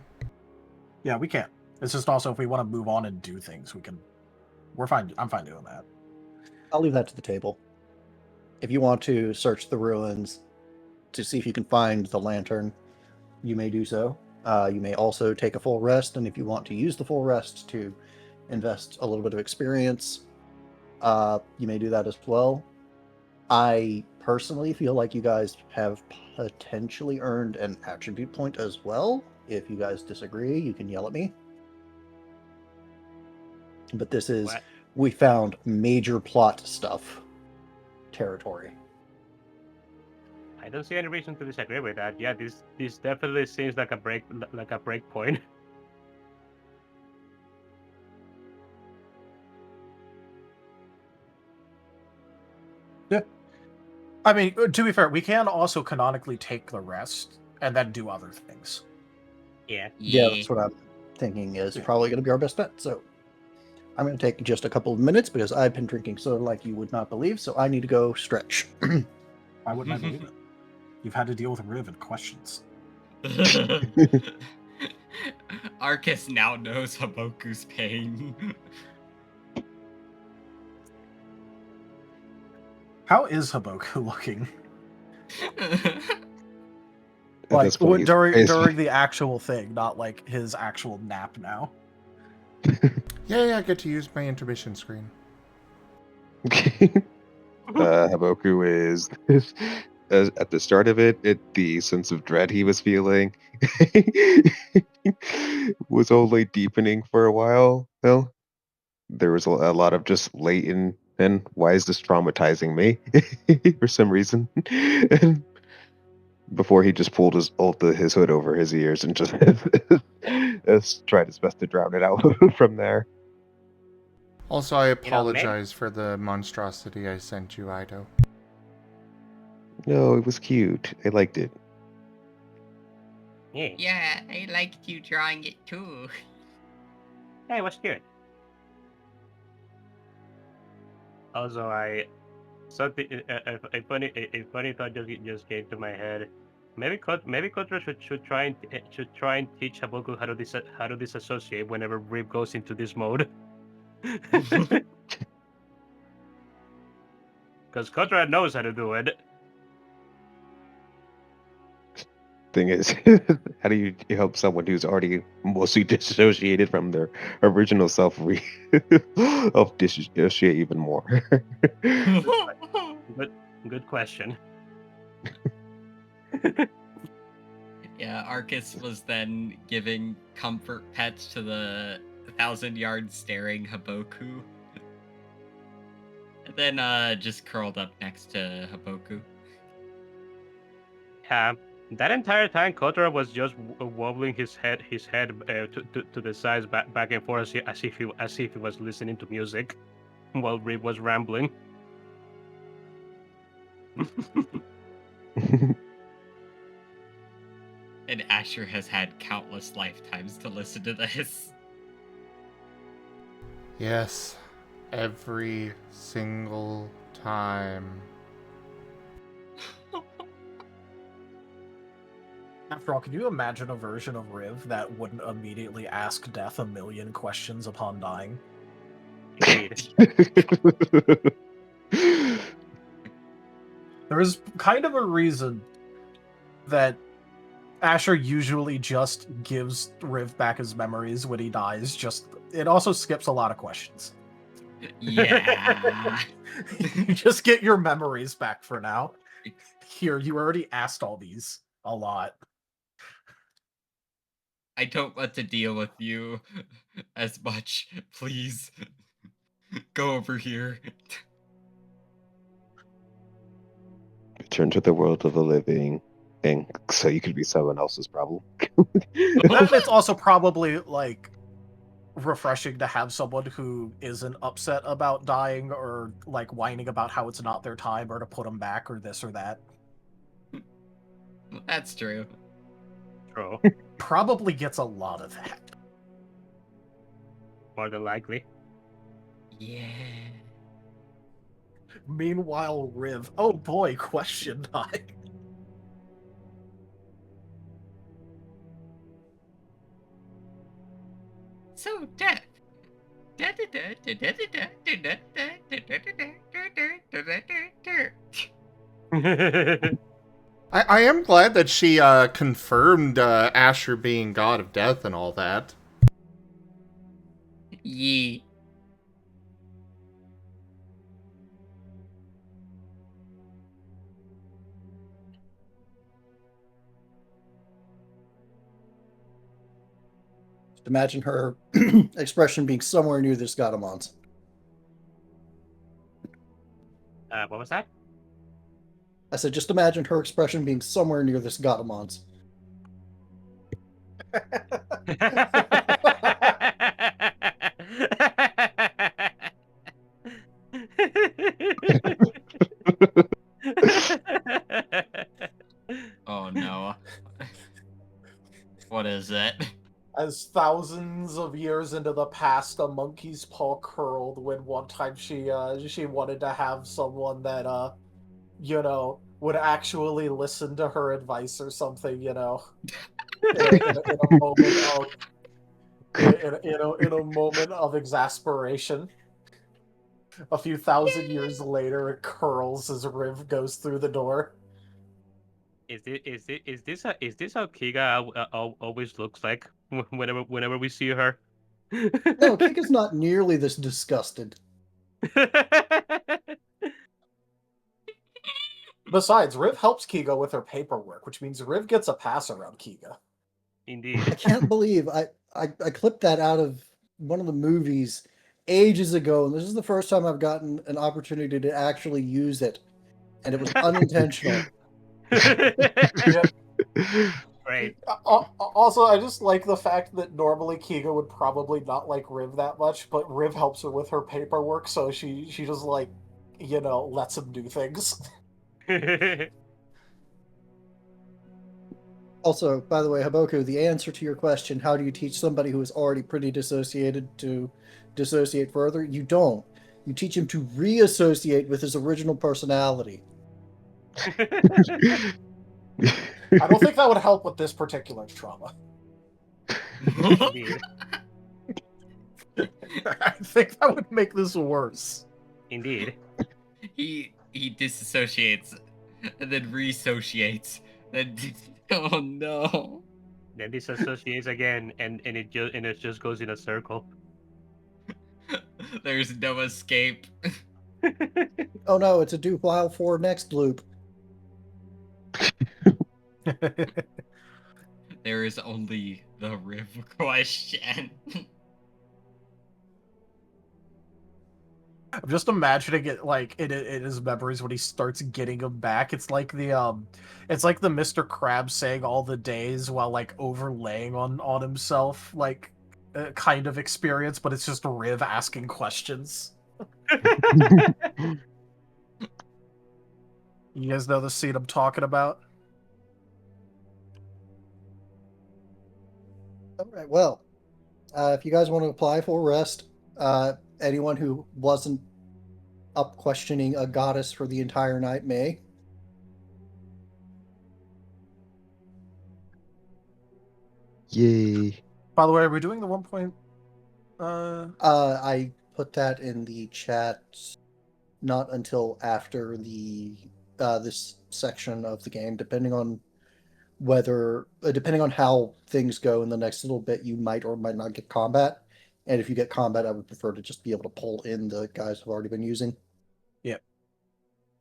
Yeah, we can. It's just also if we want to move on and do things, we can. We're fine. I'm fine doing that. I'll leave that to the table. If you want to search the ruins to see if you can find the lantern, you may do so. You may also take a full rest, and if you want to use the full rest to invest a little bit of experience, you may do that as well. I personally feel like you guys have potentially earned an attribute point as well. If you guys disagree, you can yell at me. But this is, we found major plot stuff territory. I don't see any reason to disagree with that. Yeah, this definitely seems like a break point. Yeah. I mean, to be fair, we can also canonically take the rest and then do other things. Yeah. Yeah, that's what I'm thinking is probably going to be our best bet. So I'm going to take just a couple of minutes because I've been drinking soda like you would not believe, so I need to go stretch. Why wouldn't I believe it? You've had to deal with Riv and questions. Arcus now knows Haboku's pain. How is Haboku looking? Like during the actual thing, not like his actual nap now. Yeah, I get to use my intermission screen. Haboku is at the start of it, the sense of dread he was feeling was only deepening for a while. Though there was a lot of just latent, and why is this traumatizing me for some reason? And before he just pulled his hood over his ears and just tried his best to drown it out from there. Also, I apologize for the monstrosity I sent you, Ido. No, it was cute. I liked it. Yeah, I liked you drawing it too. Hey, it was good. Also, a funny thought just came to my head. Maybe Kotora should try and teach Haboku how to disassociate whenever Rib goes into this mode. Because Kotora knows how to do it. Thing is, how do you help someone who's already mostly dissociated from their original self dissociate even more? Good question. Yeah, Arcus was then giving comfort pets to the 1,000-yard staring Haboku. And then just curled up next to Haboku. That entire time, Kotora was just wobbling his head to the sides, back and forth, as if he was listening to music while Riv was rambling. And Asher has had countless lifetimes to listen to this. Yes, every single time. After all, can you imagine a version of Riv that wouldn't immediately ask Death a million questions upon dying? Indeed. There is kind of a reason that Asher usually just gives Riv back his memories when he dies. It also skips a lot of questions. Yeah. You just get your memories back for now. Here, you already asked all these a lot. I don't want to deal with you as much. Please. Go over here. Return to the world of the living, and so you could be someone else's problem. It's also probably like refreshing to have someone who isn't upset about dying or like whining about how it's not their time or to put them back or this or that. That's true. True. Probably gets a lot of that. More than likely. Yeah. Meanwhile, Riv, oh boy, question time. So, Death. I am glad that she confirmed Asher being god of death and all that. Yeah. Just imagine her expression being somewhere near this Gadamon's. What was that? I said, just imagine her expression being somewhere near this Gadamon's. Oh no. What is it? As thousands of years into the past, a monkey's paw curled when one time she wanted to have someone that would actually listen to her advice or something, in a moment of in a moment of exasperation. A few thousand years later, it curls as Riv goes through the door. Is this how Kiga always looks like whenever we see her? No, Kika's not nearly this disgusted. Besides, Riv helps Kiga with her paperwork, which means Riv gets a pass around Kiga. Indeed. I can't believe I clipped that out of one of the movies ages ago, and this is the first time I've gotten an opportunity to actually use it, and it was unintentional. Right. Also, I just like the fact that normally Kiga would probably not like Riv that much, but Riv helps her with her paperwork, so she just lets him do things. Also, by the way, Haboku, the answer to your question, how do you teach somebody who is already pretty dissociated to dissociate further? You don't. You teach him to reassociate with his original personality. I don't think that would help with this particular trauma. Indeed. I think that would make this worse. Indeed. He disassociates and then reassociates. Then oh no. Then disassociates again, and it just goes in a circle. There's no escape. Oh no, it's a do while for next loop. There is only the Riv question. I'm just imagining it like in his memories when he starts getting them back. It's like the Mr. Krabs saying all the days while like overlaying on himself, like kind of experience, but it's just Riv asking questions. You guys know the scene I'm talking about? All right. Well, if you guys want to apply for rest, anyone who wasn't up questioning a goddess for the entire night may. Yay. By the way, are we doing the 1 point? I put that in the chat not until after the this section of the game, depending on depending on how things go in the next little bit, you might or might not get combat. And if you get combat, I would prefer to just be able to pull in the guys who've already been using. Yeah.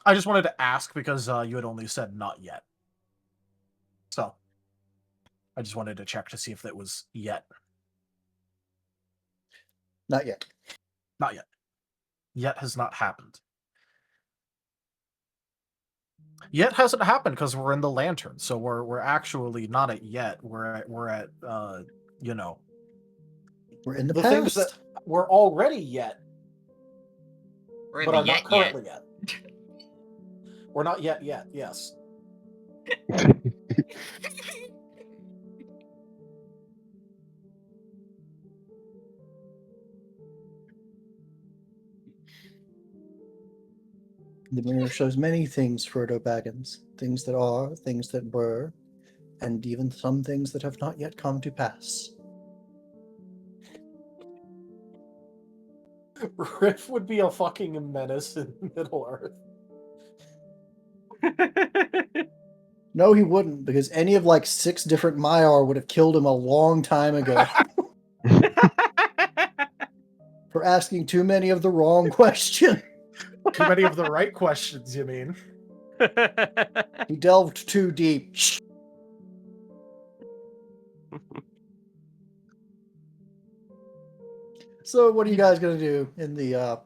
I just wanted to ask because you had only said not yet. So I just wanted to check to see if that was yet. Not yet. Not yet. Yet has not happened. Yet hasn't happened because we're in the lantern, so we're actually not at yet. We're at you know, we're in the things that we're already yet, but are not currently yet. We're not yet. Yes. The mirror shows many things, Frodo Baggins. Things that are, things that were, and even some things that have not yet come to pass. Riff would be a fucking menace in Middle Earth. No, he wouldn't, because any of like 6 different Maiar would have killed him a long time ago. For asking too many of the wrong questions. Too many of the right questions, you mean? He delved too deep. So what are you guys going to do in the,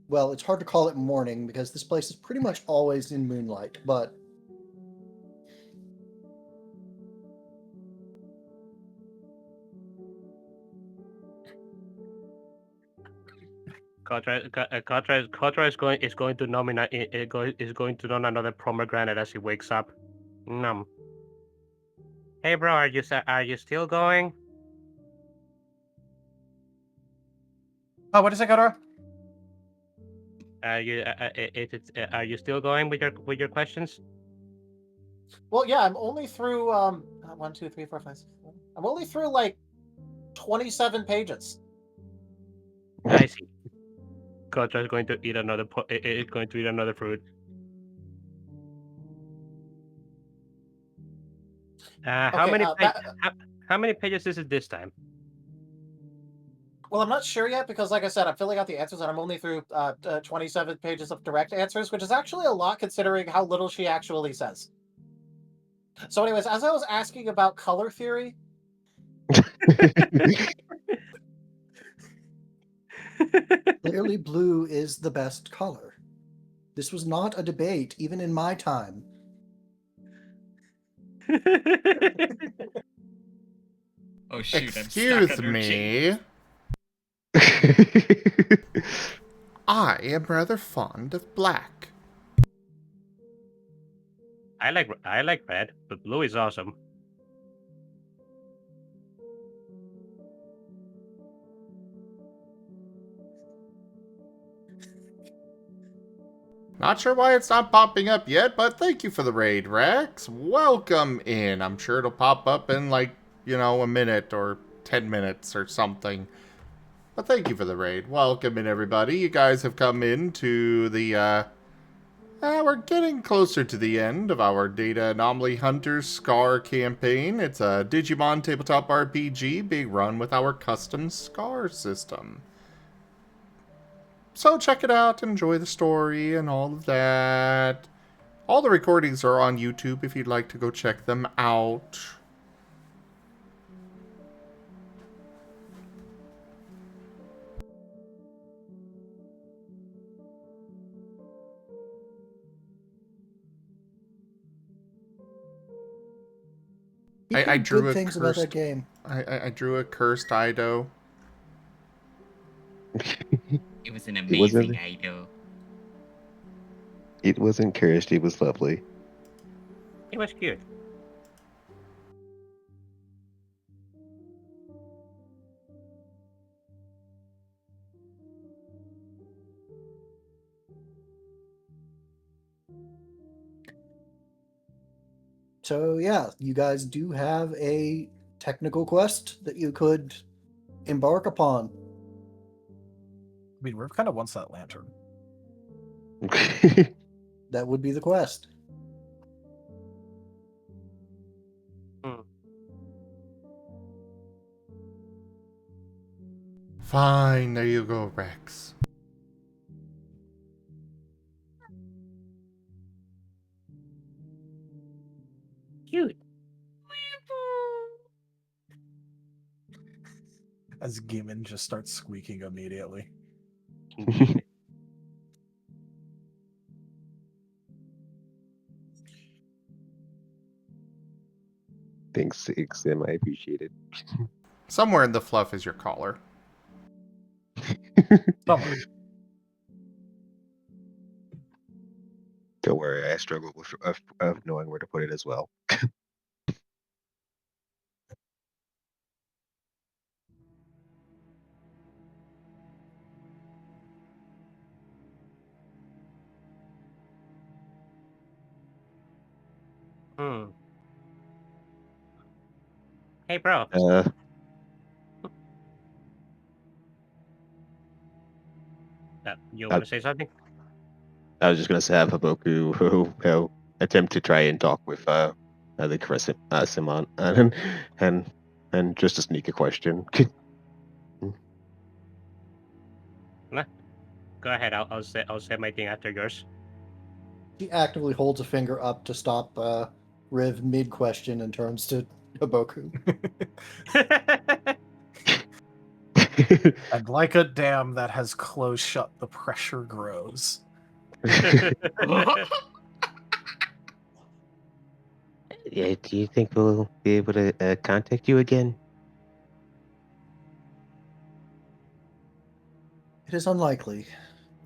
well, it's hard to call it morning because this place is pretty much always in moonlight, but... Kotora is going to nominate is going to nom another pomegranate as he wakes up. Nom. Hey bro, are you still going? Oh, what is it, Kotora? Are you still going with your questions? Well, yeah, I'm only through 1, 2, 3, 4, 5, 6, 7. I'm only through like 27 pages. I see. Kotora is going to eat another fruit. How many pages is it this time? Well, I'm not sure yet because, like I said, I'm filling out the answers and I'm only through 27 pages of direct answers, which is actually a lot considering how little she actually says. So anyways, as I was asking about color theory... Clearly blue is the best color. This was not a debate, even in my time. Oh shoot, Excuse I'm stuck under me. I am rather fond of black. I like red, but blue is awesome. Not sure why it's not popping up yet, but thank you for the raid, Rex. Welcome in. I'm sure it'll pop up in like, a minute or 10 minutes or something. But thank you for the raid. Welcome in, everybody. You guys have come into the, we're getting closer to the end of our Data Anomaly Hunter Scar campaign. It's a Digimon tabletop RPG being run with our custom Scar system. So check it out, enjoy the story and all of that. All the recordings are on YouTube if you'd like to go check them out. I drew good a things about that cursed. game. I drew a cursed Ido. It was an It wasn't. amazing idol. It wasn't cursed. It was lovely. It was cute. So yeah, you guys do have a technical quest that you could embark upon. I mean, Riv kind of wants that lantern. That would be the quest. Fine, there you go, Rex. Cute. As Gimund just starts squeaking immediately. Indeed. Thanks, Sim. I appreciate it. Somewhere in the fluff is your collar. Somewhere. Don't worry, I struggle with of knowing where to put it as well. Hey, bro. You want to say something? I was just gonna say have Haboku who attempt to try and talk with the Chris Simon and just to sneak a question. Nah. Go ahead. I'll say my thing after yours. She actively holds a finger up to stop Riv mid-question and turns to Haboku. And like a dam that has closed shut, the pressure grows. Yeah, do you think we'll be able to contact you again? It is unlikely.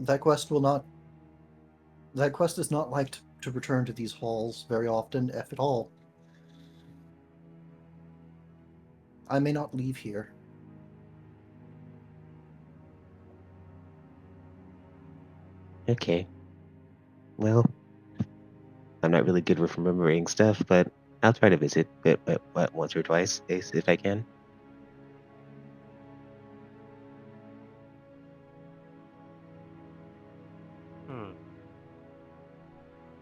That quest will not. That quest is not like to return to these halls very often, if at all. I may not leave here. Okay. Well, I'm not really good with remembering stuff, but I'll try to visit once or twice if I can.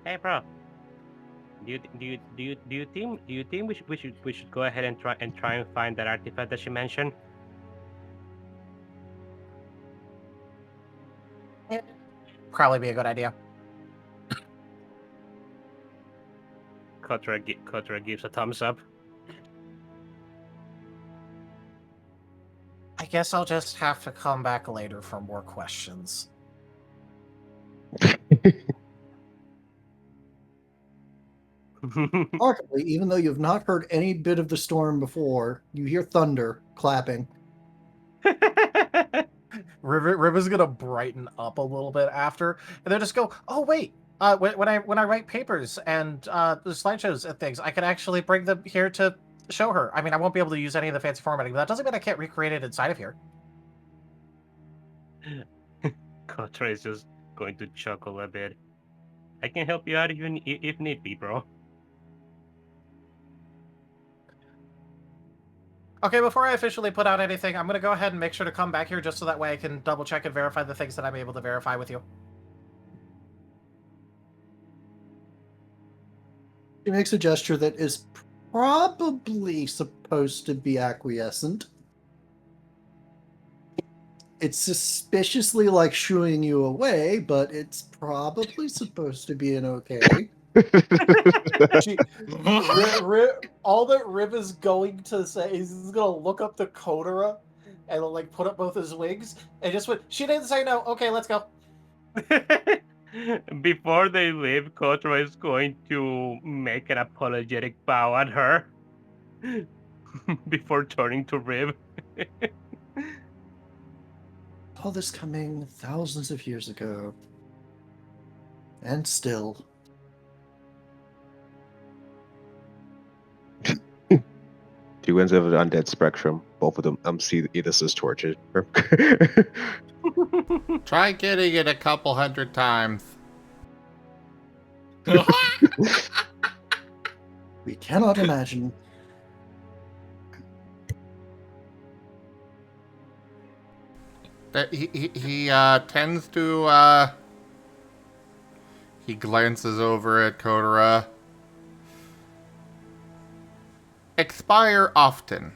Hey, bro. Do you think we should go ahead and try and find that artifact that she mentioned? Probably be a good idea. Kotora gives a thumbs up. I guess I'll just have to come back later for more questions. Remarkably, even though you've not heard any bit of the storm before, you hear thunder clapping. Riv is gonna brighten up a little bit after, and then just go, "Oh wait, when I write papers and the slideshows and things, I can actually bring them here to show her. I mean, I won't be able to use any of the fancy formatting, but that doesn't mean I can't recreate it inside of here." Kotora is just going to chuckle a bit. I can help you out if need be, bro. Okay, before I officially put out anything, I'm going to go ahead and make sure to come back here just so that way I can double check and verify the things that I'm able to verify with you. She makes a gesture that is probably supposed to be acquiescent. It's suspiciously like shooing you away, but it's probably supposed to be an okay. All that Riv is going to say is he's going to look up to Kotora and like put up both his wings and just went, "She didn't say no. Okay, let's go." Before they leave, Kotora is going to make an apologetic bow at her. Before turning to Rib. All this coming thousands of years ago. And still. Two ends of an undead spectrum. Both of them see this as torture. Try getting it a couple hundred times. We cannot imagine. That he tends to he glances over at Kotora. Expire often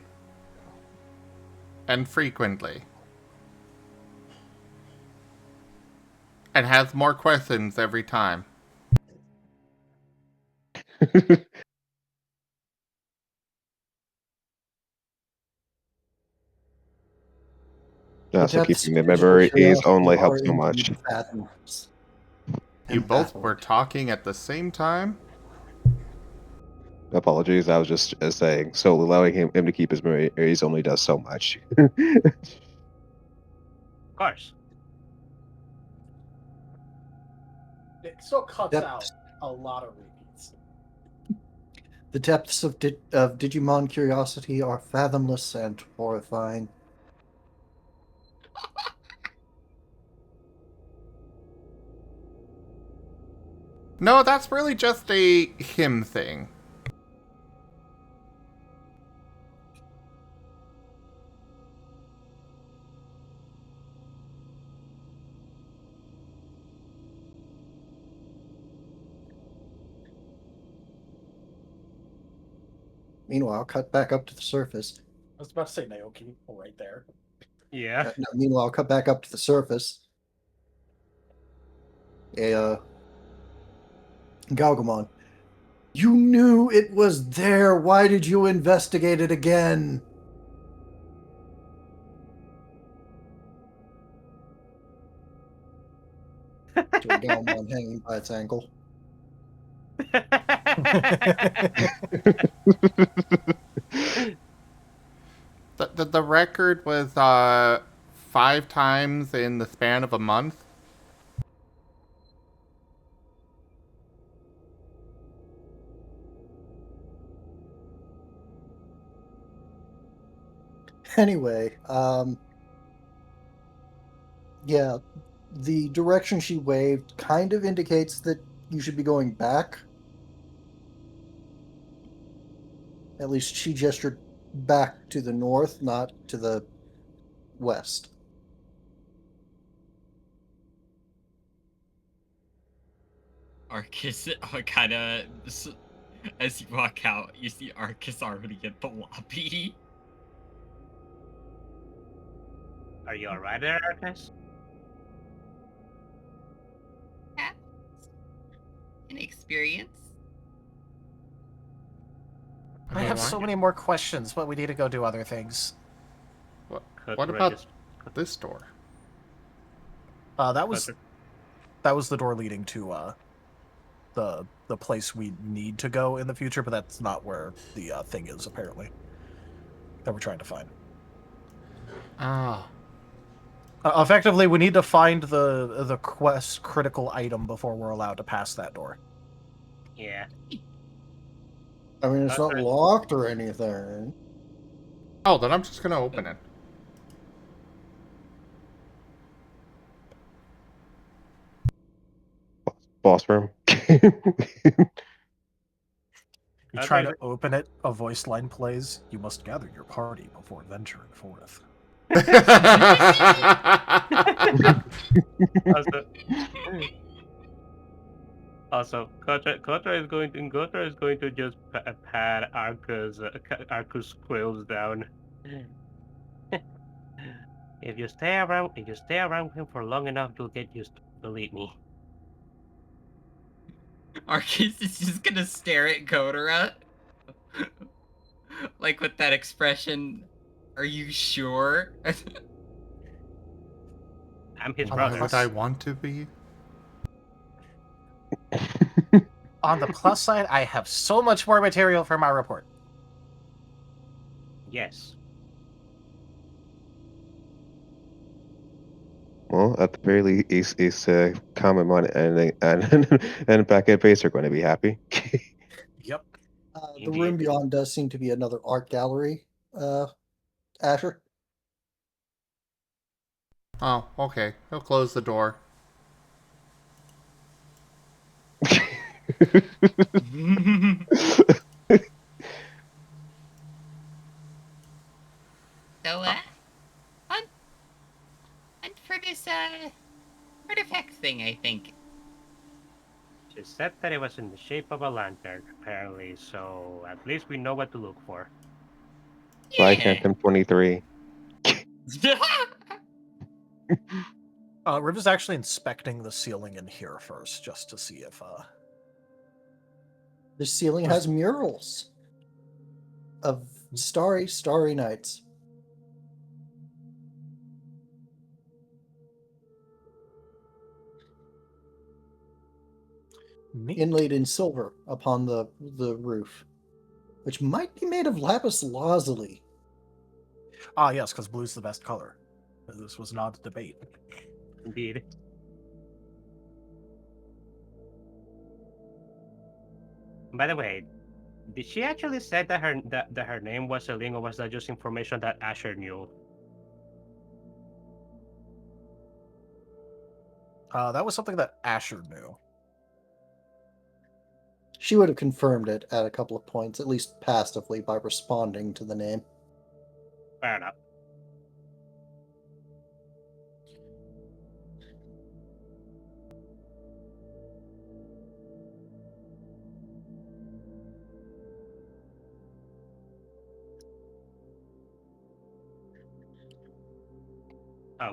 and frequently, and has more questions every time. So keeping the memories only helps so much. You both were talking at the same time? Apologies, I was just saying. So allowing him to keep his memories only does so much. Of course. It still cuts out a lot of repeats. The depths of Digimon curiosity are fathomless and horrifying. No, that's really just a him thing. Meanwhile, cut back up to the surface. I was about to say Naoki right there. Yeah. No, meanwhile, cut back up to the surface. Galgamon. You knew it was there. Why did you investigate it again? To a Galgamon hanging by its ankle. The record was 5 times in the span of a month. Anyway, yeah, the direction she waved kind of indicates that you should be going back. At least she gestured back to the north, not to the west. Arcus kind of, as you walk out, you see Arcus already at the lobby. Are you alright there, Arcus? Yeah. An experience. I have so many more questions, but we need to go do other things. What about this door? That was the door leading to the place we need to go in the future, but that's not where the thing is apparently that we're trying to find. Ah. Effectively, we need to find the quest critical item before we're allowed to pass that door. Yeah. I mean, it's not locked or anything. Oh, then I'm just gonna open it. Boss room. You try to open it, a voice line plays. You must gather your party before venturing forth. Also, Kotora is going to just pat Arcus quills down. If you stay around him for long enough, you'll get used to it, believe me. Arcus is just gonna stare at Kotora. Like with that expression, are you sure? I'm his brother. Would I want to be? On the plus side, I have so much more material for my report. Yes. Well, at the very least, Kamamon and back at base are going to be happy. Yep. The room beyond does seem to be another art gallery, Asher. Oh, okay. He'll close the door. So, on, on for this, artifact thing, I think. She said that it was in the shape of a lantern, apparently, so at least we know what to look for. Bye, Yeah. Phantom 23. Riv is actually inspecting the ceiling in here first, just to see if The ceiling has murals of starry nights. Neat. Inlaid in silver upon the roof, which might be made of lapis lazuli. Ah, yes, because blue's the best color. This was not a debate. Indeed. By the way, did she actually say that her name was Celine, or was that just information that Asher knew? That was something that Asher knew. She would have confirmed it at a couple of points, at least passively, by responding to the name. Fair enough.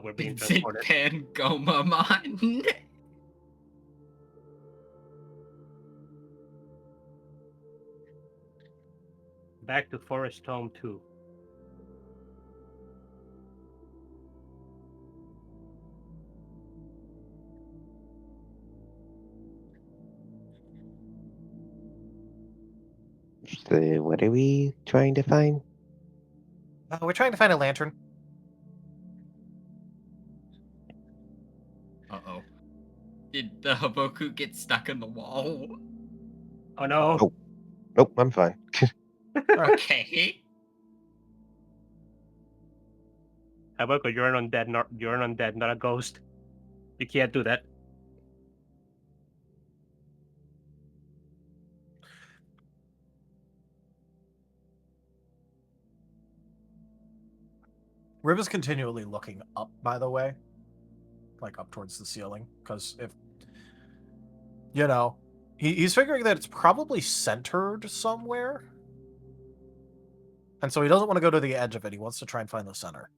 We're being transported. Pan Gomamon. Back to Forest Home 2. So, what are we trying to find? We're trying to find a lantern. Uh-oh. Did the Haboku get stuck in the wall? Oh no. Oh. Nope, I'm fine. Okay. Haboku, you're an undead, not a ghost. You can't do that. Riv is continually looking up, by the way. Like up towards the ceiling. Because if... You know, he's figuring that it's probably centered somewhere. And so he doesn't want to go to the edge of it. He wants to try and find the center.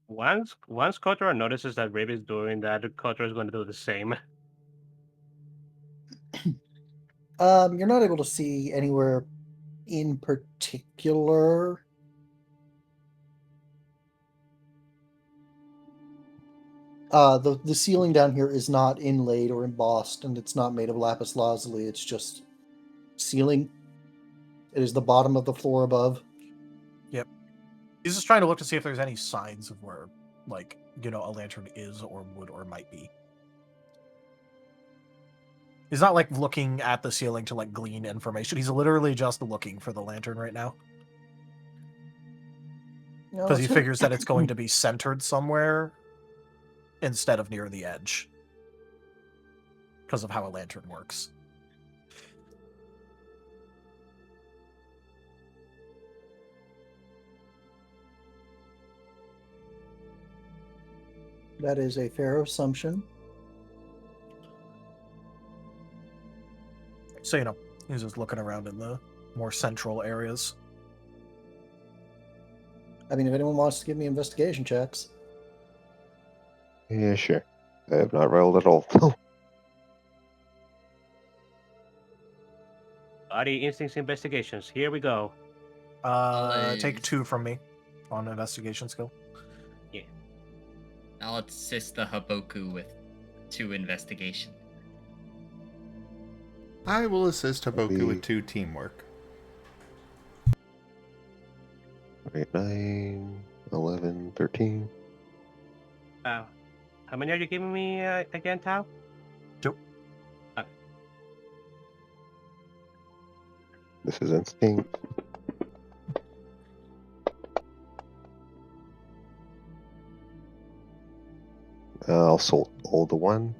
Once Kotora notices that Rib is doing that, Kotora is going to do the same. You're not able to see anywhere in particular. The ceiling down here is not inlaid or embossed, and it's not made of lapis lazuli. It's just ceiling. It is the bottom of the floor above. Yep. He's just trying to look to see if there's any signs of where, like, you know, a lantern is or would or might be. He's not, like, looking at the ceiling to, like, glean information. He's literally just looking for the lantern right now. Because he figures that it's going to be centered somewhere instead of near the edge. Because of how a lantern works. That is a fair assumption. So, you know, he's just looking around in the more central areas. I mean, if anyone wants to give me investigation checks. Yeah, sure. I have not rolled at all. Body instincts investigations. Here we go. Take 2 from me on investigation skill. Yeah. I'll assist the Haboku with 2 investigation. I will assist Haboku Be- with 2 teamwork. 8, 9, 11, 13. How many are you giving me again, Tao? 2. Okay. This is instinct. I'll hold the 1.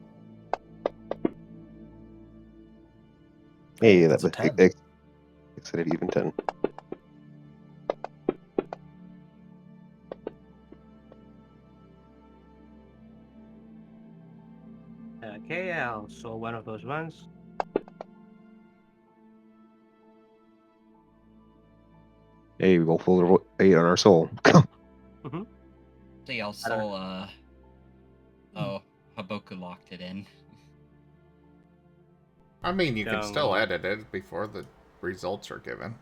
Hey, That's that a 10. makes it an even 10. Okay, I'll soul one of those ones. Hey, we go full 8 on our soul. Mm-hmm. See, I'll soul, oh, Haboku locked it in. I mean, you can still edit it before the results are given.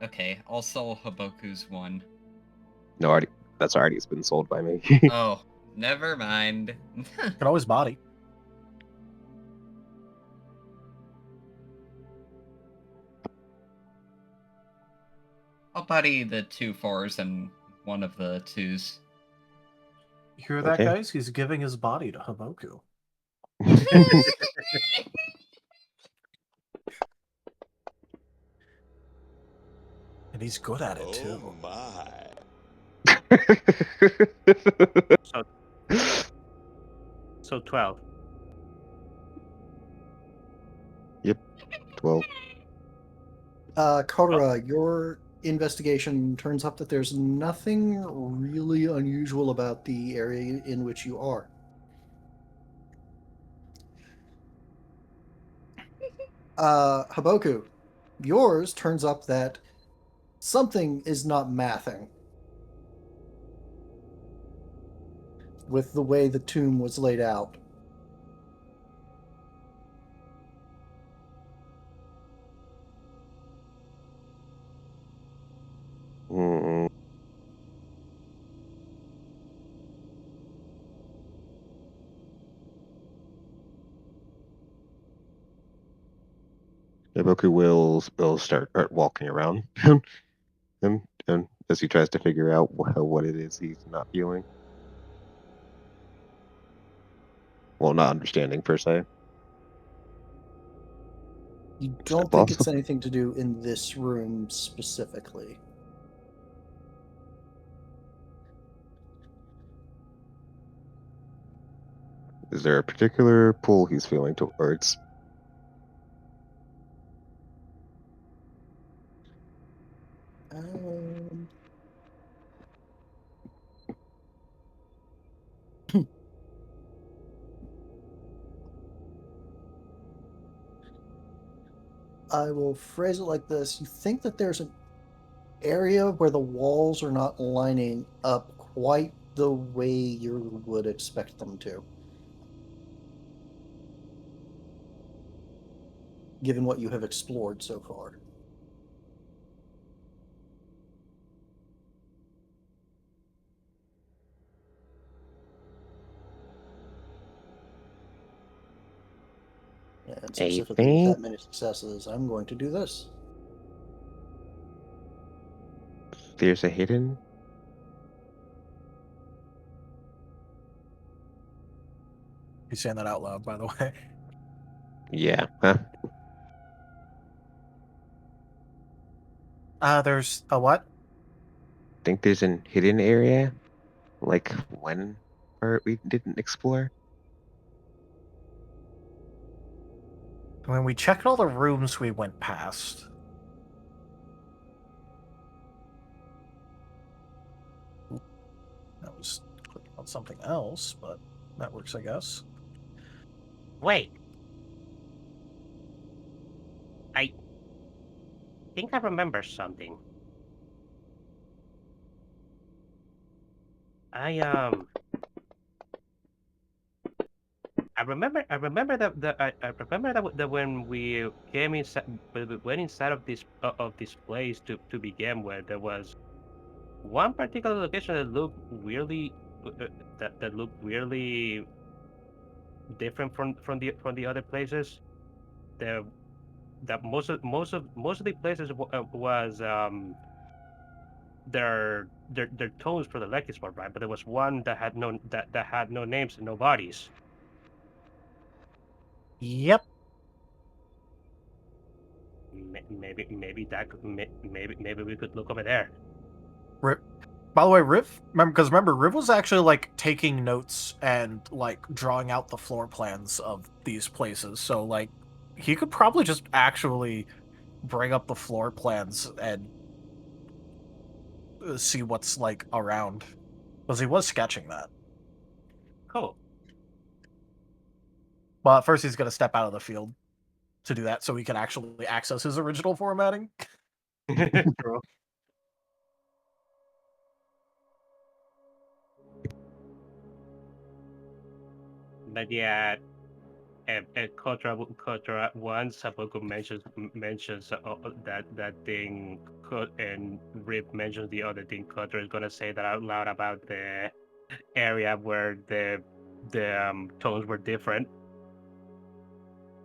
Okay, I'll soul Haboku's 1. No, that's already been sold by me. Oh, never mind. You can always body. I'll body the 2 4s and 1 of the 2s. You hear that, Okay. guys? He's giving his body to Haboku. And he's good at it, too. Oh my. So 12. Yep, 12. Kotora, your investigation turns up that there's nothing really unusual about the area in which you are. Haboku, yours turns up that something is not mathing with the way the tomb was laid out. Mm. Haboku will start walking around and as he tries to figure out what it is he's not feeling. Well, not understanding per se. You Is don't that think it's possible? anything to do in this room specifically. Is there a particular pull he's feeling towards? I will phrase it like this. You think that there's an area where the walls are not lining up quite the way you would expect them to, given what you have explored so far. And specifically with that many successes, I'm going to do this. There's a hidden. He's saying that out loud, by the way. Yeah. Huh? There's a what? Think there's an hidden area, like one part we didn't explore. When we checked all the rooms we went past. That was clicking on something else, but that works, I guess. Wait. I think I remember something. I remember that when we came inside, went inside of this place to begin with, there was one particular location that looked weirdly that looked weirdly different from the other places. that most of the places was their tones for the electric sport, right? But there was one that had no names and no bodies. Yep. Maybe we could look over there. By the way, Riv, remember, Riv was actually like taking notes and like drawing out the floor plans of these places. So like, he could probably just actually bring up the floor plans and see what's like around, because he was sketching that. Cool. Well, at first he's gonna step out of the field to do that, so he can actually access his original formatting. True. But yeah, Kotora once Haboku mentions that thing, and Rip mentions the other thing. Kotora is gonna say that out loud about the area where the tones were different.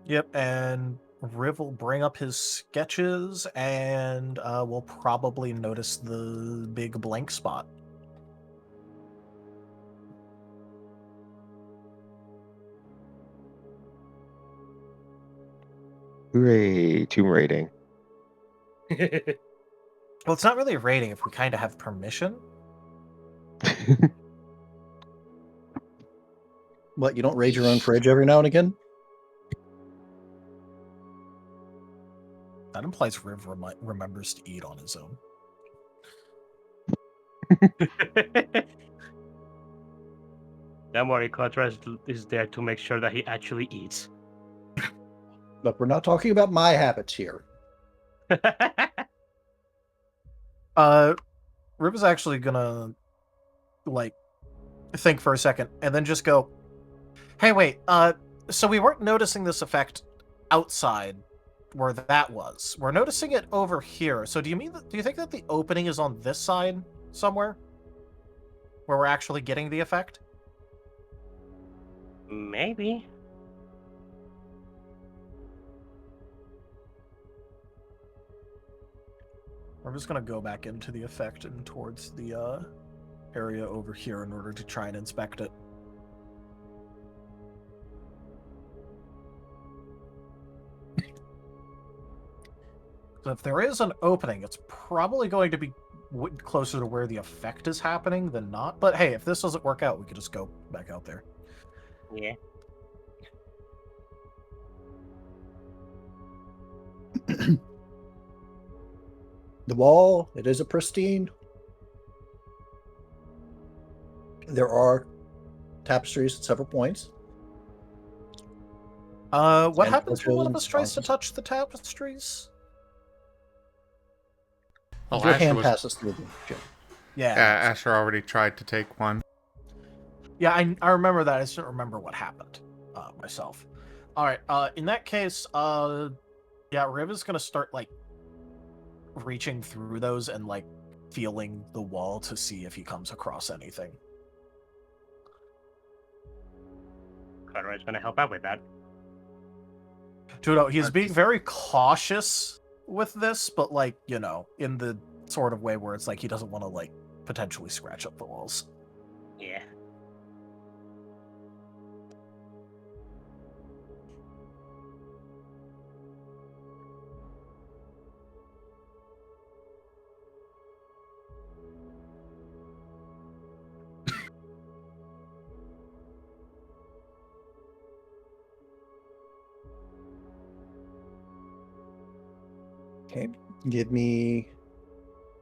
Yep, and Riv will bring up his sketches, and we'll probably notice the big blank spot. Hooray, tomb raiding. Well, it's not really a rating if we kind of have permission. What, you don't raid your own fridge every now and again? That implies Riv remembers to eat on his own. Don't worry, Kotora is there to make sure that he actually eats. Look, we're not talking about my habits here. Riv is actually gonna like think for a second and then just go, hey, wait, so we weren't noticing this effect outside where that was. We're noticing it over here. So do you think that the opening is on this side somewhere? Where we're actually getting the effect? Maybe. I'm just gonna go back into the effect and towards the area over here in order to try and inspect it. So if there is an opening, it's probably going to be closer to where the effect is happening than not. But hey, if this doesn't work out, we could just go back out there. Yeah. The wall, it is a pristine. There are tapestries at several points. What happens when one of us tries to touch the tapestries? Well, Your Asher hand was... passes through them, Jim. Yeah. Asher already tried to take one. Yeah, I remember that. I just don't remember what happened myself. All right. In that case, yeah, Riv is gonna start like reaching through those and like feeling the wall to see if he comes across anything. Kotora is gonna help out with that. Judo, he's being very cautious with this, but like, you know, in the sort of way where it's like he doesn't want to like potentially scratch up the walls. Yeah. Okay, give me.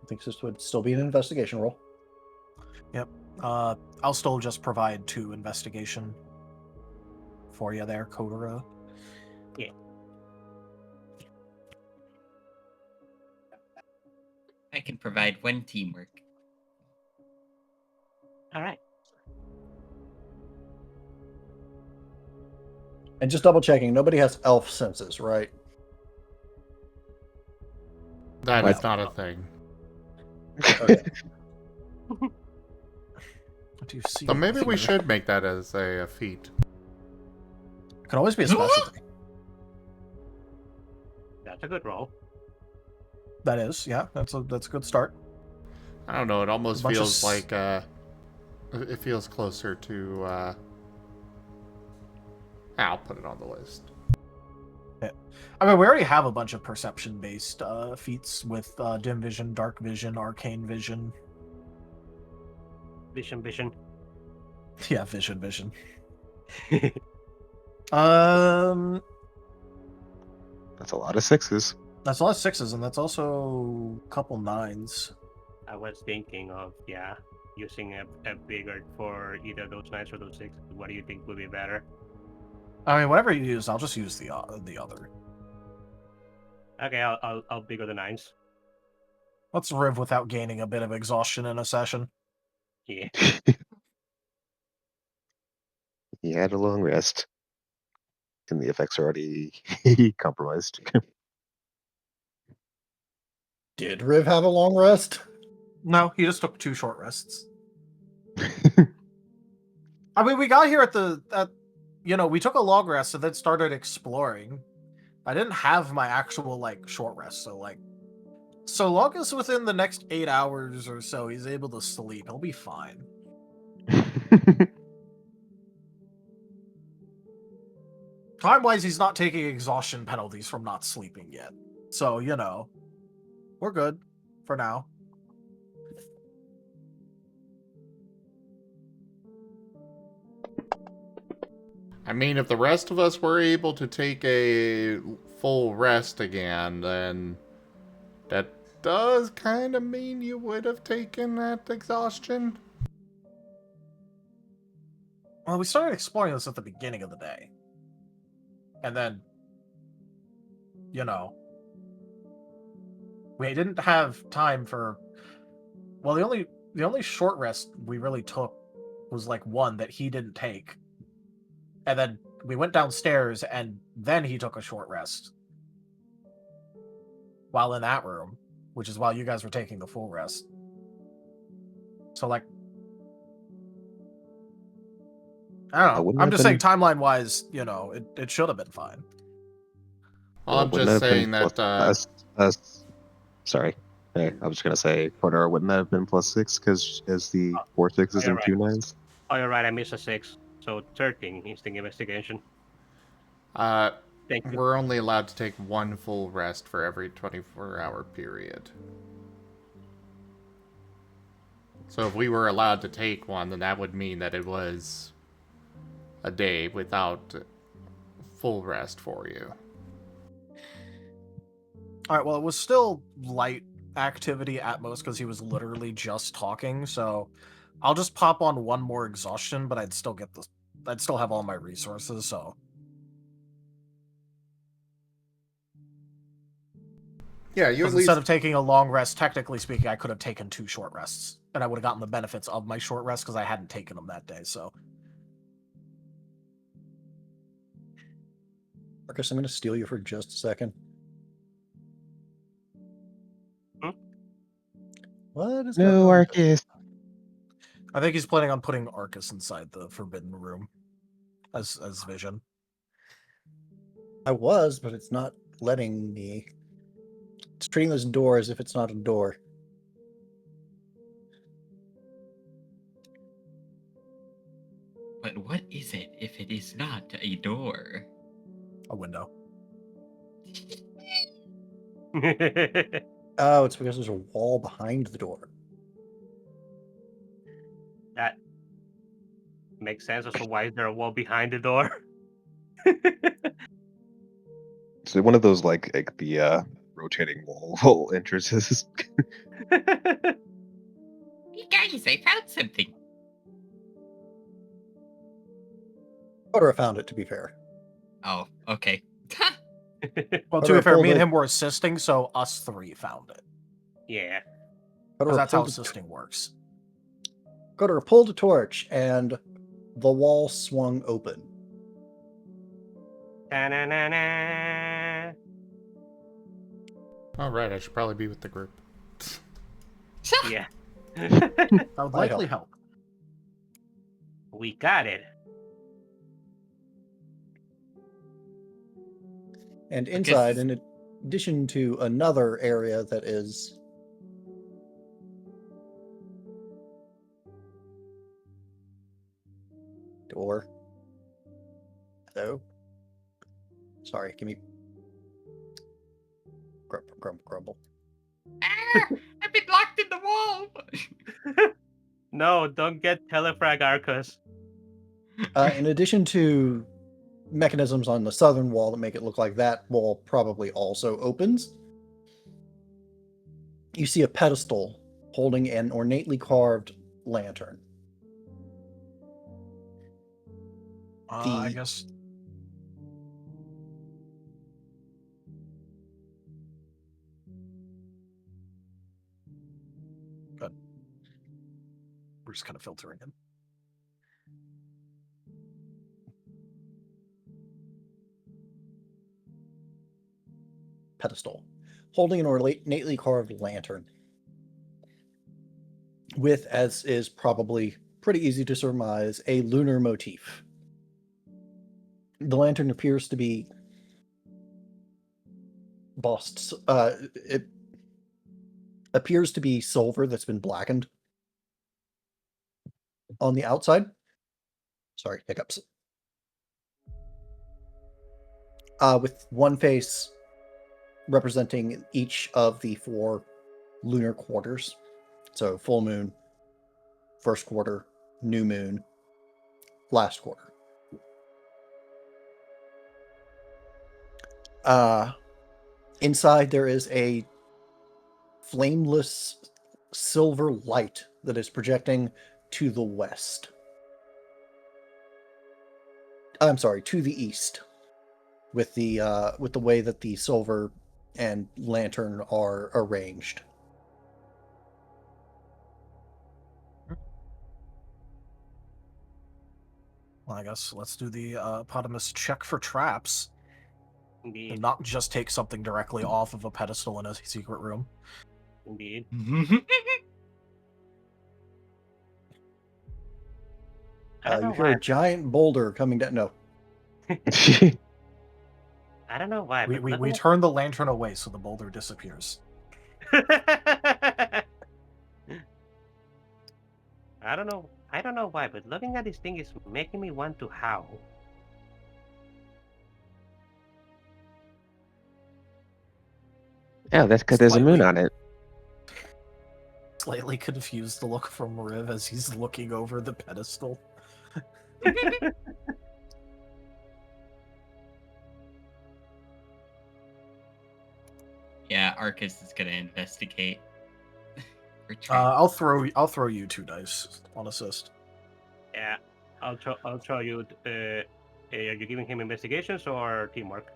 I think this would still be an investigation roll. Yep. I'll still just provide 2 investigation for you there, Kotora. Yeah. I can provide 1 teamwork. All right. And just double checking, nobody has elf senses, right? That is not a thing. Okay. What do you see? So maybe we should make that as a feat. It can always be a specialty. That's a good roll. That is, yeah, that's a good start. I don't know. It almost Bunch of feels like it feels closer to. I'll put it on the list. Yeah. I mean, we already have a bunch of perception-based feats with dim vision, dark vision, arcane vision. Vision. Yeah, vision. That's a lot of 6s. That's a lot of 6s, and that's also a couple 9s. I was thinking of using a bigger for either those 9s or those 6s. What do you think would be better? I mean, whatever you use, I'll just use the other. Okay, I'll bigger the 9s. Let's riv without gaining a bit of exhaustion in a session. Yeah. He had a long rest. And the effects are already compromised. Did Riv have a long rest? No, he just took 2 short rests. I mean, we got here we took a long rest and then started exploring. I didn't have my actual, short rest, so long as within the next 8 hours or so he's able to sleep, he'll be fine. Time-wise, he's not taking exhaustion penalties from not sleeping yet. So, we're good for now. I mean, if the rest of us were able to take a full rest again, then that does kind of mean you would have taken that exhaustion. Well, we started exploring this at the beginning of the day. And then, we didn't have time for... Well, the only short rest we really took was, one that he didn't take. And then we went downstairs, and then he took a short rest. While in that room, which is while you guys were taking the full rest. So, I don't know. I'm just saying, timeline-wise, it should have been fine. I'm just saying that... Sorry. Hey, I was just going to say, Kotora wouldn't that have been +6 because as the 4 6s and 2 9s? Oh, you're right. I missed a 6. So 13 instinct investigation. Thank you. We're only allowed to take 1 full rest for every 24-hour period. So if we were allowed to take one, then that would mean that it was a day without full rest for you. Alright, well, it was still light activity at most because he was literally just talking, so I'll just pop on 1 more exhaustion, but I'd still have all my resources, so... Yeah, you at least... Instead of taking a long rest, technically speaking, I could have taken 2 short rests, and I would have gotten the benefits of my short rest because I hadn't taken them that day, so... Arcus, I'm going to steal you for just a second. What is going on? No, Arcus. I think he's planning on putting Arcus inside the Forbidden Room as Vision. I was, but it's not letting me. It's treating this door as if it's not a door. But what is it if it is not a door? A window. Oh, it's because there's a wall behind the door. That makes sense. So why is there a wall behind the door? So one of those like the rotating wall entrances. Hey guys, I found something. Kotora found it, to be fair. Oh, okay. Well, to be fair, me and him were assisting, so us 3 found it. Yeah. Because that's how assisting works. Kotora pulled a torch, and the wall swung open. Ta-na-na-na. Alright, I should probably be with the group. Yeah. That would likely help. We got it. And inside, addition to another area that is door. Hello? Sorry, give me grumble. Ah, I've been locked in the wall. No, don't get telefrag, Arcus. In addition to mechanisms on the southern wall that make it look like that wall probably also opens, you see a pedestal holding an ornately carved lantern. I guess. Good. We're just kind of filtering in. Pedestal holding an ornately carved lantern with, as is probably pretty easy to surmise, a lunar motif. The lantern appears to be bossed. It appears to be silver that's been blackened on the outside. Sorry, hiccups. With one face representing each of the 4 lunar quarters. So full moon, first quarter, new moon, last quarter. Inside there is a flameless silver light that is projecting to the west. I'm sorry, to the east, with the way that the silver and lantern are arranged. Well, I guess let's do the Potamus check for traps. Indeed. And not just take something directly off of a pedestal in a secret room. Indeed. You hear a giant boulder coming down. No. I don't know why. We turn the lantern away so the boulder disappears. I don't know why, but looking at this thing is making me want to howl. Yeah, that's because there's a moon on it. Slightly confused the look from Riv as he's looking over the pedestal. Yeah, Arcus is gonna investigate. I'll throw you 2 dice on assist. Yeah, I'll try you. Are you giving him investigations or teamwork?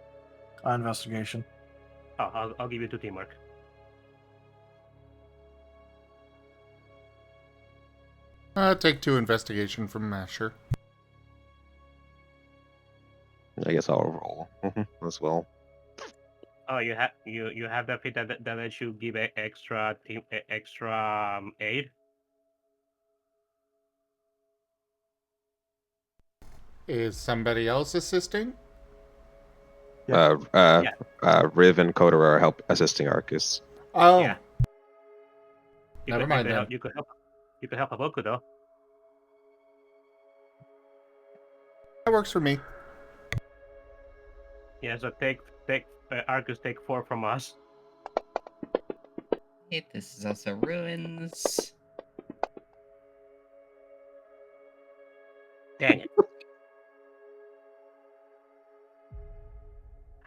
Investigation. Oh, I'll give you 2 teamwork. Take 2 investigation from Masher. I guess I'll roll as well. Oh, you have that feat that lets you give extra aid. Is somebody else assisting? Riv and Kotora are assisting Arcus. Oh. Yeah. Never mind then. You could help Haboku though. That works for me. Yeah, so take Arcus, take 4 from us. Okay, this is also ruins. Dang it.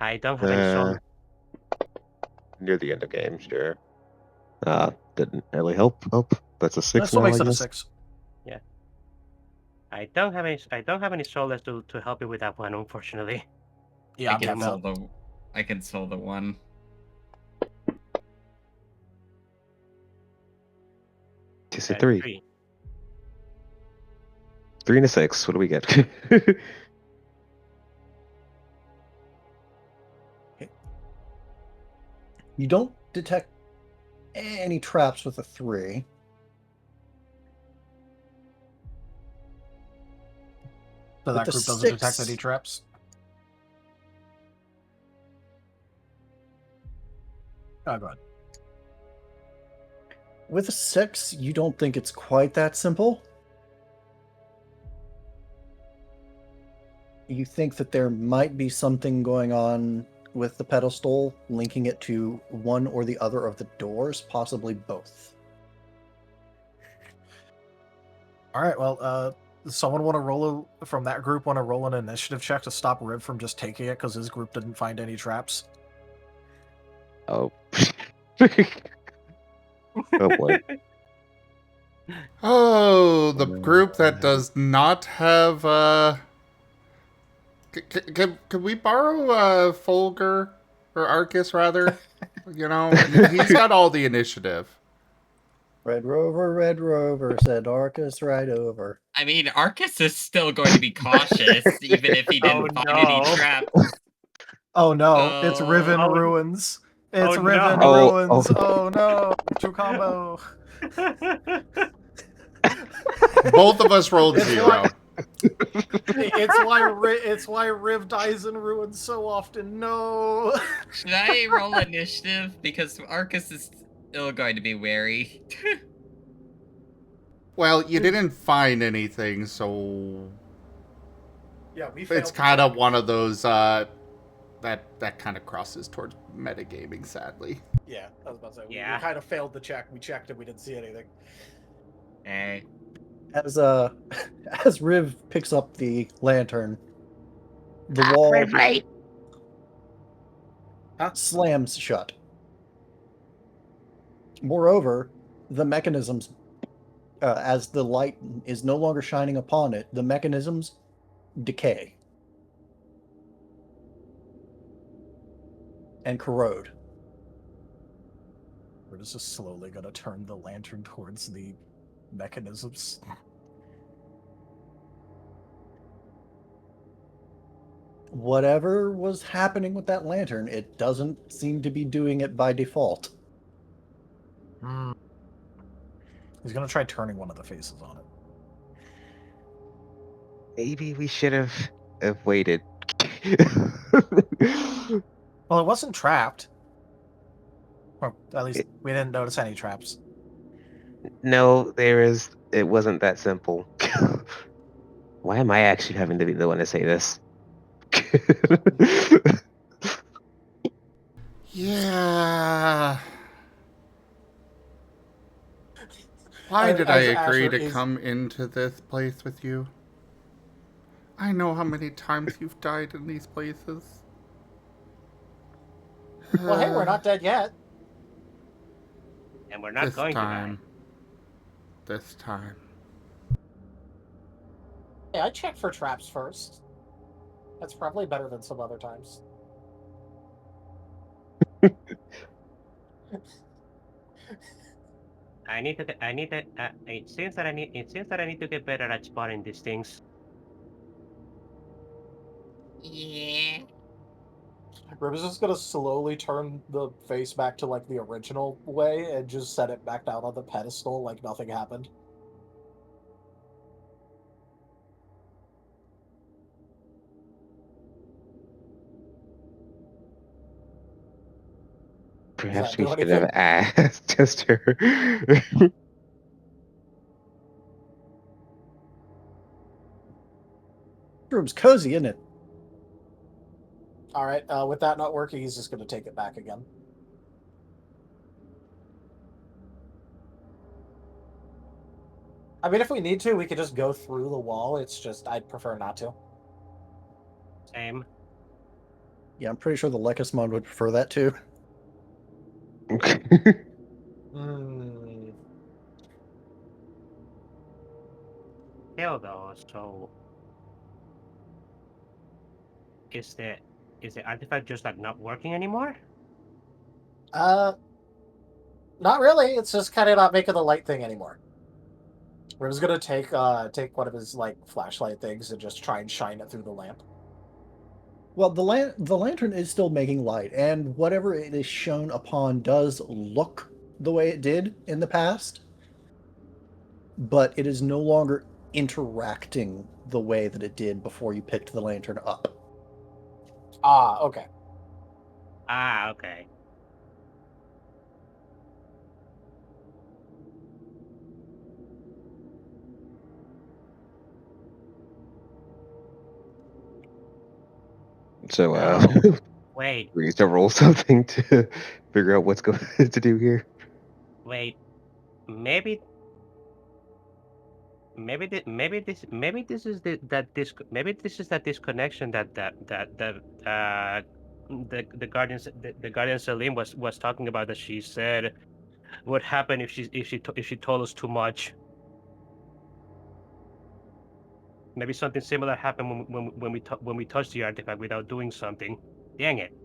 I don't have any soul. Near the end of game, sure. Didn't really help. That's a 6 That still now, makes I it a guess. 6. Yeah. I don't have any soulless to help you with that one, unfortunately. Yeah, I can soul the one. It's a 3. 3 and a 6. What do we get? You don't detect any traps with a 3. So that group doesn't detect any traps? Oh, go ahead. With a 6, you don't think it's quite that simple? You think that there might be something going on with the pedestal, linking it to one or the other of the doors, possibly both. All right, well, someone want to roll from that group want to roll an initiative check to stop Rib from just taking it because his group didn't find any traps. Oh. Oh boy. Oh, the group that does not have, Can we borrow, Folger? Or Arcus, rather? You know, he's got all the initiative. Red Rover, said Arcus right over. I mean, Arcus is still going to be cautious, even if he didn't find any traps. Oh no, it's Riven Oh. Ruins. It's Riven no. Ruins. Oh no, true combo. Both of us rolled 0. It's why Riv dies in ruins so often. No. Should I roll initiative? Because Arcus is still going to be wary. Well, you didn't find anything, so Yeah, it's kind of one of those that kind of crosses towards metagaming, sadly. Yeah, I was about to say we kind of failed the check. We checked and we didn't see anything. As Riv picks up the lantern, the wall slams shut. Moreover, the mechanisms, as the light is no longer shining upon it, the mechanisms decay and corrode. We're just slowly going to turn the lantern towards the mechanisms. Whatever was happening with that lantern, it doesn't seem to be doing it by default. He's going to try turning one of the faces on it. Maybe we should have waited. Well, it wasn't trapped. Or at least we didn't notice any traps. No, it wasn't that simple. Why am I actually having to be the one to say this? Yeah. Why did I agree to come into this place with you? I know how many times you've died in these places. Well, hey, we're not dead yet. And we're not going to die. This time. Yeah, I checked for traps first. That's probably better than some other times. It seems that I need to get better at spotting these things. Yeah. Rib's just gonna slowly turn the face back to like the original way and just set it back down on the pedestal like nothing happened. Perhaps we should have asked Chester. Room's cozy, isn't it? Alright, with that not working, he's just gonna take it back again. I mean, if we need to, we could just go through the wall. It's just, I'd prefer not to. Same. Yeah, I'm pretty sure the Lekismon would prefer that too. Hell though, so is the artifact just like not working anymore? Not really. It's just kind of not making the light thing anymore. Rim's gonna take one of his like flashlight things and just try and shine it through the lamp. Well, the lantern is still making light, and whatever it is shown upon does look the way it did in the past, but it is no longer interacting the way that it did before you picked the lantern up. Ah, okay. Ah, okay. So, Wait, we need to roll something to figure out what's going to do here. wait. Maybe maybe this is maybe this is that disconnection the guardian Celine was talking about, that she said would happen if she told us too much. Maybe something similar happened when we touched the artifact without doing something. Dang it.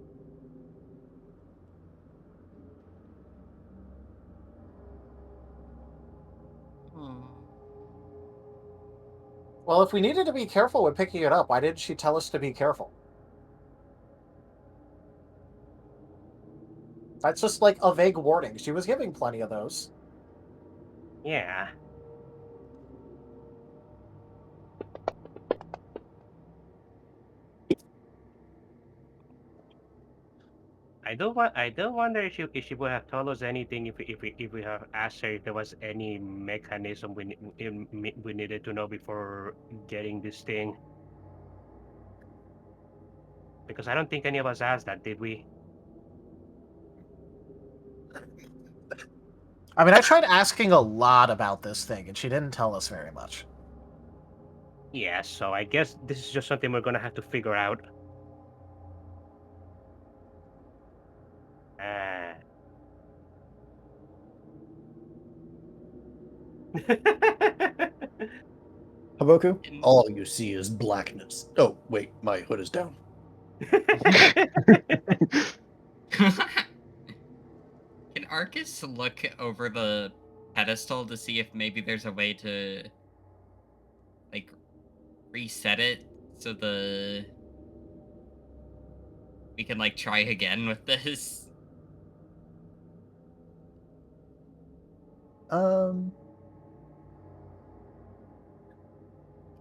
Well, if we needed to be careful with picking it up, why didn't she tell us to be careful? That's just like a vague warning. She was giving plenty of those. Yeah. I do wonder if she would have told us anything if we have asked her if there was any mechanism we needed to know before getting this thing. Because I don't think any of us asked that, did we? I mean, I tried asking a lot about this thing, and she didn't tell us very much. Yeah, so I guess this is just something we're gonna have to figure out. Haboku, all you see is blackness. Oh, wait, my hood is down. Can Arcus look over the pedestal to see if maybe there's a way to, like, reset it so we can, like, try again with this?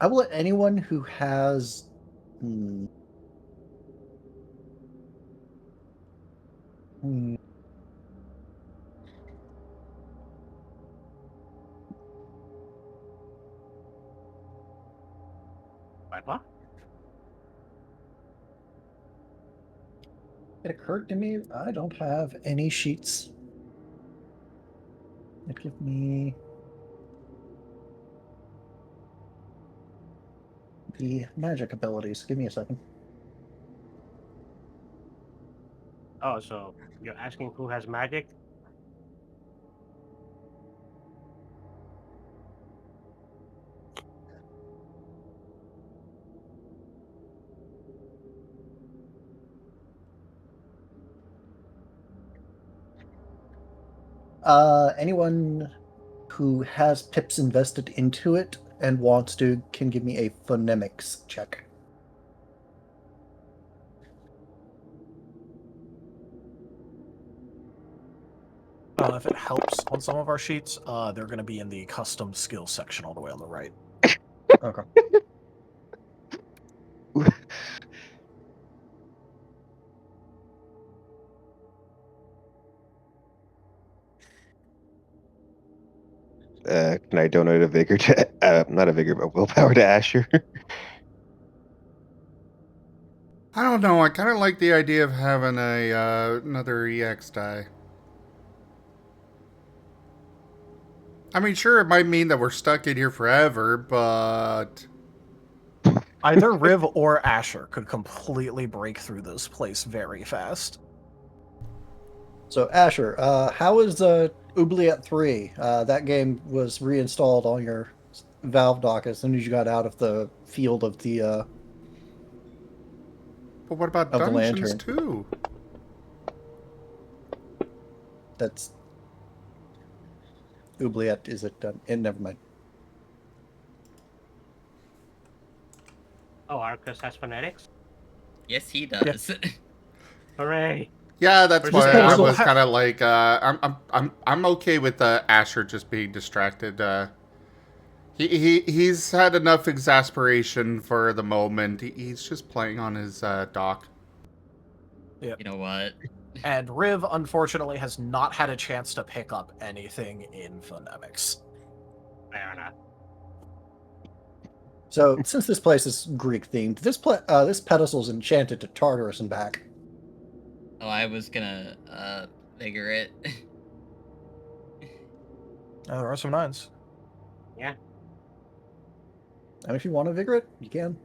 I will let anyone who has. What? It occurred to me I don't have any sheets that give me the magic abilities. Give me a second. Oh, so you're asking who has magic? Anyone who has pips invested into it and wants to can give me a phonemics check. If it helps on some of our sheets, they're going to be in the custom skills section all the way on the right. Okay. Can I donate a vigor to, not a vigor, but willpower to Asher? I don't know. I kind of like the idea of having another EX die. I mean, sure, it might mean that we're stuck in here forever, but Either Riv or Asher could completely break through this place very fast. So Asher, how is Oubliette 3? That game was reinstalled on your Valve dock as soon as you got out of the field of the. But what about of Dungeons the 2? That's Oubliette. Is it done? Never mind. Oh, Arcus has phonetics? Yes, he does. Yeah. Hooray! Yeah, that's Or why just I also was kind of like, I'm okay with Asher just being distracted. He's had enough exasperation for the moment. He's just playing on his dock. Yep. You know what? And Riv, unfortunately, has not had a chance to pick up anything in phonemics. Fair enough. So, since this place is Greek themed, this pedestal is enchanted to Tartarus and back. Oh, I was gonna figure it. There are some 9s. Yeah. And if you want to vigor it, you can.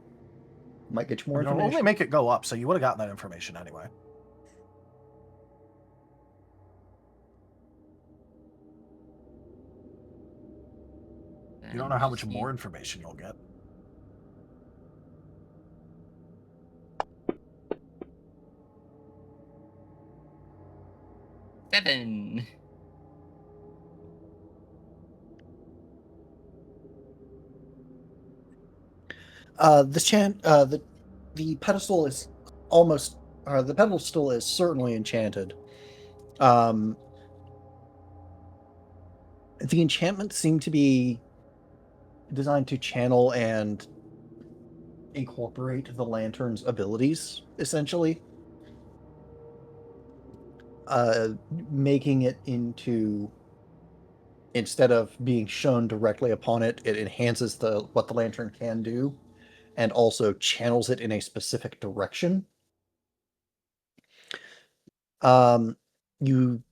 Might get you more It'll information. only make it go up, so you would have gotten that information anyway. You don't know how much more information you'll get. Seven. The pedestal is almost, the pedestal is certainly enchanted. The enchantments seem to be designed to channel and incorporate the lantern's abilities, essentially. Making it into, instead of being shown directly upon it, it enhances what the lantern can do, and also channels it in a specific direction. You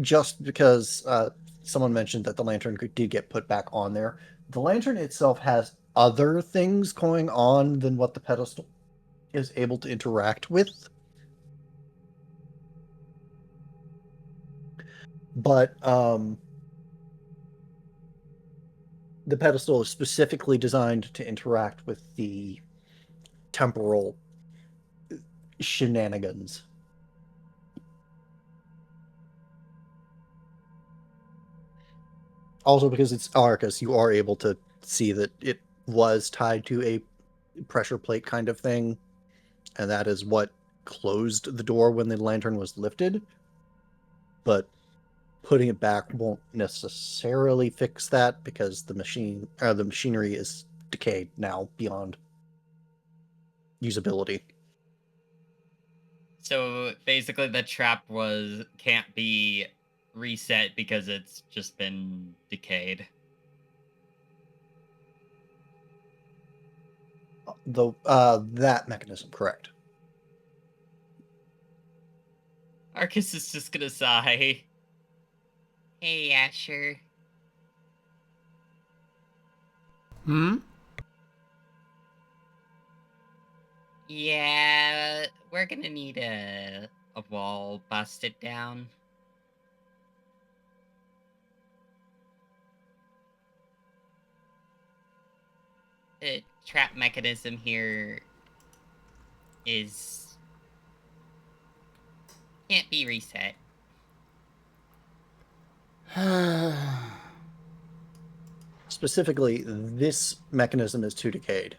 just because someone mentioned that the lantern did get put back on there, the lantern itself has other things going on than what the pedestal is able to interact with. But the pedestal is specifically designed to interact with the temporal shenanigans. Also, because it's Arcus, you are able to see that it was tied to a pressure plate kind of thing, and that is what closed the door when the lantern was lifted. But putting it back won't necessarily fix that because the machinery is decayed now beyond usability. So basically, the trap can't be reset because it's just been decayed. That mechanism, correct. Arcus is just gonna sigh. Hey, Asher. Yeah, we're gonna need a wall busted down. The trap mechanism here can't be reset. Specifically, this mechanism is too decayed.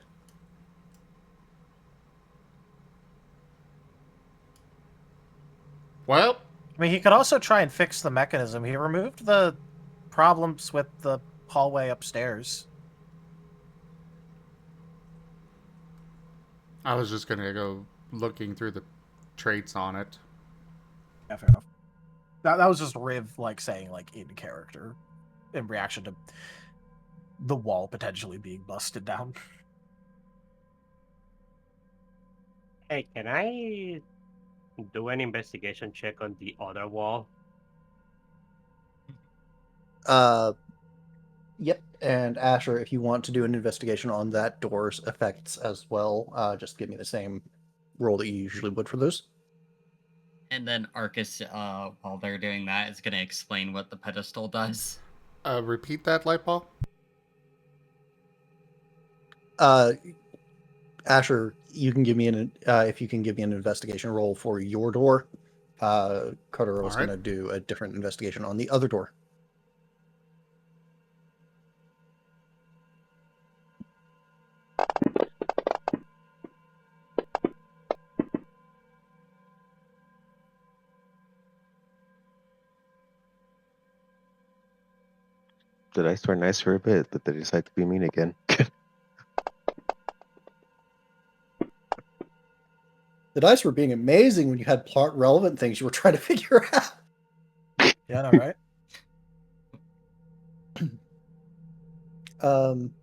Well, I mean, he could also try and fix the mechanism. He removed the problems with the hallway upstairs. I was just gonna go looking through the traits on it. Yeah, fair enough. That was just Riv saying in character in reaction to the wall potentially being busted down. Hey, can I do an investigation check on the other wall? Yep. And Asher, if you want to do an investigation on that door's effects as well, just give me the same roll that you usually would for those. And then Arcus, while they're doing that, is gonna explain what the pedestal does. Repeat that, Lightball? Asher, you can give me if you can give me an investigation roll for your door. Kotora is going to do a different investigation on the other door. The dice were nice for a bit, but they decide to be mean again. The dice were being amazing when you had plot relevant things you were trying to figure out. Yeah, no, right? Kotora,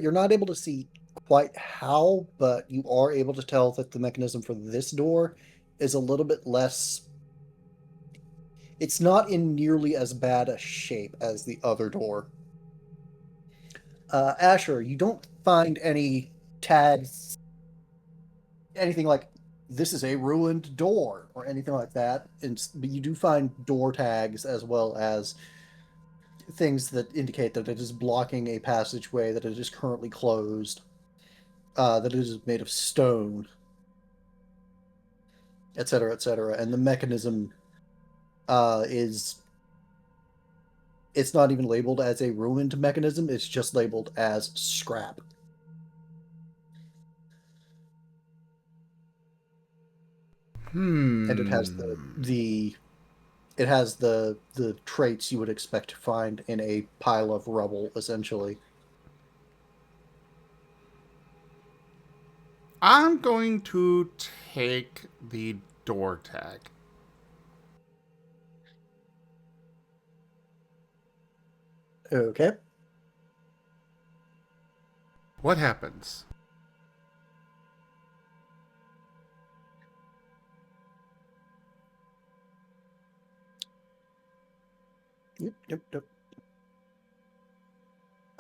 you're not able to see quite how, but you are able to tell that the mechanism for this door is a little bit less. It's not in nearly as bad a shape as the other door. Asher, you don't find any tags, anything like this is a ruined door or anything like that. But you do find door tags as well as things that indicate that it is blocking a passageway, that it is currently closed, that it is made of stone, etc., etc. And the mechanism is. It's not even labeled as a ruined mechanism, it's just labeled as scrap. And it has it has the traits you would expect to find in a pile of rubble, essentially. I'm going to take the door tag. Okay. What happens? Yep.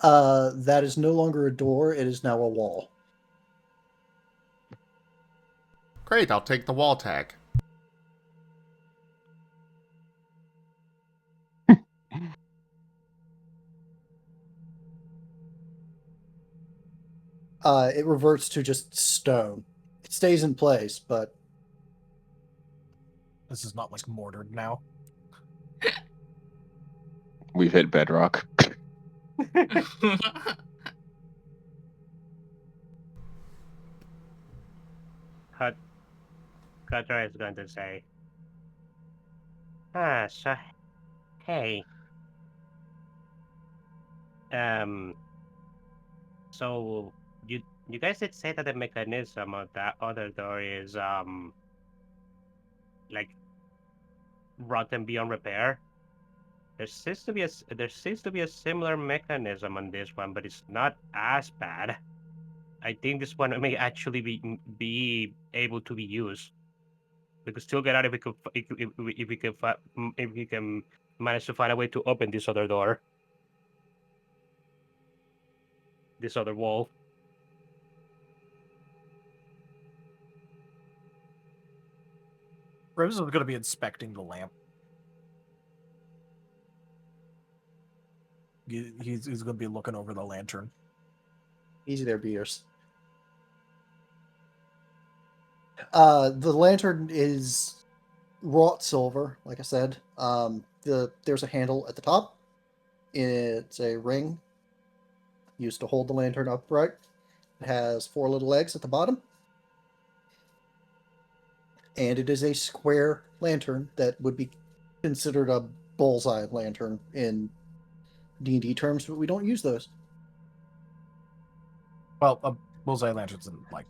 That is no longer a door, it is now a wall. Great, I'll take the wall tag. It reverts to just stone. It stays in place, but This is not like mortared now. We've hit bedrock. Kotora is going to say, so, hey. So, you guys did say that the mechanism of that other door is, like, rotten beyond repair? There seems to be a similar mechanism on this one, but it's not as bad. I think this one may actually be able to be used. We could still get out if we can manage to find a way to open this other door, this other wall. Rivers is going to be inspecting the lamp. He's going to be looking over the lantern. Easy there, Beers. The lantern is wrought silver, like I said. There's a handle at the top. It's a ring used to hold the lantern upright. It has 4 little legs at the bottom. And it is a square lantern that would be considered a bullseye lantern in D&D terms, but we don't use those. Well, a bullseye lantern's in, like,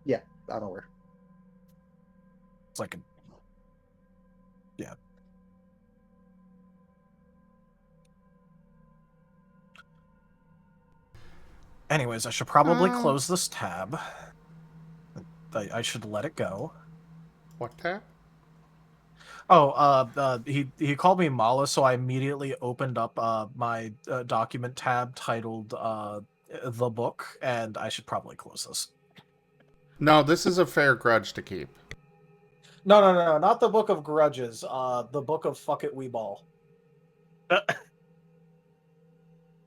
Yeah, I'm aware. It's like yeah. Anyways, I should probably close this tab. I should let it go. What tab? Oh, he called me Mala, so I immediately opened up my document tab titled the book, and I should probably close this. No, this is a fair grudge to keep. No, not the Book of Grudges. The Book of Fuck It We Ball.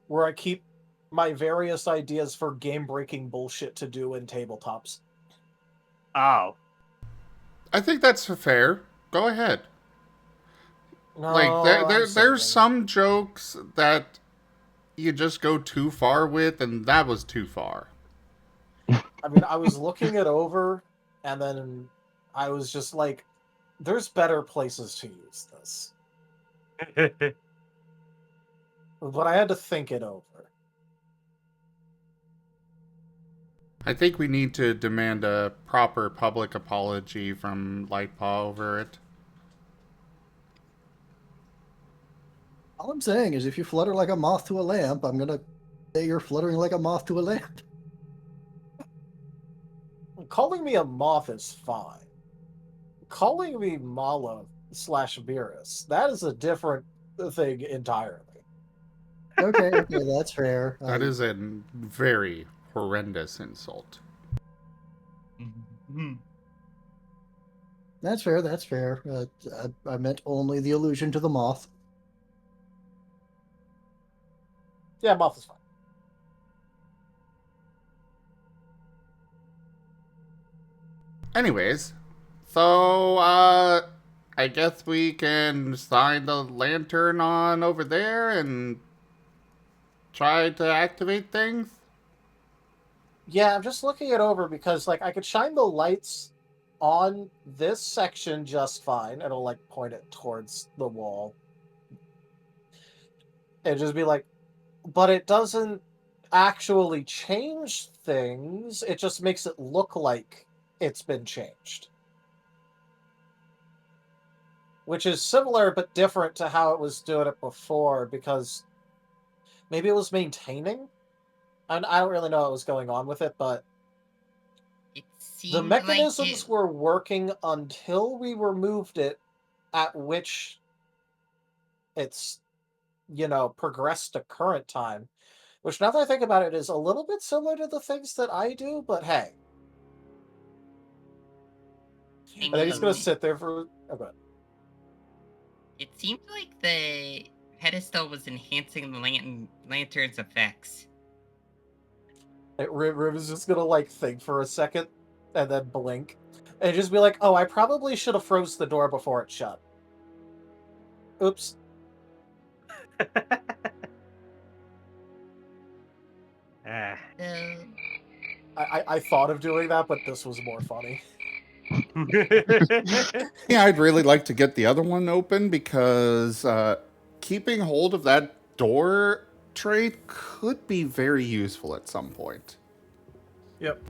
Where I keep my various ideas for game-breaking bullshit to do in tabletops. Oh. I think that's fair. Go ahead. No, like, there's some jokes that you just go too far with, and that was too far. I mean, I was looking it over, and then I was just like, there's better places to use this. But I had to think it over. I think we need to demand a proper public apology from Lightpaw over it. All I'm saying is if you flutter like a moth to a lamp, I'm gonna say you're fluttering like a moth to a lamp. Calling me a moth is fine. Calling me Mala / Beerus, that is a different thing entirely. Okay, that's fair. That is a very horrendous insult. That's fair, that's fair. I meant only the allusion to the moth. Yeah, moth is fine. Anyways, so, I guess we can sign the lantern on over there and try to activate things? Yeah, I'm just looking it over because, like, I could shine the lights on this section just fine. It'll, like, point it towards the wall. And just be like, but it doesn't actually change things. It just makes it look like it's been changed. Which is similar but different to how it was doing it before, because maybe it was maintaining? I don't really know what was going on with it, but the mechanisms were working until we removed it, at which it's, progressed to current time. Which, now that I think about it, is a little bit similar to the things that I do, but hey. And then he's going to sit there for... Oh, good. It seemed like the pedestal was enhancing the lantern's effects. Riv is just going to, like, think for a second, and then blink. And just be like, oh, I probably should have froze the door before it shut. Oops. I thought of doing that, but this was more funny. Yeah, I'd really like to get the other one open because keeping hold of that door trait could be very useful at some point. Yep.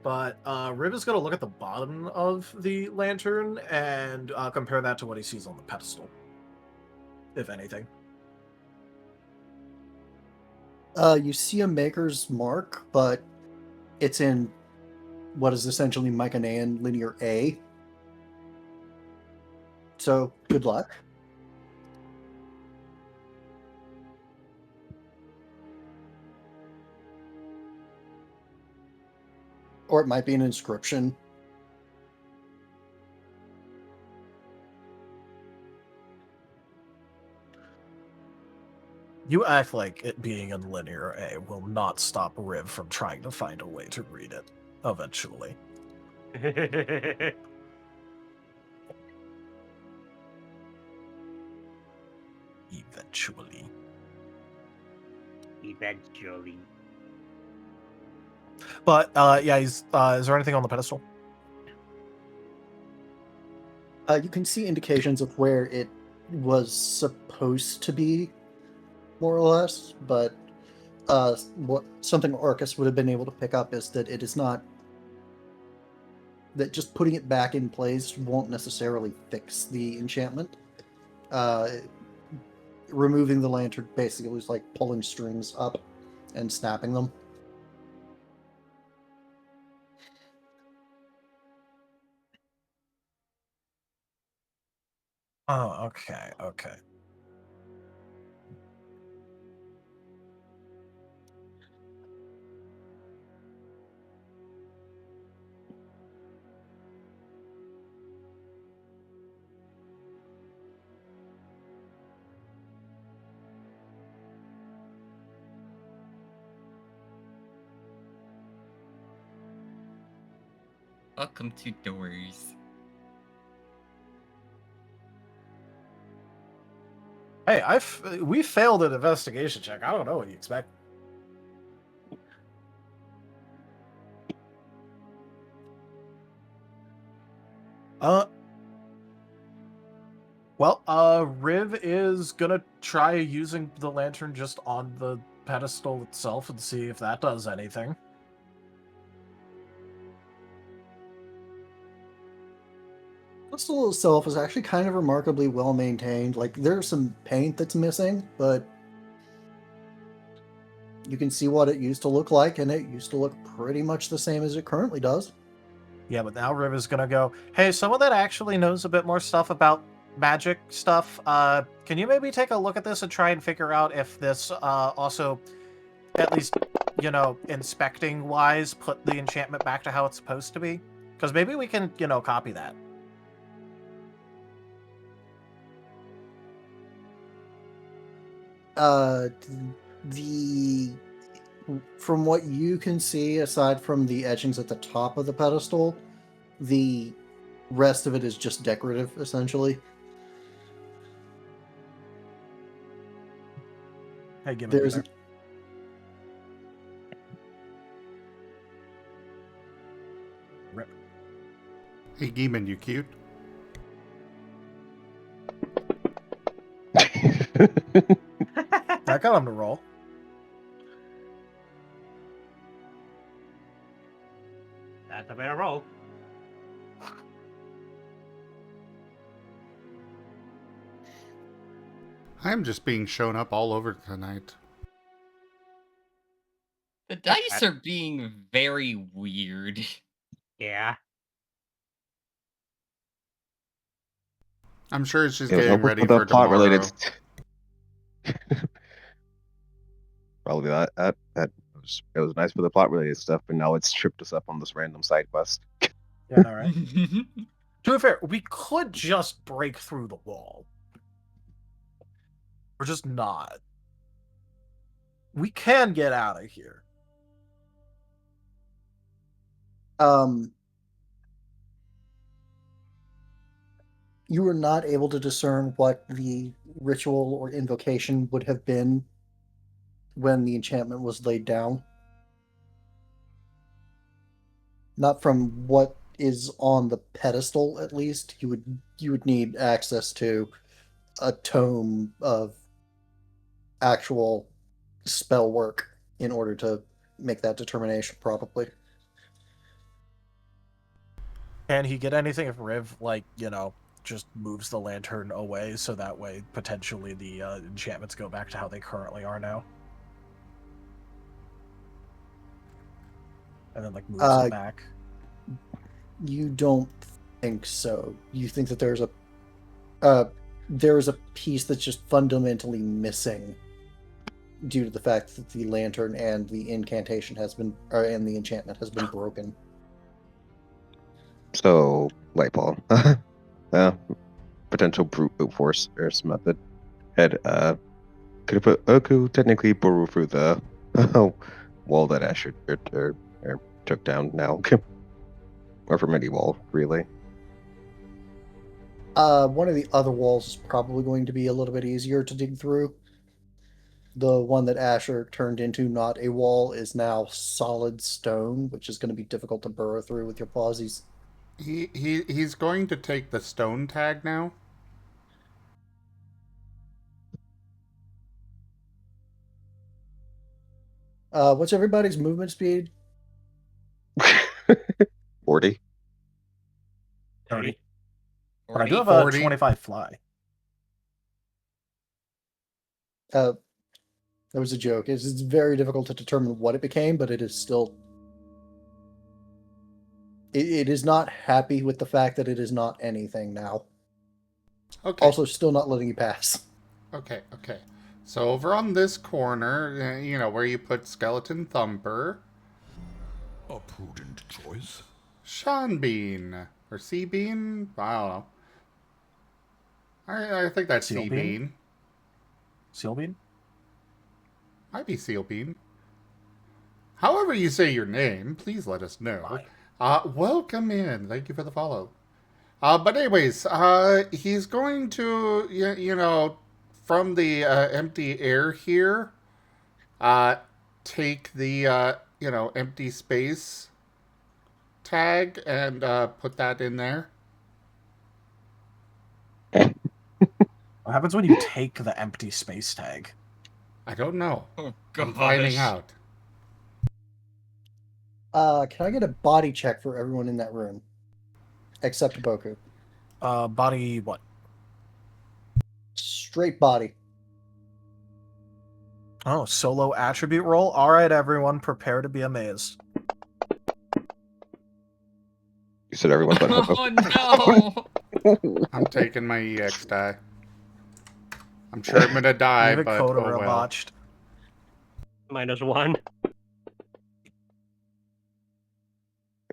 But Riv is going to look at the bottom of the lantern and compare that to what he sees on the pedestal, if anything. You see a maker's mark, but it's in what is essentially Myconaean linear A. So, good luck. Or it might be an inscription. You act like it being in linear A will not stop Riv from trying to find a way to read it, eventually. Eventually. But, yeah, he's, is there anything on the pedestal? You can see indications of where it was supposed to be, more or less, but something Arcus would have been able to pick up is that it is not... that just putting it back in place won't necessarily fix the enchantment. Removing the lantern basically was like pulling strings up and snapping them. Oh, okay. Welcome to doors. Hey, we failed an investigation check. I don't know what you expect. Well, Riv is gonna try using the lantern just on the pedestal itself and see if that does anything. pedestal itself is actually kind of remarkably well maintained. Like, there's some paint that's missing, but you can see what it used to look like, and it used to look pretty much the same as it currently does. Yeah, but now Riv is gonna go, hey, someone that actually knows a bit more stuff about magic stuff, can you maybe take a look at this and try and figure out if this also, at least, you know, inspecting wise, put the enchantment back to how it's supposed to be? Because maybe we can, you know, copy that. From what you can see, aside from the etchings at the top of the pedestal, the rest of it is just decorative, essentially. Hey, give There's there. Rip. Hey, Gimund, you cute? I got him to roll. That's a better roll. I'm just being shown up all over tonight. The dice are being very weird. Yeah. I'm sure it's just It was getting helpful ready for the for plot tomorrow. related. Probably that it was nice for the plot related stuff, but now it's tripped us up on this random side quest. Yeah, all right. To be fair, we could just break through the wall. We're just not. We can get out of here. You were not able to discern what the ritual or invocation would have been when the enchantment was laid down. Not from what is on the pedestal, at least. You would need access to a tome of actual spell work in order to make that determination, probably. Can he get anything if Riv, like, you know, just moves the lantern away so that way potentially the enchantments go back to how they currently are now? And then, like, moves it back? You don't think so. You think that there's a piece that's just fundamentally missing due to the fact that the lantern and the incantation has been, and the enchantment has been broken. So, light ball. Potential brute force method. Could have put Oku technically burrow through the wall that Asher took down now. Or from any wall, really. One of the other walls is probably going to be a little bit easier to dig through. The one that Asher turned into not a wall is now solid stone, which is going to be difficult to burrow through with your pausies. He's going to take the stone tag now. What's everybody's movement speed? 40. 30. But I do have a 25 fly. That was a joke. It's very difficult to determine what it became, but it is still... It is not happy with the fact that it is not anything now. Okay. Also, still not letting you pass. Okay. So over on this corner, you know, where you put Skeleton Thumper. A prudent choice. Sean Bean. Or Sea Bean? I don't know. I think that's Sea Bean. Seal Bean? Might be Seal Bean. However you say your name, please let us know. Welcome in. Thank you for the follow. But anyways, he's going to, you know, from the empty air here, take the, you know, empty space tag and put that in there. What happens when you take the empty space tag? I don't know. Oh, gosh. I'm finding out. Can I get a body check for everyone in that room? Except Haboku. Body what? Straight body. Oh, solo attribute roll. All right, everyone, prepare to be amazed. You said everyone but Oh no! I'm taking my EX die. I'm sure I'm gonna die, Even but oh Kotora well. botched. -1.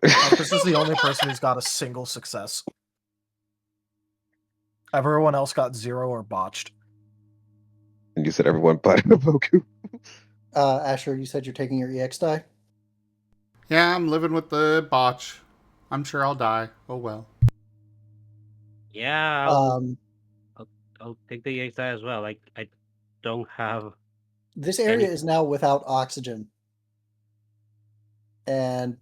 Arcus is the only person who's got a single success. Everyone else got 0 or botched. And you said everyone but Haboku. Asher, you said you're taking your EX die? Yeah, I'm living with the botch. I'm sure I'll die. Oh well. Yeah, I'll take the EX die as well. Like, I don't have... This area is now without oxygen. And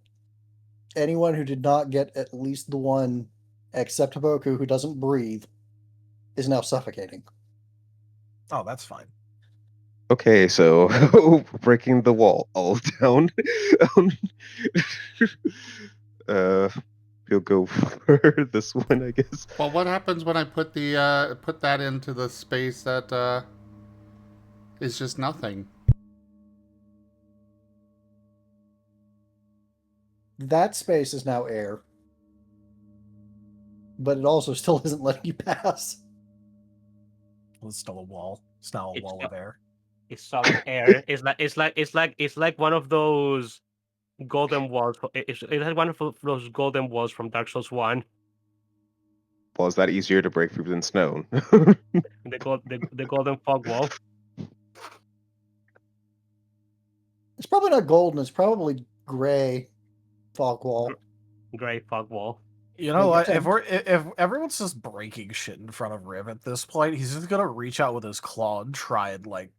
anyone who did not get at least the one, except Haboku, who doesn't breathe, is now suffocating. Oh, that's fine. Okay, so breaking the wall all down. He'll go for this one, I guess. Well, what happens when I put the put that into the space that is just nothing? That space is now air. But it also still isn't letting you pass. Well, it's still a wall. It's now a wall of air. It's solid air. It's like one of those golden walls. It's like one of those golden walls from Dark Souls 1. Well, is that easier to break through than snow? The golden fog wall. It's probably not golden, it's probably gray fog wall. Gray fog wall. You know what? If everyone's just breaking shit in front of Riv at this point, he's just gonna reach out with his claw and try and like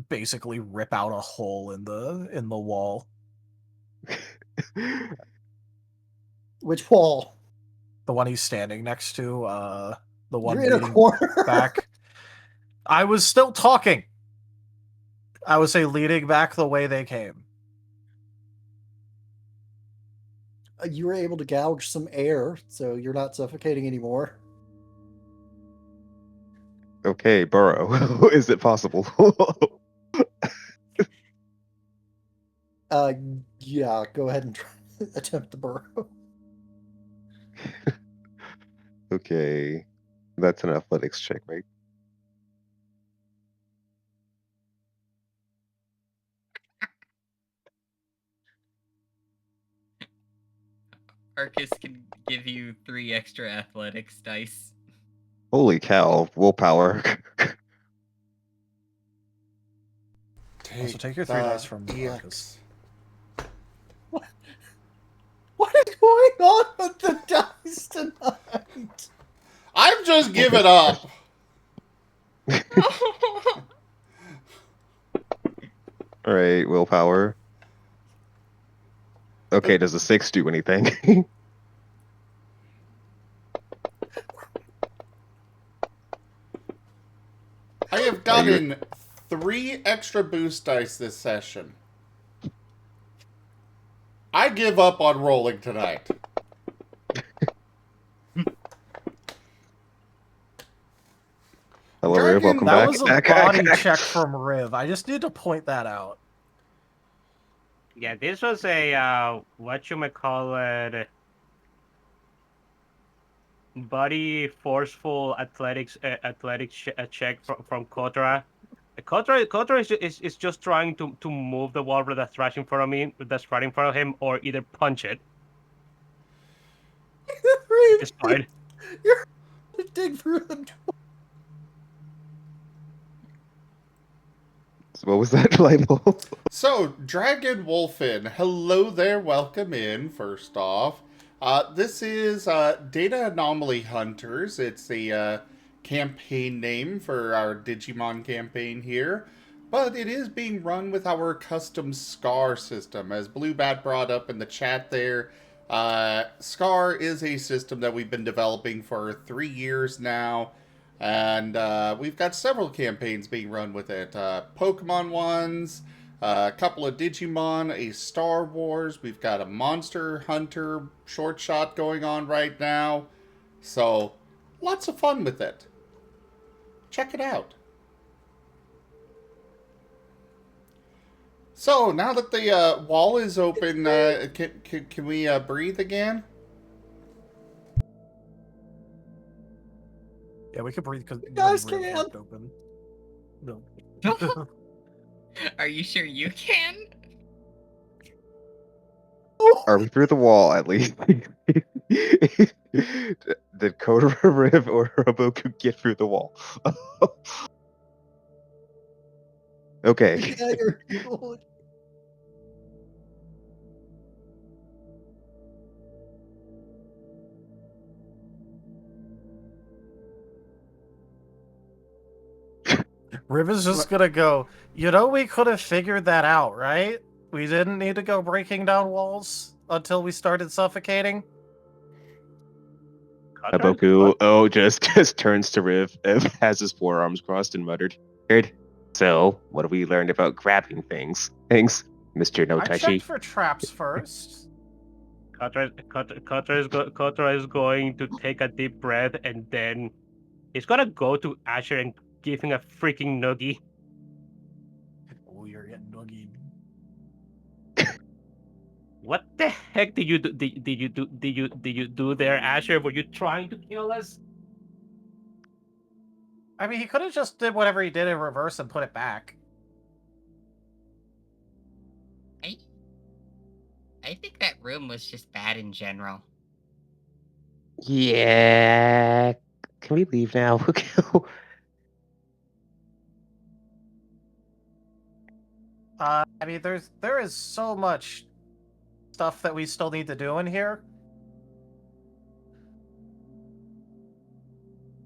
basically rip out a hole in the wall. Which wall? The one he's standing next to. The one You're in a leading corner. back. I was still talking. I would say leading back the way they came. You were able to gouge some air, so you're not suffocating anymore. Okay, Burrow. Is it possible? Yeah, go ahead and try, attempt the burrow. Okay, that's an athletics check, right? Arcus can give you 3 extra athletics dice. Holy cow, willpower. Also, take your 3 dice from Arcus. What is going on with the dice tonight? I've just given up. All right, willpower. Okay, does a 6 do anything? I have gotten 3 extra boost dice this session. I give up on rolling tonight. Hello, Riv. Welcome that back. was a body check from Riv. I just need to point that out. Yeah, this was a whatchamacallit, body forceful athletics check from Kotora. Kotora is just trying to move the wall that's right in front of me, that's right in front of him, or either punch it. It's fine. You're to dig through the door. What was that, Lionel? So, Dragon Wolfen, hello there, welcome in, first off. This is Data Anomaly Hunters. It's the campaign name for our Digimon campaign here. But it is being run with our custom SCAR system. As Blue Bat brought up in the chat there, SCAR is a system that we've been developing for 3 years now. And we've got several campaigns being run with it. Pokemon ones, a couple of Digimon, a Star Wars. We've got a Monster Hunter short shot going on right now. So Lots of fun with it. Check it out. So, now that the wall is open, can we breathe again? Yeah, we could breathe because You guys can. open. No. Are you sure you can? Are we through the wall at least? Did Kotora, Riv, or Haboku get through the wall? Okay. Yeah, you're... Riv is just gonna go, we could have figured that out, right? We didn't need to go breaking down walls until we started suffocating. Haboku, just turns to Riv, has his forearms crossed and muttered, "Heard. So, what have we learned about grabbing things? Mr. No I Touchy?" checked for traps first. Kotora is going to take a deep breath and then he's gonna go to Asher and give him a freaking noogie. Oh, you're getting noogied. What the heck did you do there, Asher? Were you trying to kill us? I mean, he could have just did whatever he did in reverse and put it back. I think that room was just bad in general. Yeah. Can we leave now? I mean, there is so much stuff that we still need to do in here.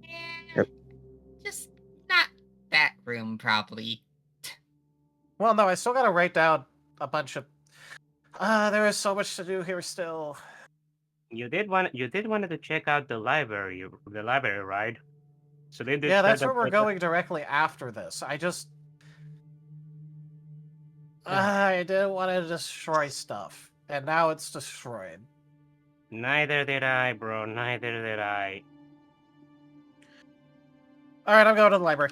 Yeah, just not that room, probably. Well, no, I still gotta write down a bunch of. There is so much to do here still. You did want to check out the library, right? So they did. Yeah, that's where we're going directly after this. I didn't want to destroy stuff, and now it's destroyed. Neither did I, bro. Neither did I. All right, I'm going to the library.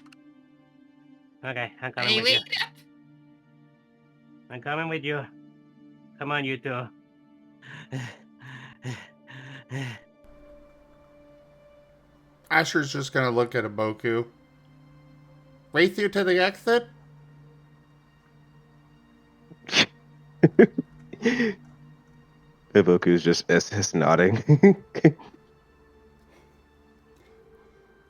Okay, I'm coming with you. I'm coming with you. Come on, you two. Asher's just gonna look at Haboku. Wraith you to the exit? Haboku's just nodding.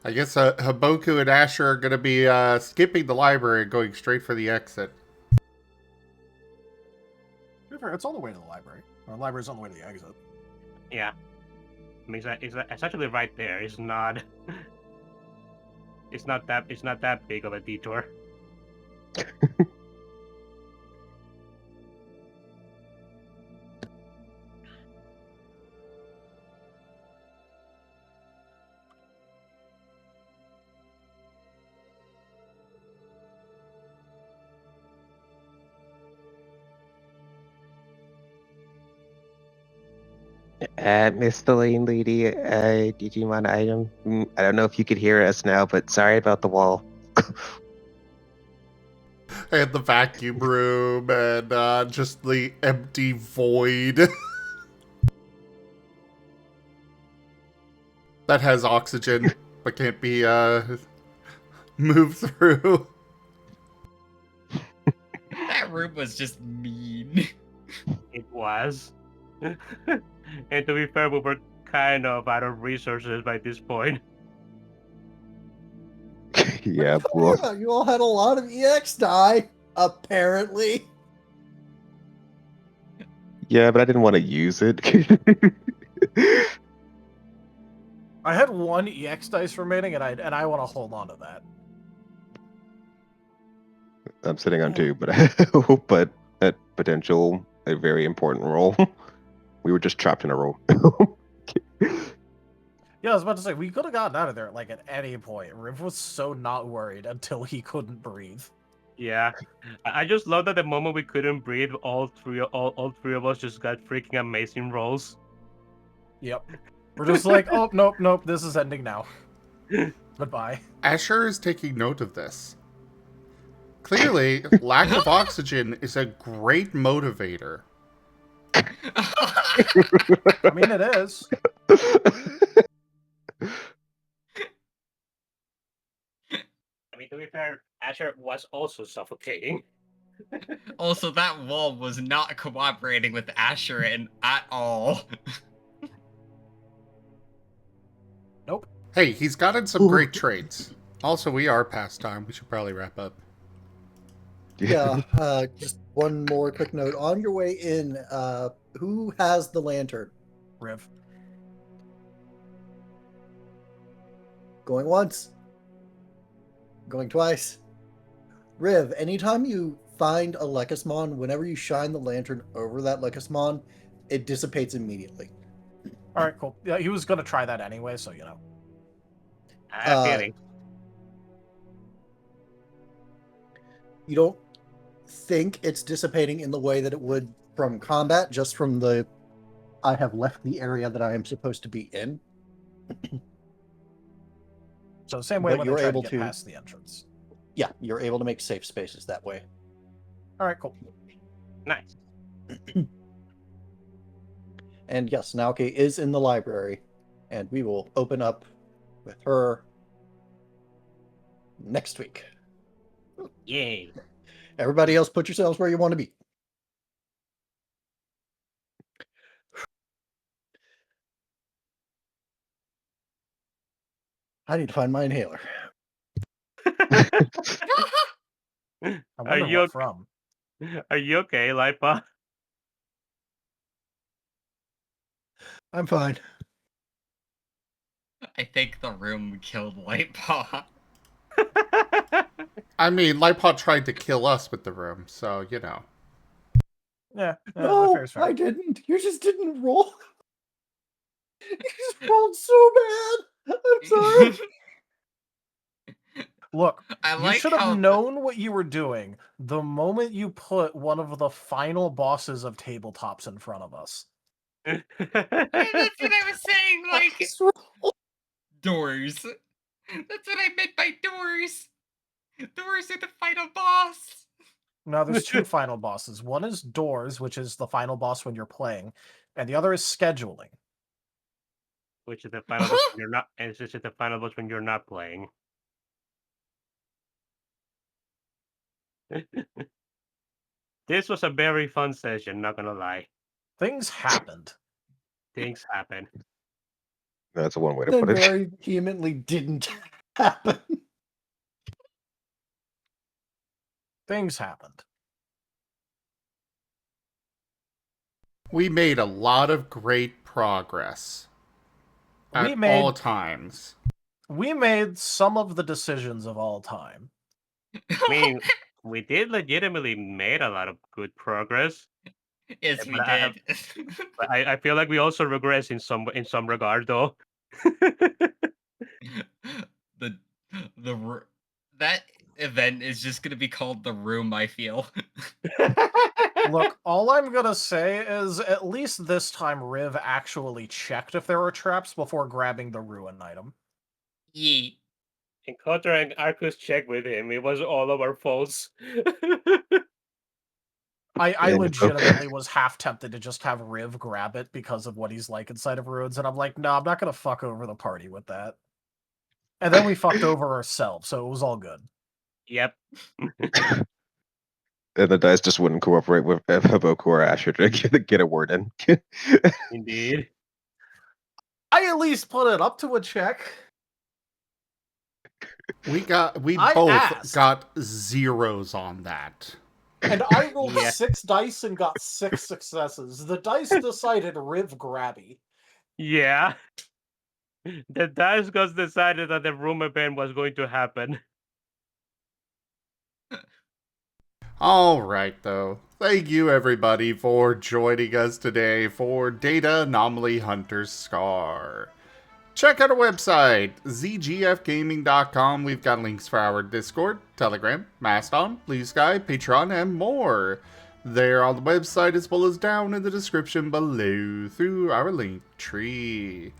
I guess Haboku and Asher are gonna be skipping the library and going straight for the exit. It's on the way to the library. Our library's on the way to the exit. Yeah. I mean, it's actually right there. It's not. It's not that big of a detour. Miss the Lane Lady, Digimon item. I don't know if you could hear us now, but sorry about the wall. And the vacuum room, and just the empty void. That has oxygen, but can't be moved through. That room was just mean. It was. And to be fair, we were kind of out of resources by this point. Yeah, well. You all had a lot of EX die, apparently. Yeah, but I didn't want to use it. I had 1 EX dice remaining, and I want to hold on to that. I'm sitting on 2, but I hope at potential a very important role. We were just trapped in a room. Yeah, I was about to say, we could have gotten out of there like at any point. Riv was so not worried until he couldn't breathe. Yeah, I just love that the moment we couldn't breathe, all three of us just got freaking amazing rolls. Yep. We're just like, oh, nope, this is ending now. Goodbye. Asher is taking note of this. Clearly, lack of oxygen is a great motivator. I mean, it is. I mean, to be fair, Asher was also suffocating. Also, that wall was not cooperating with Asher at all. Nope. Hey, he's gotten some great traits. Also, we are past time. We should probably wrap up. Yeah, just one more quick note. On your way in, who has the lantern? Riv. Going once. Going twice. Riv, anytime you find a Lekismon, whenever you shine the lantern over that Lekismon, it dissipates immediately. Alright, cool. Yeah, he was going to try that anyway, so you know. I have a feeling. You don't think it's dissipating in the way that it would from combat, just from the I have left the area that I am supposed to be in. So same way But when you're they try able to get past the entrance. Yeah, you're able to make safe spaces that way. Alright, cool. Nice. And yes, Naoki is in the library, and we will open up with her next week. Yay. Everybody else, put yourselves where you want to be. I need to find my inhaler. I wonder what from. Are you okay, Lipa? I'm fine. I think the room killed Lightpaw. I mean, Lightpaw tried to kill us with the room, so, you know. Yeah, no, fair's fair. I didn't. You just didn't roll. You just rolled so bad. I'm sorry. Look, I you like should have known what you were doing the moment you put one of the final bosses of tabletops in front of us. Yeah, that's what I was saying, like... Doors. That's what I meant by doors. Doors are the final boss. Now, there's two final bosses. One is Doors, which is the final boss when you're playing, and the other is Scheduling. Which is the final boss when you're not, and this is the final boss when you're not playing. This was a very fun session, not gonna lie. Things happened. Things happen. That's one way to put it. Very vehemently didn't happen. Things happened. We made a lot of great progress. At all times. We made some of the decisions of all time. I mean, we did legitimately made a lot of good progress. Yes, we did. But I feel like we also regress in some regard, though. That event is just gonna be called The Room, I feel. Look, all I'm gonna say is at least this time Riv actually checked if there were traps before grabbing the ruin item. Yeah. And Kotora and Arcus checked with him. It was all of our faults. I legitimately was half tempted to just have Riv grab it because of what he's like inside of ruins, and I'm like, no, I'm not gonna fuck over the party with that. And then we fucked over ourselves, so it was all good. Yep. And the dice just wouldn't cooperate with Haboku or Asher to get a word in. Indeed. I at least put it up to a check. We both got zeros on that. And I rolled 6 dice and got 6 successes. The dice decided Riv grabby. Yeah. The dice gods decided that the room event was going to happen. All right, though. Thank you, everybody, for joining us today for Data Anomaly Hunter's Scar. Check out our website, zgfgaming.com. We've got links for our Discord, Telegram, Mastodon, Blue Sky, Patreon, and more. They're on the website as well as down in the description below through our link tree.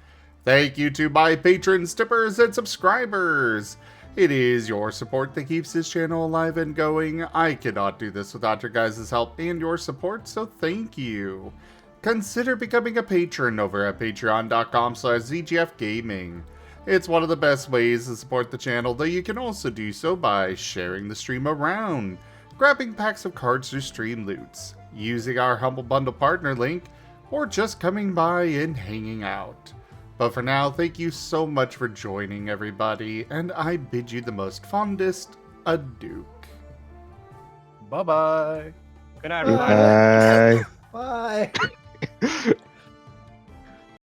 Thank you to my patrons, tippers, and subscribers. It is your support that keeps this channel alive and going. I cannot do this without your guys' help and your support, so thank you. Consider becoming a patron over at patreon.com/zgfgaming. It's one of the best ways to support the channel, though you can also do so by sharing the stream around, grabbing packs of cards through stream loots, using our Humble Bundle partner link, or just coming by and hanging out. But for now, thank you so much for joining, everybody, and I bid you the most fondest adieu. Bye-bye. Good night, everybody. Bye. Bye.